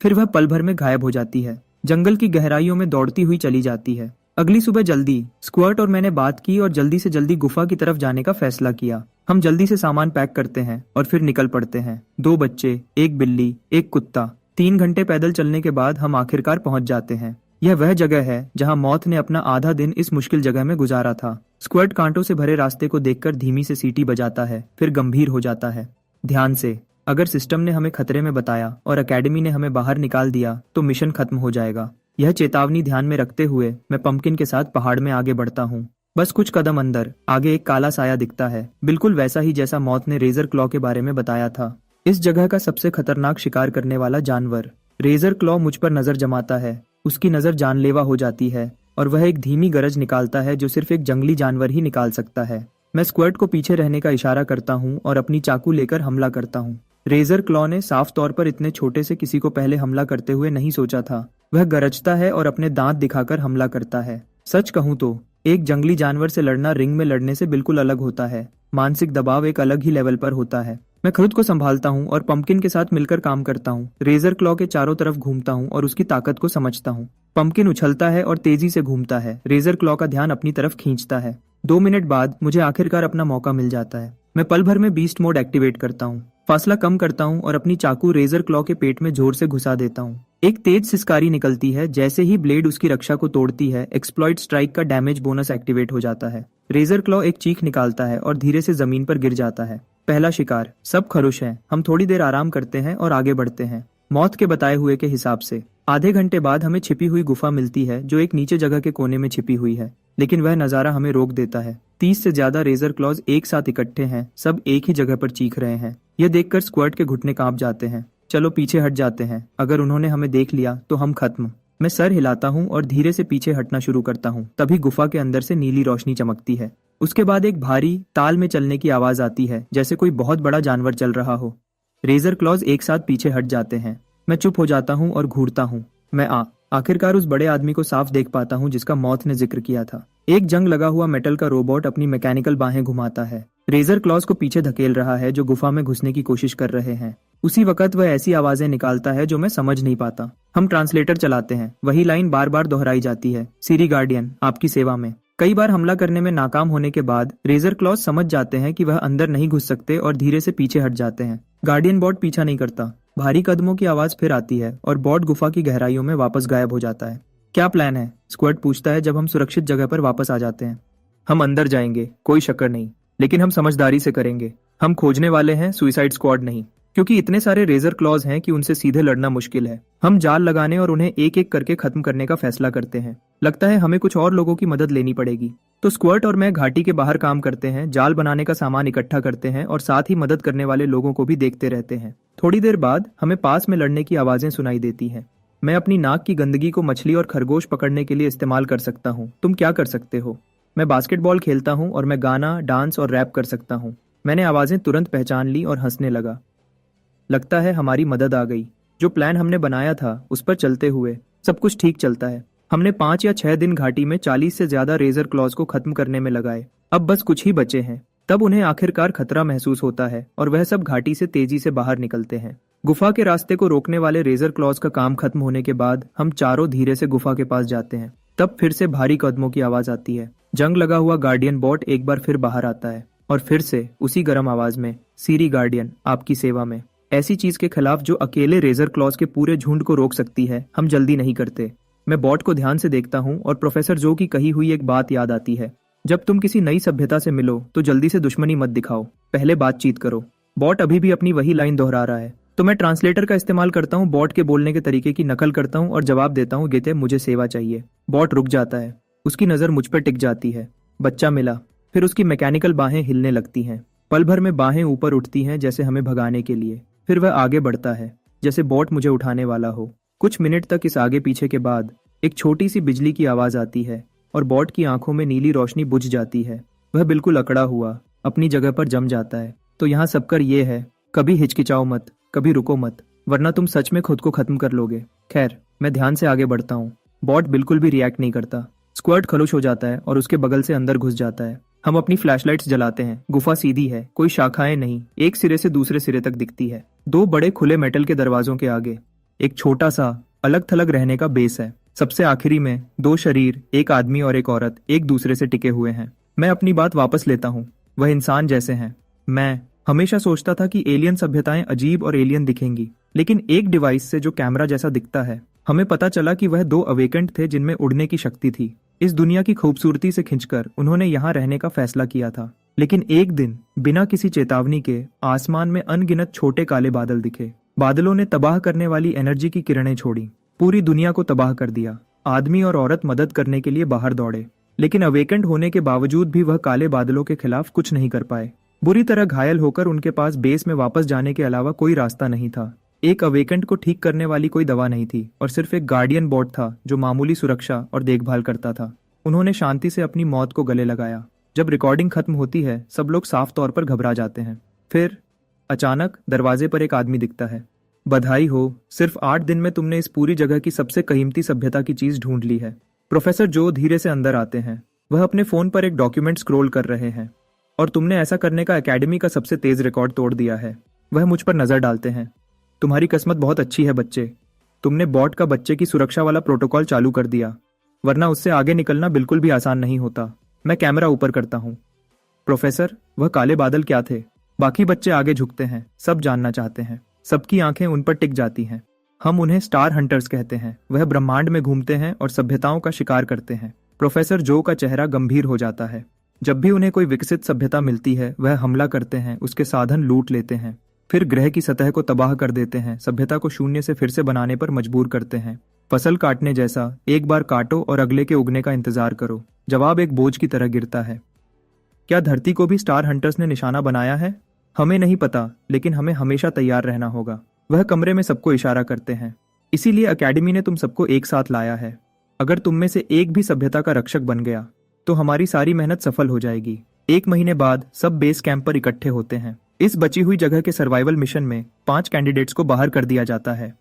फिर वह पल भर में गायब हो जाती है। जंगल की गहराइयों में दौड़ती हुई चली जाती है। अगली सुबह जल्दी स्क्वर्ट और मैंने बात की और जल्दी से जल्दी गुफा की तरफ जाने का फैसला किया। हम जल्दी से सामान पैक करते हैं और फिर निकल पड़ते हैं। 2 बच्चे, एक बिल्ली, एक कुत्ता। 3 घंटे पैदल चलने के बाद हम आखिरकार पहुंच जाते हैं। यह वह जगह है जहां मौत ने अपना आधा दिन इस मुश्किल जगह में गुजारा था। स्क्वर्ट कांटों से भरे रास्ते को देखकर धीमी से सीटी बजाता है, फिर गंभीर हो जाता है। ध्यान से, अगर सिस्टम ने हमें खतरे में बताया और एकेडमी ने हमें बाहर निकाल दिया तो मिशन खत्म हो जाएगा। यह चेतावनी ध्यान में रखते हुए मैं पंपकिन के साथ पहाड़ में आगे बढ़ता हूँ। बस कुछ कदम अंदर आगे एक काला साया दिखता है, बिल्कुल वैसा ही जैसा मौत ने रेजर क्लॉ के बारे में बताया था। इस जगह का सबसे खतरनाक शिकार करने वाला जानवर। रेजर क्लॉ मुझ पर नजर जमाता है। उसकी नजर जानलेवा हो जाती है और वह एक धीमी गरज निकालता है जो सिर्फ एक जंगली जानवर ही निकाल सकता है। मैं स्क्वर्ट को पीछे रहने का इशारा करता हूँ और अपनी चाकू लेकर हमला करता हूँ। रेजर क्लॉ ने साफ तौर पर इतने छोटे से किसी को पहले हमला करते हुए नहीं सोचा था। वह गरजता है और अपने दांत दिखाकर हमला करता है। सच कहूं तो एक जंगली जानवर से लड़ना रिंग में लड़ने से बिल्कुल अलग होता है। मानसिक दबाव एक अलग ही लेवल पर होता है। मैं खुद को संभालता हूँ और पंपकिन के साथ मिलकर काम करता हूँ। रेजर क्लॉ के चारों तरफ घूमता हूँ और उसकी ताकत को समझता हूँ। पंपकिन उछलता है और तेजी से घूमता है। रेजर क्लॉ का ध्यान अपनी तरफ खींचता है। 2 मिनट बाद मुझे आखिरकार अपना मौका मिल जाता है। मैं पल भर में बीस्ट मोड एक्टिवेट करता हूँ, फासला कम करता हूँ और अपनी चाकू रेजर क्लॉ के पेट में जोर से घुसा देता हूँ। एक तेज सिसकारी निकलती है। जैसे ही ब्लेड उसकी रक्षा को तोड़ती है, एक्सप्लॉइट स्ट्राइक का डैमेज बोनस एक्टिवेट हो जाता है। रेजर क्लॉ एक चीख निकालता है और धीरे से जमीन पर गिर जाता है। पहला शिकार। सब खुश हैं। हम थोड़ी देर आराम करते हैं और आगे बढ़ते हैं, मौत के बताए हुए के हिसाब से। आधे घंटे बाद हमें छिपी हुई गुफा मिलती है जो एक नीचे जगह के कोने में छिपी हुई है, लेकिन वह नजारा हमें रोक देता है। 30 से ज्यादा रेजर क्लॉज एक साथ इकट्ठे हैं, सब एक ही जगह पर चीख रहे हैं। यह देखकर स्क्वर्ट के घुटने कांप जाते हैं। चलो पीछे हट जाते हैं, अगर उन्होंने हमें देख लिया तो हम खत्म। मैं सर हिलाता हूँ और धीरे से पीछे हटना शुरू करता हूँ। तभी गुफा के अंदर से नीली रोशनी चमकती है। उसके बाद एक भारी ताल में चलने की आवाज आती है, जैसे कोई बहुत बड़ा जानवर चल रहा हो। रेजर क्लॉज एक साथ पीछे हट जाते हैं। मैं चुप हो जाता हूँ और घूरता हूँ। मैं आखिरकार उस बड़े आदमी को साफ देख पाता हूँ जिसका मौत ने जिक्र किया था। एक जंग लगा हुआ मेटल का रोबोट अपनी मैकेनिकल बाहें घुमाता है। रेजर क्लॉज को पीछे धकेल रहा है जो गुफा में घुसने की कोशिश कर रहे हैं। उसी वक्त वह ऐसी आवाजें निकालता है जो मैं समझ नहीं पाता। हम ट्रांसलेटर चलाते हैं। वही लाइन बार बार दोहराई जाती है, सीरी गार्डियन आपकी सेवा में। कई बार हमला करने में नाकाम होने के बाद रेजर क्लॉज समझ जाते हैं कि वह अंदर नहीं घुस सकते और धीरे से पीछे हट जाते हैं। गार्डियन बॉट पीछा नहीं करता। भारी कदमों की आवाज फिर आती है और बॉट गुफा की गहराइयों में वापस गायब हो जाता है। क्या प्लान है? स्क्वर्ट पूछता है जब हम सुरक्षित जगह पर वापस आ जाते हैं। हम अंदर जाएंगे, कोई शक्कर नहीं, लेकिन हम समझदारी से करेंगे। हम खोजने वाले हैं, सुइसाइड स्क्वाड नहीं, क्योंकि इतने सारे रेजर क्लॉज हैं कि उनसे सीधे लड़ना मुश्किल है। हम जाल लगाने और उन्हें एक एक करके खत्म करने का फैसला करते हैं। लगता है हमें कुछ और लोगों की मदद लेनी पड़ेगी। तो स्क्वर्ट और मैं घाटी के बाहर काम करते हैं, जाल बनाने का सामान इकट्ठा करते हैं और साथ ही मदद करने वाले लोगों को भी देखते रहते हैं। थोड़ी देर बाद हमें पास में लड़ने की आवाजें सुनाई देती हैं। मैं अपनी नाक की गंदगी को मछली और खरगोश पकड़ने के लिए इस्तेमाल कर सकता हूँ। तुम क्या कर सकते हो? मैं बास्केटबॉल खेलता हूँ और मैं गाना, डांस और रैप कर सकता हूँ। मैंने आवाजें तुरंत पहचान ली और हंसने लगा। लगता है हमारी मदद आ गई। जो प्लान हमने बनाया था उस पर चलते हुए सब कुछ ठीक चलता है। हमने 5 या 6 दिन घाटी में 40 से ज्यादा रेजर क्लॉज को खत्म करने में लगाए। अब बस कुछ ही बचे हैं। तब उन्हें आखिरकार खतरा महसूस होता है और वह सब घाटी से तेजी से बाहर निकलते हैं। गुफा के रास्ते को रोकने वाले रेजर क्लॉज का काम खत्म होने के बाद हम चारों धीरे से गुफा के पास जाते हैं। तब फिर से भारी कदमों की आवाज आती है। जंग लगा हुआ गार्डियन बॉट एक बार फिर बाहर आता है और फिर से उसी गर्म आवाज में, सीरी गार्डियन आपकी सेवा में। ऐसी चीज के खिलाफ जो अकेले रेजर क्लॉज के पूरे झुंड को रोक सकती है, हम जल्दी नहीं करते। मैं बॉट को ध्यान से देखता हूँ और प्रोफेसर जो की कही हुई एक बात याद आती है, जब तुम किसी नई सभ्यता से मिलो तो जल्दी से दुश्मनी मत दिखाओ, पहले बातचीत करो। बॉट अभी भी अपनी वही लाइन दोहरा रहा है, तो मैं ट्रांसलेटर का इस्तेमाल करता हूँ, बॉट के बोलने के तरीके की नकल करता हूँ और जवाब देता हूँ, गेते मुझे सेवा चाहिए। बॉट रुक जाता है, उसकी नजर मुझ पर टिक जाती है। बच्चा मिला। फिर उसकी मैकेनिकल बाहें हिलने लगती हैं। पल भर में बाहें ऊपर उठती हैं जैसे हमें भगाने के लिए। फिर वह आगे बढ़ता है जैसे बॉट मुझे उठाने वाला हो। कुछ मिनट तक इस आगे पीछे के बाद एक छोटी सी बिजली की आवाज आती है और बॉट की आंखों में नीली रोशनी बुझ जाती है। वह बिल्कुल अकड़ा हुआ अपनी जगह पर जम जाता है। तो यहाँ सबकर ये है, कभी हिचकिचाओ मत, कभी रुको मत, वरना तुम सच में खुद को खत्म कर लोगे। खैर, मैं ध्यान से आगे बढ़ता हूँ। बॉट बिल्कुल भी रिएक्ट नहीं करता। स्क्वर्ट खलुश हो जाता है और उसके बगल से अंदर घुस जाता है। हम अपनी फ्लैशलाइट्स जलाते हैं। गुफा सीधी है, कोई शाखाएं नहीं, एक सिरे से दूसरे सिरे तक दिखती है। 2 बड़े खुले मेटल के दरवाजों के आगे एक छोटा सा अलग थलग रहने का बेस है। सबसे आखिरी में 2 शरीर, एक आदमी और एक औरत, एक दूसरे से टिके हुए हैं। मैं अपनी बात वापस लेता हूँ, वह इंसान जैसे हैं। मैं हमेशा सोचता था कि एलियन सभ्यताएं अजीब और एलियन दिखेंगी, लेकिन एक डिवाइस से जो कैमरा जैसा दिखता है, हमें पता चला कि वह 2 अवेकेंट थे जिनमें उड़ने की शक्ति थी। इस दुनिया की खूबसूरती से खिंचकर उन्होंने यहाँ रहने का फैसला किया था। लेकिन एक दिन बिना किसी चेतावनी के आसमान में अनगिनत छोटे काले बादल दिखे। बादलों ने तबाह करने वाली एनर्जी की किरणें छोड़ी, पूरी दुनिया को तबाह कर दिया। आदमी और औरत मदद करने के लिए बाहर दौड़े, लेकिन अवेकेंट होने के बावजूद भी वह काले बादलों के खिलाफ कुछ नहीं कर पाए। बुरी तरह घायल होकर उनके पास बेस में वापस जाने के अलावा कोई रास्ता नहीं था। एक अवेकेंट को ठीक करने वाली कोई दवा नहीं थी और सिर्फ एक गार्डियन बॉट था जो मामूली सुरक्षा और देखभाल करता था। उन्होंने शांति से अपनी मौत को गले लगाया। जब रिकॉर्डिंग खत्म होती है, सब लोग साफ तौर पर घबरा जाते हैं। फिर अचानक दरवाजे पर एक आदमी दिखता है। बधाई हो, सिर्फ 8 दिन में तुमने इस पूरी जगह की सबसे कीमती सभ्यता की चीज ढूंढ ली है। प्रोफेसर जो धीरे से अंदर आते हैं। वह अपने फोन पर एक डॉक्यूमेंट स्क्रॉल कर रहे हैं। और तुमने ऐसा करने का एकेडमी का सबसे तेज रिकॉर्ड तोड़ दिया है। वह मुझ पर नजर डालते हैं। तुम्हारी किस्मत बहुत अच्छी है बच्चे, तुमने बॉट का बच्चे की सुरक्षा वाला प्रोटोकॉल चालू कर दिया, वरना उससे आगे निकलना बिल्कुल भी आसान नहीं होता। मैं कैमरा ऊपर करता हूँ। प्रोफेसर, वह काले बादल क्या थे? बाकी बच्चे आगे झुकते हैं, सब जानना चाहते हैं, सबकी आंखें उन पर टिक जाती हैं। हम उन्हें स्टार हंटर्स कहते हैं। वह ब्रह्मांड में घूमते हैं और सभ्यताओं का शिकार करते हैं। प्रोफेसर जो का चेहरा गंभीर हो जाता है। जब भी उन्हें कोई विकसित सभ्यता मिलती है, वह हमला करते हैं, उसके साधन लूट लेते हैं, फिर ग्रह की सतह को तबाह कर देते हैं, सभ्यता को शून्य से फिर से बनाने पर मजबूर करते हैं। फसल काटने जैसा, एक बार काटो और अगले के उगने का इंतजार करो। जवाब एक बोझ की तरह गिरता है। क्या धरती को भी स्टार हंटर्स ने निशाना बनाया है? हमें नहीं पता, लेकिन हमें हमेशा तैयार रहना होगा। वह कमरे में सबको इशारा करते हैं। इसीलिए अकेडमी ने तुम सबको एक साथ लाया है। अगर तुम में से एक भी सभ्यता का रक्षक बन गया तो हमारी सारी मेहनत सफल हो जाएगी। 1 महीने बाद सब बेस कैंप पर इकट्ठे होते हैं। इस बची हुई जगह के सर्वाइवल मिशन में 5 कैंडिडेट्स को बाहर कर दिया जाता है।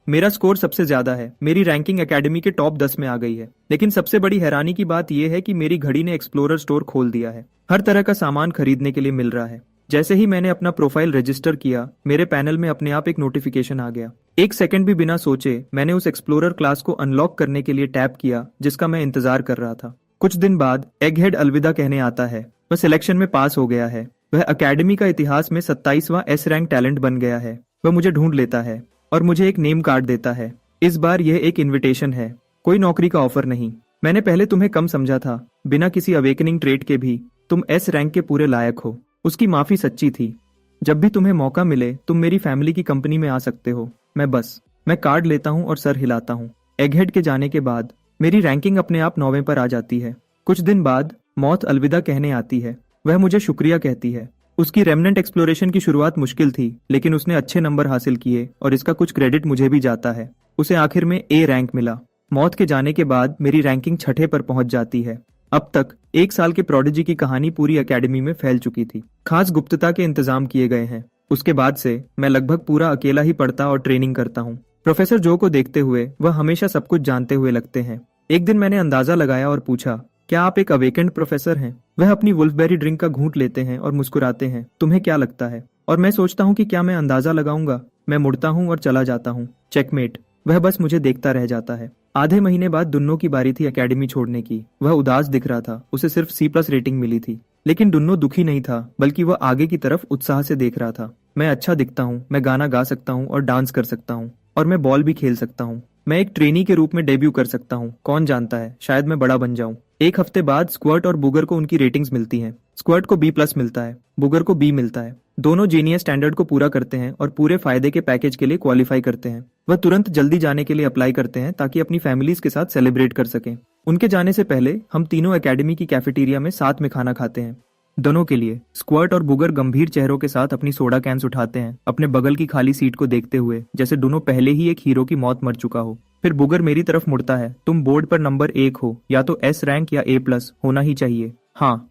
मेरा स्कोर सबसे ज्यादा है, मेरी रैंकिंग एकेडमी के टॉप 10 में आ गई है। लेकिन सबसे बड़ी हैरानी की बात यह है कि मेरी घड़ी ने एक्सप्लोरर स्टोर खोल दिया है। हर तरह का सामान खरीदने के लिए मिल रहा है। जैसे ही मैंने अपना प्रोफाइल रजिस्टर किया, मेरे पैनल में अपने आप एक नोटिफिकेशन आ गया। 1 सेकंड भी बिना सोचे मैंने उस एक्सप्लोरर क्लास को अनलॉक करने के लिए टैप किया जिसका मैं इंतजार कर रहा था। कुछ दिन बाद एगहेड अलविदा कहने आता है। वह सिलेक्शन में पास हो गया है। वह अकेडमी का इतिहास में 27वां एस रैंक टैलेंट बन गया है। वह मुझे ढूंढ लेता है और मुझे एक नेम कार्ड देता है। इस बार यह एक इनविटेशन है, कोई नौकरी का ऑफर नहीं। मैंने पहले तुम्हें कम समझा था, बिना किसी अवेकनिंग ट्रेट के भी तुम एस रैंक के पूरे लायक हो। उसकी माफी सच्ची थी। जब भी तुम्हें मौका मिले तुम मेरी फैमिली की कंपनी में आ सकते हो। मैं कार्ड लेता हूँ और सर हिलाता हूँ। एगहेड के जाने के बाद मेरी रैंकिंग अपने आप 9वें पर आ जाती है। कुछ दिन बाद मौत अलविदा कहने आती है। वह मुझे शुक्रिया कहती है। उसकी रेमनेंट एक्सप्लोरेशन की शुरुआत मुश्किल थी, लेकिन उसने अच्छे नंबर हासिल किए और इसका कुछ क्रेडिट मुझे भी जाता है। उसे आखिर में ए रैंक मिला। मौत के जाने के बाद मेरी रैंकिंग 6ठे पर पहुंच जाती है। अब तक 1 साल के प्रोडिजी की कहानी पूरी एकेडमी में फैल चुकी थी। खास गुप्तता के इंतजाम किए गए हैं। उसके बाद से मैं लगभग पूरा अकेला ही पढ़ता और ट्रेनिंग करता हूँ। प्रोफेसर जो को देखते हुए वह हमेशा सब कुछ जानते हुए लगते हैं। एक दिन मैंने अंदाजा लगाया और पूछा, क्या आप एक अवेकेंड प्रोफेसर हैं? वह अपनी वुल्फबेरी ड्रिंक का घूंट लेते हैं और मुस्कुराते हैं। तुम्हें क्या लगता है? और मैं सोचता हूँ कि क्या मैं अंदाजा लगाऊंगा। मैं मुड़ता हूँ और चला जाता हूँ। चेकमेट। वह बस मुझे देखता रह जाता है। आधे महीने बाद दुन्नो की बारी थी एकेडमी छोड़ने की। वह उदास दिख रहा था। उसे सिर्फ C+ रेटिंग मिली थी। लेकिन दुन्नो दुखी नहीं था, बल्कि वह आगे की तरफ उत्साह से देख रहा था। मैं अच्छा दिखता हूँ, मैं गाना गा सकता हूँ और डांस कर सकता हूँ, और मैं बॉल भी खेल सकता हूँ। मैं एक ट्रेनी के रूप में डेब्यू कर सकता हूँ। कौन जानता है, शायद मैं बड़ा बन जाऊं। 1 हफ्ते बाद स्क्वर्ट और बुगर को उनकी रेटिंग्स मिलती हैं। स्क्वर्ट को B+ मिलता है, बुगर को B मिलता है। दोनों जीनियस स्टैंडर्ड को पूरा करते हैं और पूरे फायदे के पैकेज के लिए क्वालिफाई करते हैं। वह तुरंत जल्दी जाने के लिए अप्लाई करते हैं ताकि अपनी फैमिलीज के साथ सेलिब्रेट कर सकें। उनके जाने से पहले हम तीनों एकेडमी की कैफेटेरिया में साथ में खाना खाते हैं। दोनों के लिए स्क्वर्ट और बुगर गंभीर चेहरों के साथ अपनी सोडा कैंस उठाते हैं, अपने बगल की खाली सीट को देखते हुए, जैसे दोनों पहले ही एक हीरो की मौत मर चुका हो। फिर बुगर मेरी तरफ मुड़ता है। तुम बोर्ड पर नंबर 1 हो, या तो S रैंक या A+ होना ही चाहिए। हाँ,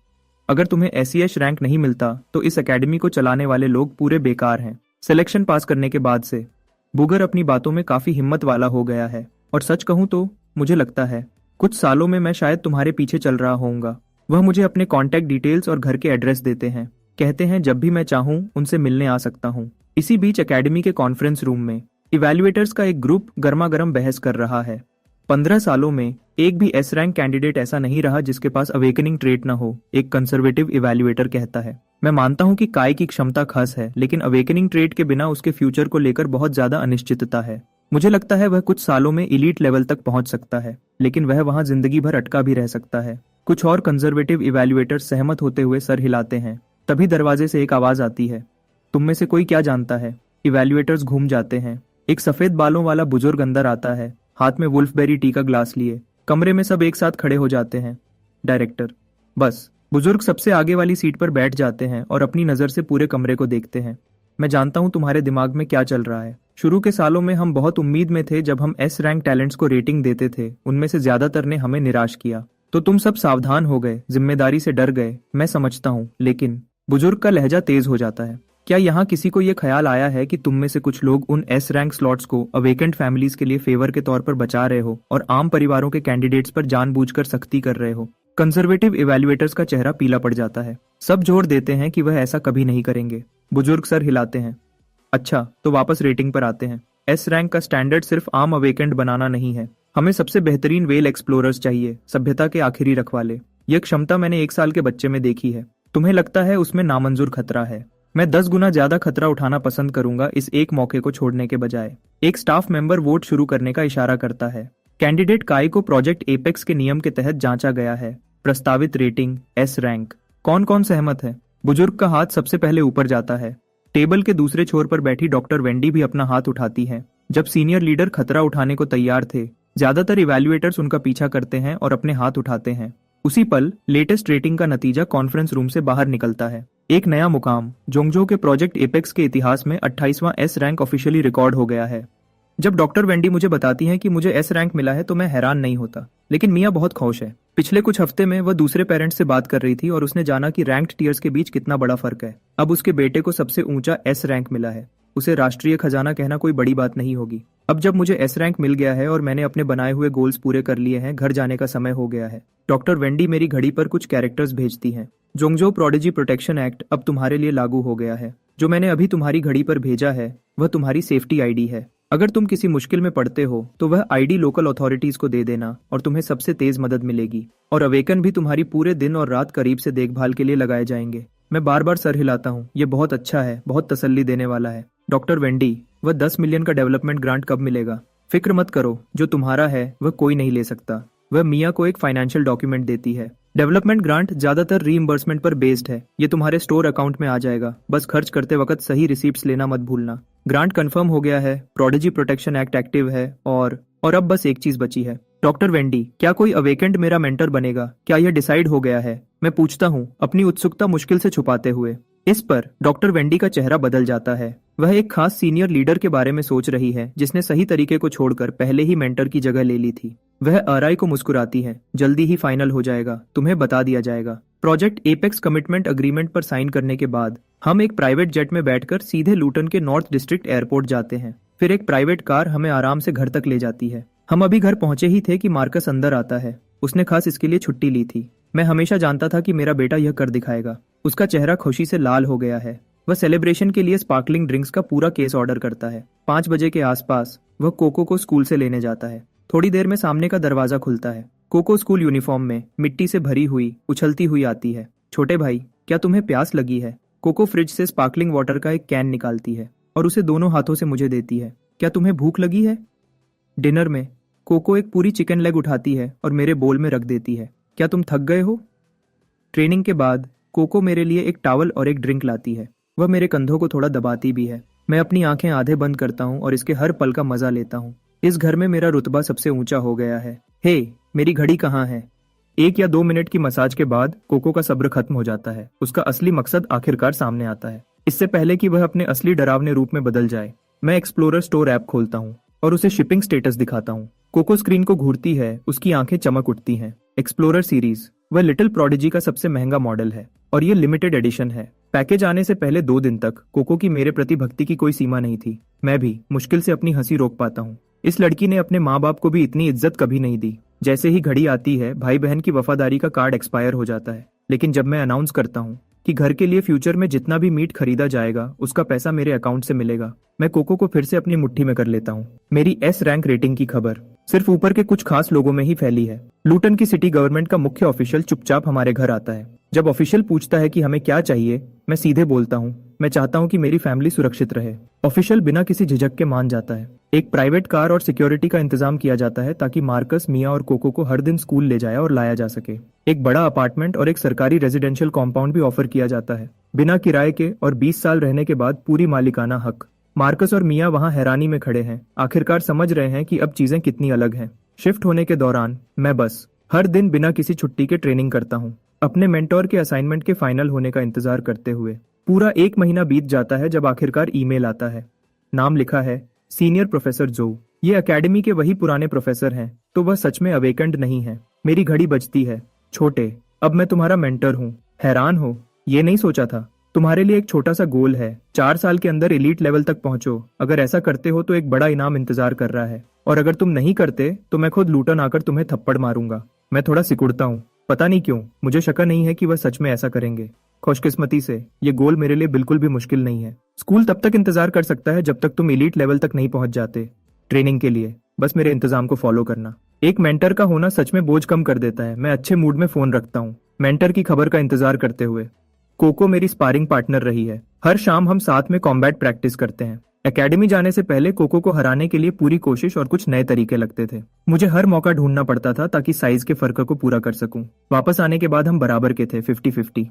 अगर तुम्हें SES रैंक नहीं मिलता तो इस एकेडमी को चलाने वाले लोग पूरे बेकार हैं। सिलेक्शन पास करने के बाद से बुगर अपनी बातों में काफी हिम्मत वाला हो गया है, और सच कहूं तो मुझे लगता है कुछ सालों में मैं शायद तुम्हारे पीछे चल रहा होऊंगा। वह मुझे अपने कॉन्टैक्ट डिटेल्स और घर के एड्रेस देते हैं। कहते हैं जब भी मैं चाहूं उनसे मिलने आ सकता हूं। इसी बीच एकेडमी के कॉन्फ्रेंस रूम में इवैल्यूएटर्स का एक ग्रुप गर्मा गर्म बहस कर रहा है। 15 सालों में एक भी S रैंक कैंडिडेट ऐसा नहीं रहा जिसके पास अवेकनिंग ट्रेट न हो, एक कंजर्वेटिव इवैल्यूएटर कहता है। मैं मानता हूं कि काय की क्षमता खास है, लेकिन अवेकनिंग ट्रेट के बिना उसके फ्यूचर को लेकर बहुत ज्यादा अनिश्चितता है। मुझे लगता है वह कुछ सालों में इलीट लेवल तक पहुंच सकता है, लेकिन वह वहां जिंदगी भर अटका भी रह सकता है। कुछ और कंजर्वेटिव इवैल्यूएटर्स सहमत होते हुए सर हिलाते हैं। तभी दरवाजे से एक आवाज आती है, तुम में से कोई क्या जानता है? इवैल्यूएटर्स घूम जाते हैं। एक सफेद बालों वाला बुजुर्ग अंदर आता है, हाथ में वुल्फबेरी टी का ग्लास लिए। कमरे में सब एक साथ खड़े हो जाते हैं। डायरेक्टर। बस। बुजुर्ग सबसे आगे वाली सीट पर बैठ जाते हैं और अपनी नजर से पूरे कमरे को देखते हैं। मैं जानता हूं तुम्हारे दिमाग में क्या चल रहा है। शुरू के सालों में हम बहुत उम्मीद में थे। जब हम S रैंक टैलेंट्स को रेटिंग देते थे, उनमें से ज्यादातर ने हमें निराश किया, तो तुम सब सावधान हो गए, जिम्मेदारी से डर गए। मैं समझता हूँ, लेकिन बुजुर्ग का लहजा तेज हो जाता है। क्या यहाँ किसी को ये ख्याल आया है कि तुम में से कुछ लोग उन S रैंक स्लॉट्स को अवेकेंट फैमिलीज के लिए फेवर के तौर पर बचा रहे हो और आम परिवारों के कैंडिडेट्स पर जानबूझकर सख्ती कर रहे हो? कंजर्वेटिव इवैल्यूएटर्स का चेहरा पीला पड़ जाता है। सब जोर देते हैं कि वह ऐसा कभी नहीं करेंगे। बुजुर्ग सर हिलाते हैं। अच्छा, तो वापस रेटिंग पर आते हैं। एस रैंक का स्टैंडर्ड सिर्फ आम अवेकेंड बनाना नहीं है। हमें सबसे बेहतरीन वेल एक्सप्लोरर्स चाहिए, सभ्यता के आखिरी रखवाले। यह क्षमता मैंने 1 साल के बच्चे में देखी है। तुम्हें लगता है उसमें नामंजूर खतरा है? मैं 10 गुना ज्यादा खतरा उठाना पसंद करूंगा इस एक मौके को छोड़ने के बजाय। एक स्टाफ मेंबर वोट शुरू करने का इशारा करता है। कैंडिडेट काय को प्रोजेक्ट एपेक्स के नियम के तहत जांचा गया है। प्रस्तावित रेटिंग एस रैंक। कौन कौन सहमत है? बुजुर्ग का हाथ सबसे पहले ऊपर जाता है। टेबल के दूसरे छोर पर बैठी डॉक्टर वेंडी भी अपना हाथ उठाती है। जब सीनियर लीडर खतरा उठाने को तैयार थे, ज्यादातर इवैल्यूएटर्स उनका पीछा करते हैं और अपने हाथ उठाते हैं। उसी पल लेटेस्ट रेटिंग का नतीजा कॉन्फ्रेंस रूम से बाहर निकलता है। एक नया मुकाम जोंगजो के प्रोजेक्ट एपेक्स के इतिहास में 28वां एस रैंक ऑफिशियली रिकॉर्ड हो गया है। जब डॉक्टर वेंडी मुझे बताती हैं कि मुझे एस रैंक मिला है तो मैं हैरान नहीं होता, लेकिन मिया बहुत खुश है। पिछले कुछ हफ्ते में वह दूसरे पेरेंट्स से बात कर रही थी और उसने जाना कि रैंक्ड टीयर्स के बीच कितना बड़ा फर्क है। अब उसके बेटे को सबसे ऊंचा एस रैंक मिला है। उसे राष्ट्रीय खजाना कहना कोई बड़ी बात नहीं होगी। अब जब मुझे एस रैंक मिल गया है और मैंने अपने बनाए हुए गोल्स पूरे कर लिए हैं, घर जाने का समय हो गया है। डॉक्टर वेंडी मेरी घड़ी पर कुछ कैरेक्टर्स भेजती हैं। जोंगजो प्रोडिजी प्रोटेक्शन एक्ट अब तुम्हारे लिए लागू हो गया है। जो मैंने अभी तुम्हारी घड़ी पर भेजा है वह तुम्हारी सेफ्टी आईडी है। अगर तुम किसी मुश्किल में पड़ते हो तो वह आईडी लोकल अथॉरिटीज को दे देना और तुम्हें सबसे तेज मदद मिलेगी। और अवेकन भी तुम्हारी पूरे दिन और रात करीब से देखभाल के लिए लगाए जाएंगे। मैं बार बार सर हिलाता हूँ, ये बहुत अच्छा है, बहुत तसल्ली देने वाला है। डॉक्टर वेंडी, वह 10 मिलियन का डेवलपमेंट ग्रांट कब मिलेगा? फिक्र मत करो, जो तुम्हारा है वह कोई नहीं ले सकता। वह मिया को एक फाइनेंशियल डॉक्यूमेंट देती है। डेवलपमेंट ग्रांट ज्यादातर रीइंबर्समेंट पर बेस्ड है। ये तुम्हारे स्टोर अकाउंट में आ जाएगा। बस खर्च करते वक्त सही रिसीप्ट्स लेना मत भूलना। ग्रांट कंफर्म हो गया है, प्रोडिजी प्रोटेक्शन एक्ट एक्टिव है और अब बस एक चीज बची है। डॉक्टर वेंडी, क्या कोई अवेकेंड मेरा मेंटर बनेगा? क्या यह डिसाइड हो गया है? मैं पूछता हूँ, अपनी उत्सुकता मुश्किल से छुपाते हुए। इस पर डॉक्टर वेंडी का चेहरा बदल जाता है। वह एक खास सीनियर लीडर के बारे में सोच रही है जिसने सही तरीके को छोड़कर पहले ही मेंटर की जगह ले ली थी। वह आरआई को मुस्कुराती है। जल्दी ही फाइनल हो जाएगा, तुम्हें बता दिया जाएगा। प्रोजेक्ट एपेक्स कमिटमेंट अग्रीमेंट पर साइन करने के बाद हम एक प्राइवेट जेट में बैठकर सीधे लूटन के नॉर्थ डिस्ट्रिक्ट एयरपोर्ट जाते हैं। फिर एक प्राइवेट कार हमें आराम से घर तक ले जाती है। हम अभी घर पहुंचे ही थे कि मार्कस अंदर आता है। उसने खास इसके लिए छुट्टी ली थी। मैं हमेशा जानता था कि मेरा बेटा यह कर दिखाएगा। उसका चेहरा खुशी से लाल हो गया है। वह सेलिब्रेशन के लिए स्पार्कलिंग ड्रिंक्स का पूरा केस ऑर्डर करता है। 5 बजे के आसपास वह कोको को स्कूल से लेने जाता है। थोड़ी देर में सामने का दरवाजा खुलता है। कोको स्कूल यूनिफॉर्म में मिट्टी से भरी हुई उछलती हुई आती है। छोटे भाई, क्या तुम्हें प्यास लगी है? कोको फ्रिज से स्पार्कलिंग वाटर का एक कैन निकालती है और उसे दोनों हाथों से मुझे देती है। क्या तुम्हें भूख लगी है? डिनर में कोको एक पूरी चिकन लेग उठाती है और मेरे बोल में रख देती है। क्या तुम थक गए हो? ट्रेनिंग के बाद कोको मेरे लिए एक टॉवल और एक ड्रिंक लाती है। वह मेरे कंधों को थोड़ा दबाती भी है। मैं अपनी आंखें आधे बंद करता हूँ और इसके हर पल का मजा लेता हूँ। इस घर में मेरा रुतबा सबसे ऊंचा हो गया है। हे, मेरी घड़ी कहाँ है? 1 या 2 मिनट की मसाज के बाद कोको का सब्र खत्म हो जाता है। उसका असली मकसद आखिरकार सामने आता है। इससे पहले कि वह अपने असली डरावने रूप में बदल जाए, मैं एक्सप्लोरर स्टोर ऐप खोलता हूँ और उसे शिपिंग स्टेटस दिखाता हूँ। कोको स्क्रीन को घूरती है, उसकी आंखें चमक उठती हैं। एक्सप्लोरर सीरीज, वह लिटिल प्रोडिजी का सबसे महंगा मॉडल है और ये लिमिटेड एडिशन है। पैकेज आने से पहले 2 दिन तक कोको की मेरे प्रति भक्ति की कोई सीमा नहीं थी। मैं भी मुश्किल से अपनी हंसी रोक पाता हूँ। इस लड़की ने अपने माँ बाप को भी इतनी इज्जत कभी नहीं दी। जैसे ही घड़ी आती है, भाई बहन की वफादारी का कार्ड एक्सपायर हो जाता है। लेकिन जब मैं अनाउंस करता हूँ कि घर के लिए फ्यूचर में जितना भी मीट खरीदा जाएगा उसका पैसा मेरे अकाउंट से मिलेगा, मैं कोको को फिर से अपनी मुट्ठी में कर लेता हूँ। मेरी एस रैंक रेटिंग की खबर सिर्फ ऊपर के कुछ खास लोगों में ही फैली है। लूटन की सिटी गवर्नमेंट का मुख्य ऑफिशियल चुपचाप हमारे घर आता है। जब ऑफिशियल पूछता है कि हमें क्या चाहिए, मैं सीधे बोलता हूँ, मैं चाहता हूँ कि मेरी फैमिली सुरक्षित रहे। ऑफिशियल बिना किसी झिझक के मान जाता है। एक प्राइवेट कार और सिक्योरिटी का इंतजाम किया जाता है ताकि मार्कस, मिया और कोको को हर दिन स्कूल ले जाया और लाया जा सके। एक बड़ा अपार्टमेंट और एक सरकारी रेजिडेंशियल कॉम्पाउंड भी ऑफर किया जाता है, बिना किराए के और 20 साल रहने के बाद पूरी मालिकाना हक। मार्कस और मिया वहाँ हैरानी में खड़े हैं, आखिरकार समझ रहे हैं कि अब चीजें कितनी अलग हैं। शिफ्ट होने के दौरान मैं बस हर दिन बिना किसी छुट्टी के ट्रेनिंग करता हूँ, अपने मेंटोर के असाइनमेंट के फाइनल होने का इंतजार करते हुए। पूरा 1 महीना बीत जाता है जब आखिरकार ईमेल आता है। नाम लिखा है सीनियर प्रोफेसर जो। ये एकेडमी के वही पुराने प्रोफेसर हैं, तो वह सच में अवेकेंड नहीं है। मेरी घड़ी बजती है। छोटे, अब मैं तुम्हारा मेंटर हूँ। हैरान हो? ये नहीं सोचा था। तुम्हारे लिए एक छोटा सा गोल है, 4 साल के अंदर एलीट लेवल तक पहुंचो। अगर ऐसा करते हो तो एक बड़ा इनाम इंतजार कर रहा है, और अगर तुम नहीं करते तो मैं खुद लूटन आकर तुम्हें थप्पड़ मारूंगा। मैं थोड़ा सिकुड़ता हूँ, पता नहीं क्यों। मुझे शक नहीं है कि वह सच में ऐसा करेंगे। खुशकिस्मती से ये गोल मेरे लिए बिल्कुल भी मुश्किल नहीं है। स्कूल तब तक इंतजार कर सकता है जब तक तुम एलीट लेवल तक नहीं पहुंच जाते। ट्रेनिंग के लिए बस मेरे इंतजाम को फॉलो करना। एक मेंटर का होना सच में बोझ कम कर देता है। मैं अच्छे मूड में फोन रखता हूँ, मेंटर की खबर का इंतजार करते हुए। कोको मेरी स्पारिंग पार्टनर रही है। हर शाम हम साथ में कॉम्बैट प्रैक्टिस करते हैं। एकेडमी जाने से पहले कोको को हराने के लिए पूरी कोशिश और कुछ नए तरीके लगते थे। मुझे हर मौका ढूंढना पड़ता था ताकि साइज के फर्क को पूरा कर सकूं। वापस आने के बाद हम बराबर के थे, 50-50।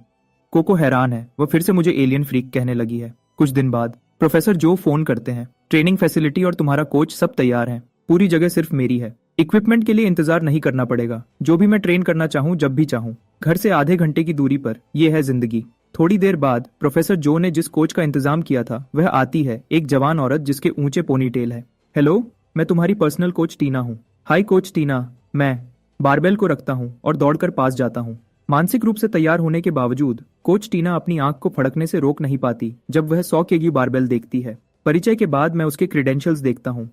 कोको हैरान है, वो फिर से मुझे एलियन फ्रीक कहने लगी है। कुछ दिन बाद प्रोफेसर जो फोन करते हैं, ट्रेनिंग फैसिलिटी और तुम्हारा कोच सब तैयार है। पूरी जगह सिर्फ मेरी है। इक्विपमेंट के लिए इंतजार नहीं करना पड़ेगा। जो भी मैं ट्रेन करना चाहूँ जब भी चाहूँ। घर से आधे घंटे की दूरी पर। यह है जिंदगी। थोड़ी देर बाद प्रोफेसर जो ने जिस कोच का इंतजाम किया था वह आती है, एक जवान औरत जिसके ऊंचे पोनीटेल है। हेलो, मैं तुम्हारी पर्सनल कोच टीना हूँ। हाय कोच टीना। मैं बारबेल को रखता हूँ और दौड़कर पास जाता हूँ। मानसिक रूप से तैयार होने के बावजूद कोच टीना अपनी आंख को फड़कने से रोक नहीं पाती जब वह 100 केजी बारबेल देखती है। परिचय के बाद मैं उसके क्रेडेंशियल्स देखता हूँ।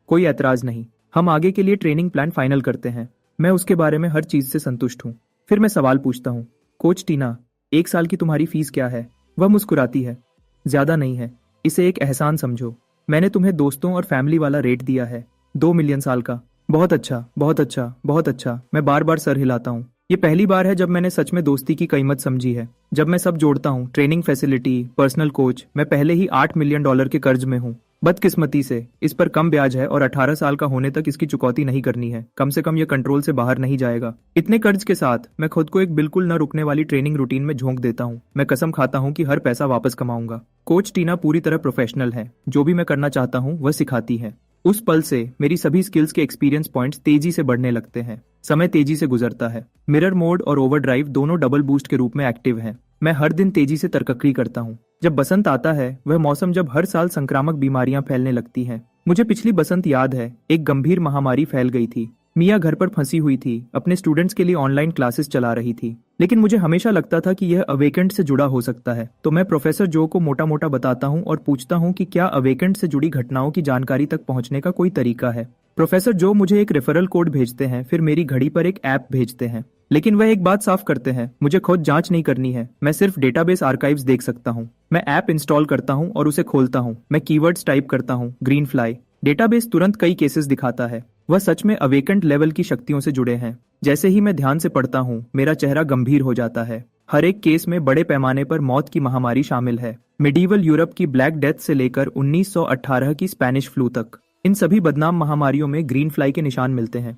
कोई ऐतराज नहीं। हम आगे के लिए ट्रेनिंग प्लान फाइनल करते हैं। मैं उसके बारे में हर चीज से संतुष्ट हूँ। फिर मैं सवाल पूछता हूँ, कोच टीना, 1 साल की तुम्हारी फीस क्या है? वह मुस्कुराती है। ज्यादा नहीं है, इसे एक एहसान समझो। मैंने तुम्हें दोस्तों और फैमिली वाला रेट दिया है, 2 मिलियन साल का। बहुत अच्छा, बहुत अच्छा, बहुत अच्छा। मैं बार बार सर हिलाता हूँ। ये पहली बार है जब मैंने सच में दोस्ती की कीमत समझी है। जब मैं सब जोड़ता हूँ, ट्रेनिंग फैसिलिटी, पर्सनल कोच, मैं पहले ही $8 मिलियन के कर्ज में हूँ। बदकिस्मती से इस पर कम ब्याज है और 18 साल का होने तक इसकी चुकौती नहीं करनी है। कम से कम यह कंट्रोल से बाहर नहीं जाएगा। इतने कर्ज के साथ मैं खुद को एक बिल्कुल न रुकने वाली ट्रेनिंग रूटीन में झोंक देता हूँ। मैं कसम खाता हूँ कि हर पैसा वापस कमाऊंगा। कोच टीना पूरी तरह प्रोफेशनल है। जो भी मैं करना चाहता हूँ वह सिखाती है। उस पल से मेरी सभी स्किल्स के एक्सपीरियंस पॉइंट्स तेजी से बढ़ने लगते हैं। समय तेजी से गुजरता है। मिरर मोड और ओवरड्राइव दोनों डबल बूस्ट के रूप में एक्टिव हैं। मैं हर दिन तेजी से तरक्की करता हूँ। जब बसंत आता है, वह मौसम जब हर साल संक्रामक बीमारियां फैलने लगती हैं। मुझे पिछली बसंत याद है, एक गंभीर महामारी फैल गई थी। मिया घर पर फंसी हुई थी, अपने स्टूडेंट्स के लिए ऑनलाइन क्लासेस चला रही थी। लेकिन मुझे हमेशा लगता था कि यह अवेकेंट से जुड़ा हो सकता है। तो मैं प्रोफेसर जो को मोटा मोटा बताता हूँ और पूछता हूँ कि क्या अवेकेंट से जुड़ी घटनाओं की जानकारी तक पहुँचने का कोई तरीका है। प्रोफेसर जो मुझे एक रेफरल कोड भेजते हैं, फिर मेरी घड़ी पर एक ऐप भेजते हैं। लेकिन वह एक बात साफ करते हैं, मुझे खुद जांच नहीं करनी है। मैं सिर्फ डेटाबेस आर्काइव्स देख सकता हूँ। मैं ऐप इंस्टॉल करता हूँ और उसे खोलता हूँ। मैं कीवर्ड्स टाइप करता हूँ, ग्रीन फ्लाई। डेटाबेस तुरंत कई केसेस दिखाता है। वह सच में अवेकेंट लेवल की शक्तियों से जुड़े हैं। जैसे ही मैं ध्यान से पढ़ता हूँ, मेरा चेहरा गंभीर हो जाता है। हर एक केस में बड़े पैमाने पर मौत की महामारी शामिल है। मिडीवल यूरोप की ब्लैक डेथ से लेकर 1918 की स्पेनिश फ्लू तक, इन सभी बदनाम महामारियों में ग्रीन फ्लाई के निशान मिलते हैं।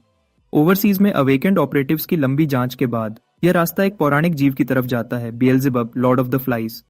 ओवरसीज में अवेकेंड ऑपरेटिव्स की लंबी जांच के बाद यह रास्ता एक पौराणिक जीव की तरफ जाता है, बेएल्ज़ेबब, लॉर्ड ऑफ द फ्लाइज।